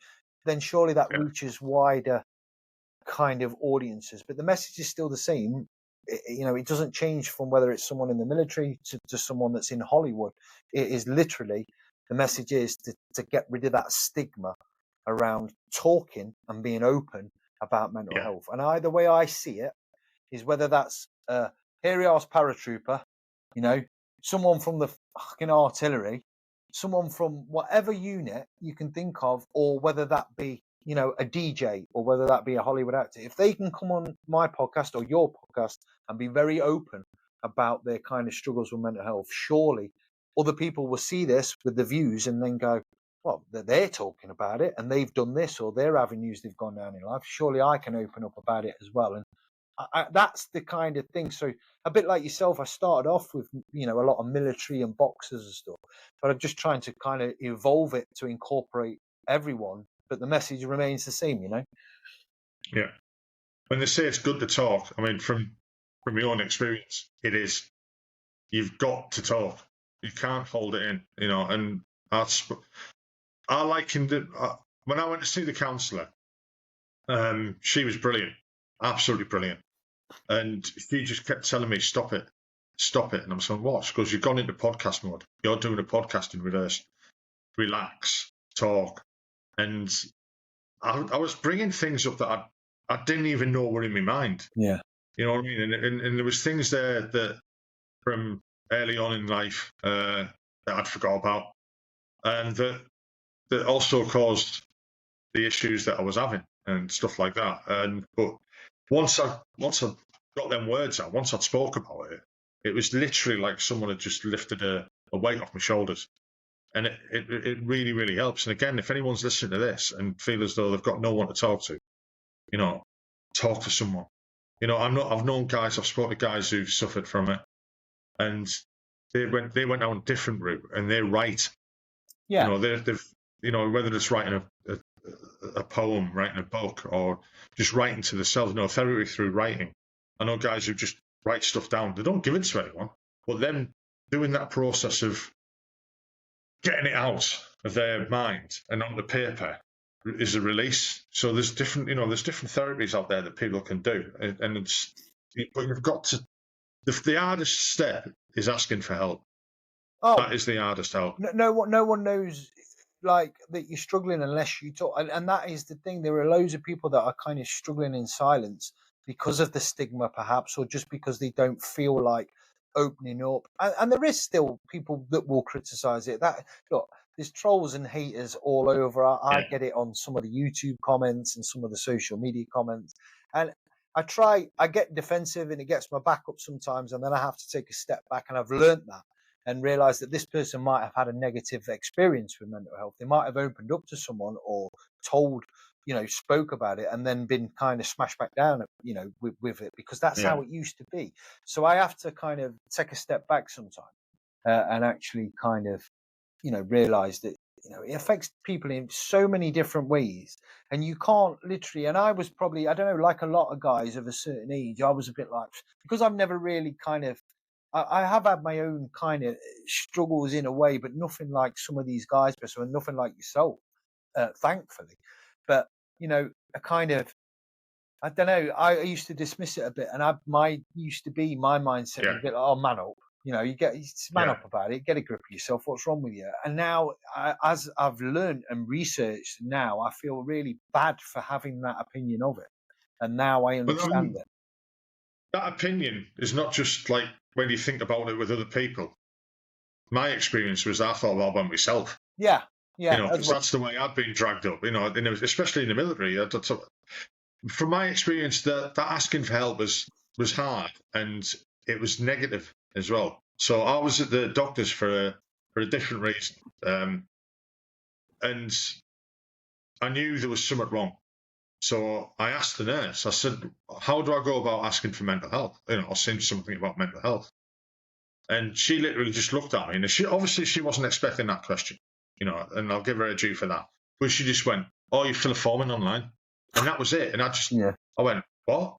then surely that reaches wider kind of audiences. But the message is still the same. You know, it doesn't change from whether it's someone in the military to someone that's in Hollywood. It is literally, the message is to get rid of that stigma around talking and being open about mental health. And either way I see it is whether that's Old Paratrooper, you know, someone from the fucking artillery, someone from whatever unit you can think of, or whether that be, you know, a DJ, or whether that be a Hollywood actor. If they can come on my podcast or your podcast and be very open about their kind of struggles with mental health, surely other people will see this with the views and then go, well, they're talking about it and they've done this, or their avenues they've gone down in life. Surely I can open up about it as well. And that's the kind of thing. So a bit like yourself, I started off with, you know, a lot of military and boxers and stuff, but I'm just trying to kind of evolve it to incorporate everyone, but the message remains the same, you know? Yeah. When they say it's good to talk, I mean, from your own experience, it is. You've got to talk. You can't hold it in, you know. And I likened it, when I went to see the counsellor, she was brilliant, absolutely brilliant. And she just kept telling me, stop it. And I'm saying, what? She goes, you've gone into podcast mode. You're doing a podcast in reverse. Relax, talk. And I was bringing things up that I didn't even know were in my mind. Yeah. You know what I mean? And there was things there that from early on in life that I'd forgot about, and that also caused the issues that I was having and stuff like that. But once I got them words out, once I'd spoke about it, it was literally like someone had just lifted a weight off my shoulders. And it really, really helps. And again, if anyone's listening to this and feel as though they've got no one to talk to, you know, talk to someone. You know, I've known guys, I've spoken to guys who've suffered from it, and they went down a different route, and they're right. Yeah. You know, they've you know, whether it's writing a poem, writing a book, or just writing to themselves, therapy through writing. I know guys who just write stuff down. They don't give it to anyone, but then doing that process of getting it out of their mind and onto paper is a release. So there's different therapies out there that people can do, but you've got to. The hardest step is asking for help. Oh, that is the hardest help. No one knows like that you're struggling unless you talk, and that is the thing. There are loads of people that are kind of struggling in silence because of the stigma, perhaps, or just because they don't feel like opening up. And there is still people that will criticize it. That look, there's trolls and haters all over. I get it on some of the YouTube comments and some of the social media comments, and I get defensive and it gets my back up sometimes, and then I have to take a step back, and I've learned that and realize that this person might have had a negative experience with mental health. They might have opened up to someone or told, spoke about it, and then been kind of smashed back down, with it, because that's how it used to be. So I have to kind of take a step back sometimes and actually kind of, realize that, it affects people in so many different ways, and you can't literally. And I was probably, I don't know, like a lot of guys of a certain age, I was a bit like, because I've never really kind of, I have had my own kind of struggles in a way, but nothing like some of these guys, and nothing like yourself, thankfully. But, a kind of, I don't know, I used to dismiss it a bit, and my mindset was a bit like, oh, man up. You man up about it, get a grip of yourself, what's wrong with you? And now, as I've learned and researched, now I feel really bad for having that opinion of it. And now I understand it. That opinion is not just like when you think about it with other people. My experience was I thought about myself. Yeah. That's the way I've been dragged up, especially in the military. From my experience, that asking for help was hard, and it was negative as well. So I was at the doctor's for a different reason, and I knew there was something wrong. So I asked the nurse, I said, how do I go about asking for mental health? Or saying something about mental health. And she literally just looked at me, and she wasn't expecting that question, and I'll give her a due for that. But she just went, oh, you fill a form in online. And that was it. And I went, what?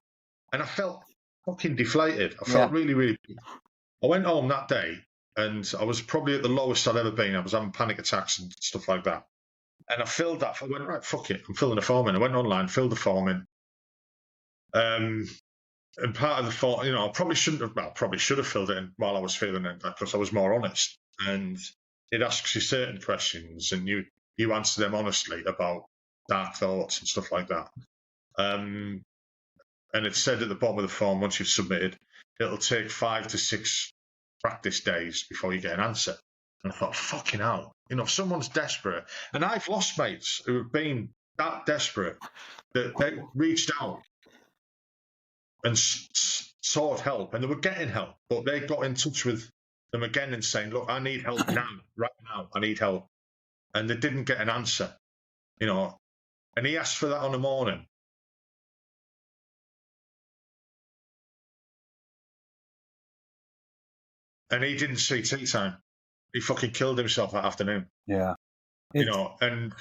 And I felt fucking deflated. I felt really, really. I went home that day, and I was probably at the lowest I'd ever been. I was having panic attacks and stuff like that. And I filled that. I went, right, fuck it. I'm filling the form in. I went online, filled the form in. And part of the form, I probably should have filled it in while I was feeling it, because I was more honest. And it asks you certain questions, and you answer them honestly about dark thoughts and stuff like that. And it said at the bottom of the form, once you've submitted, it'll take 5 to 6 practice days before you get an answer. And I thought, fucking hell, if someone's desperate, and I've lost mates who have been that desperate that they reached out and sought help, and they were getting help, but they got in touch with them again and saying, look, I need help now, right now, I need help. And they didn't get an answer, and he asked for that on the morning. And he didn't see tea time. He fucking killed himself that afternoon. Yeah. And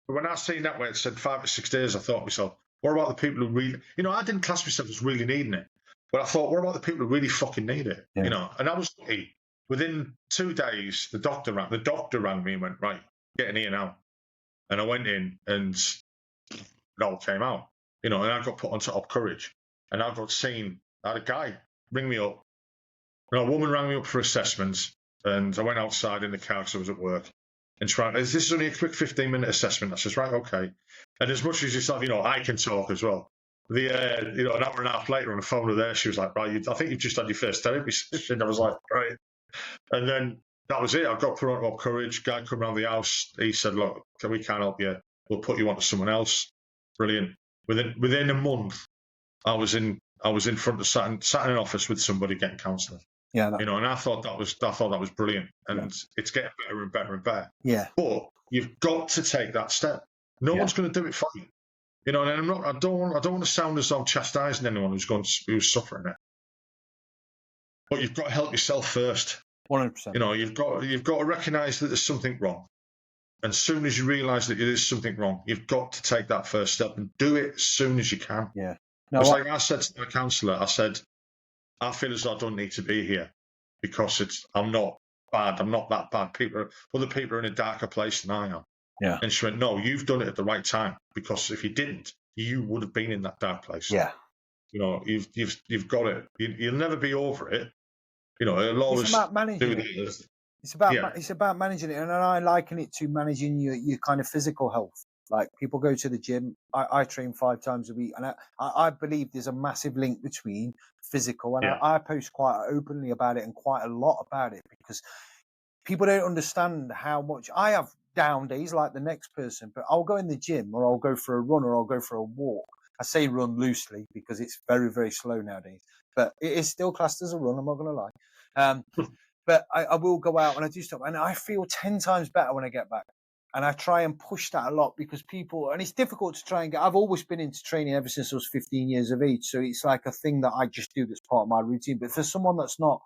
when I seen that where it said 5 to 6 days, I thought to myself, what about the people who really, I didn't class myself as really needing it, but I thought, what about the people who really fucking need it? And I was lucky. Within 2 days, the doctor rang me and went, right, get in here now. And I went in, and it all came out, and I got put on Top Courage, and I got seen. I had a guy ring me up. A woman rang me up for assessments, and I went outside in the car because I was at work. And she went, this is only a quick 15-minute assessment. I says, right, okay. And as much as yourself, I can talk as well. An hour and a half later on the phone with her, she was like, right, I think you've just had your first therapy session. I was like, right. And then that was it. I got put on Top Courage. Guy come around the house. He said, look, we can't help you. We'll put you on to someone else. Brilliant. Within a month, I was in front of sat in an office with somebody getting counselling. Yeah, and I thought that was brilliant, and it's getting better and better and better. Yeah, but you've got to take that step. No one's going to do it for you. And I don't want to sound as though I'm chastising anyone who's suffering it. But you've got to help yourself first. 100%. You've got to recognise that there's something wrong. And as soon as you realise that there is something wrong, you've got to take that first step and do it as soon as you can. Yeah. Like I said to my counsellor, I said, I feel as though I don't need to be here because I'm not bad. I'm not that bad. Other people are in a darker place than I am. Yeah. And she went, no, you've done it at the right time, because if you didn't, you would have been in that dark place. Yeah. You know, you've got it. You'll never be over it. You know, it'll always It's about managing it. It's about managing it, and I liken it to managing your kind of physical health. Like, people go to the gym. I train 5 times a week, and I believe there's a massive link between physical, and I post quite openly about it and quite a lot about it, because people don't understand how much I have down days like the next person, but I'll go in the gym, or I'll go for a run, or I'll go for a walk. I say run loosely because it's very, very slow nowadays, but it is still classed as a run. I'm not going to lie. But I will go out and I do stuff, and I feel 10 times better when I get back. And I try and push that a lot, because people, and it's difficult to try and get, I've always been into training ever since I was 15 years of age. So it's like a thing that I just do that's part of my routine. But for someone that's not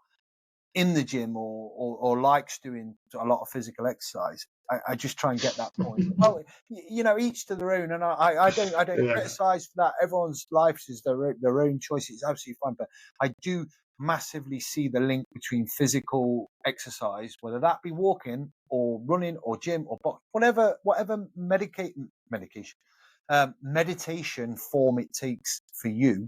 in the gym or likes doing a lot of physical exercise, I just try and get that point. Well, you know, each to their own, and I don't criticize for that. Everyone's life is their own choice. It's absolutely fine, but I do massively see the link between physical exercise, whether that be walking or running or gym or whatever medication meditation form it takes for you,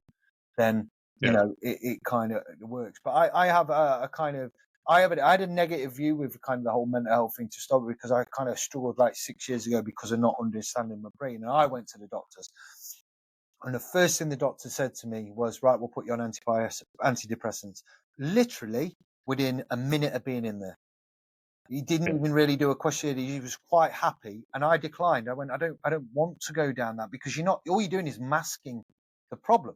then you know it kind of works. But I have a kind of I had a negative view with kind of the whole mental health thing to start with, because I kind of struggled like 6 years ago because of not understanding my brain, and I went to the doctors. And the first thing the doctor said to me was, right, we'll put you on antidepressants. Literally within a minute of being in there. He didn't even really do a question. He was quite happy, and I declined. I went, I don't want to go down that, because all you're doing is masking the problem.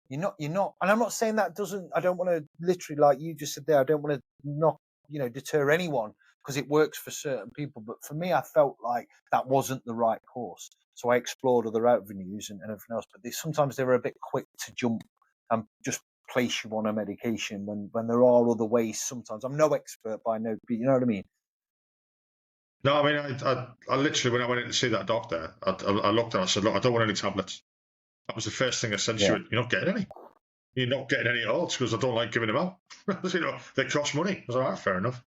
You're not, and I'm not saying that I don't want to literally, like you just said there, I don't want to not, deter anyone, because it works for certain people. But for me, I felt like that wasn't the right course. So I explored other avenues and everything else. But sometimes they're a bit quick to jump and just place you on a medication when there are other ways. Sometimes I'm no expert by no, but you know what I mean? No, I mean, I literally, when I went in to see that doctor, I looked at her, I said, look, I don't want any tablets. That was the first thing I said. She went, you're not getting any. You're not getting any at all. Because I don't like giving them out. They cost money. I was like, all right, fair enough.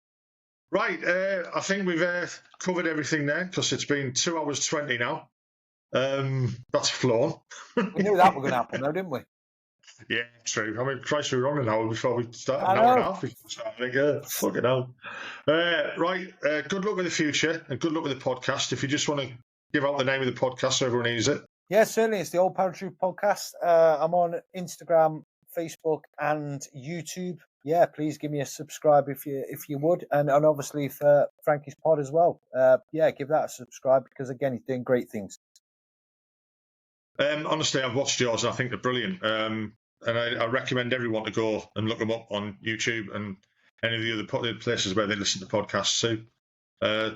Right, I think we've covered everything there, because it's been 2 hours 20 now. That's flown. We knew that was going to happen, though, didn't we? Yeah, true. I mean, Christ, we were on an hour before we started. An hour and a half before starting. Fucking hell. Right, good luck with the future, and good luck with the podcast. If you just want to give out the name of the podcast so everyone hears it. Yeah, certainly. It's the Old Paratrooper Podcast. I'm on Instagram, Facebook, and YouTube. Yeah, please give me a subscribe if you would, and obviously for Frankie's pod as well. Yeah, give that a subscribe, because again, he's doing great things. Honestly, I've watched yours and I think they're brilliant. And I recommend everyone to go and look them up on YouTube and any of the other places where they listen to podcasts too.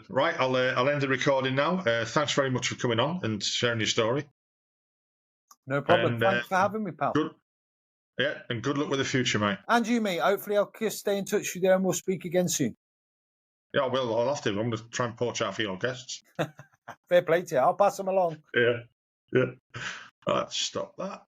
Right, I'll end the recording now. Thanks very much for coming on and sharing your story. No problem. And, thanks for having me, pal. And good luck with the future, mate. And you, mate. Hopefully I'll stay in touch with you and we'll speak again soon. Yeah, well, I'll have to. I'm going to try and poach out for your guests. Fair play to you. I'll pass them along. Yeah. All right, stop that.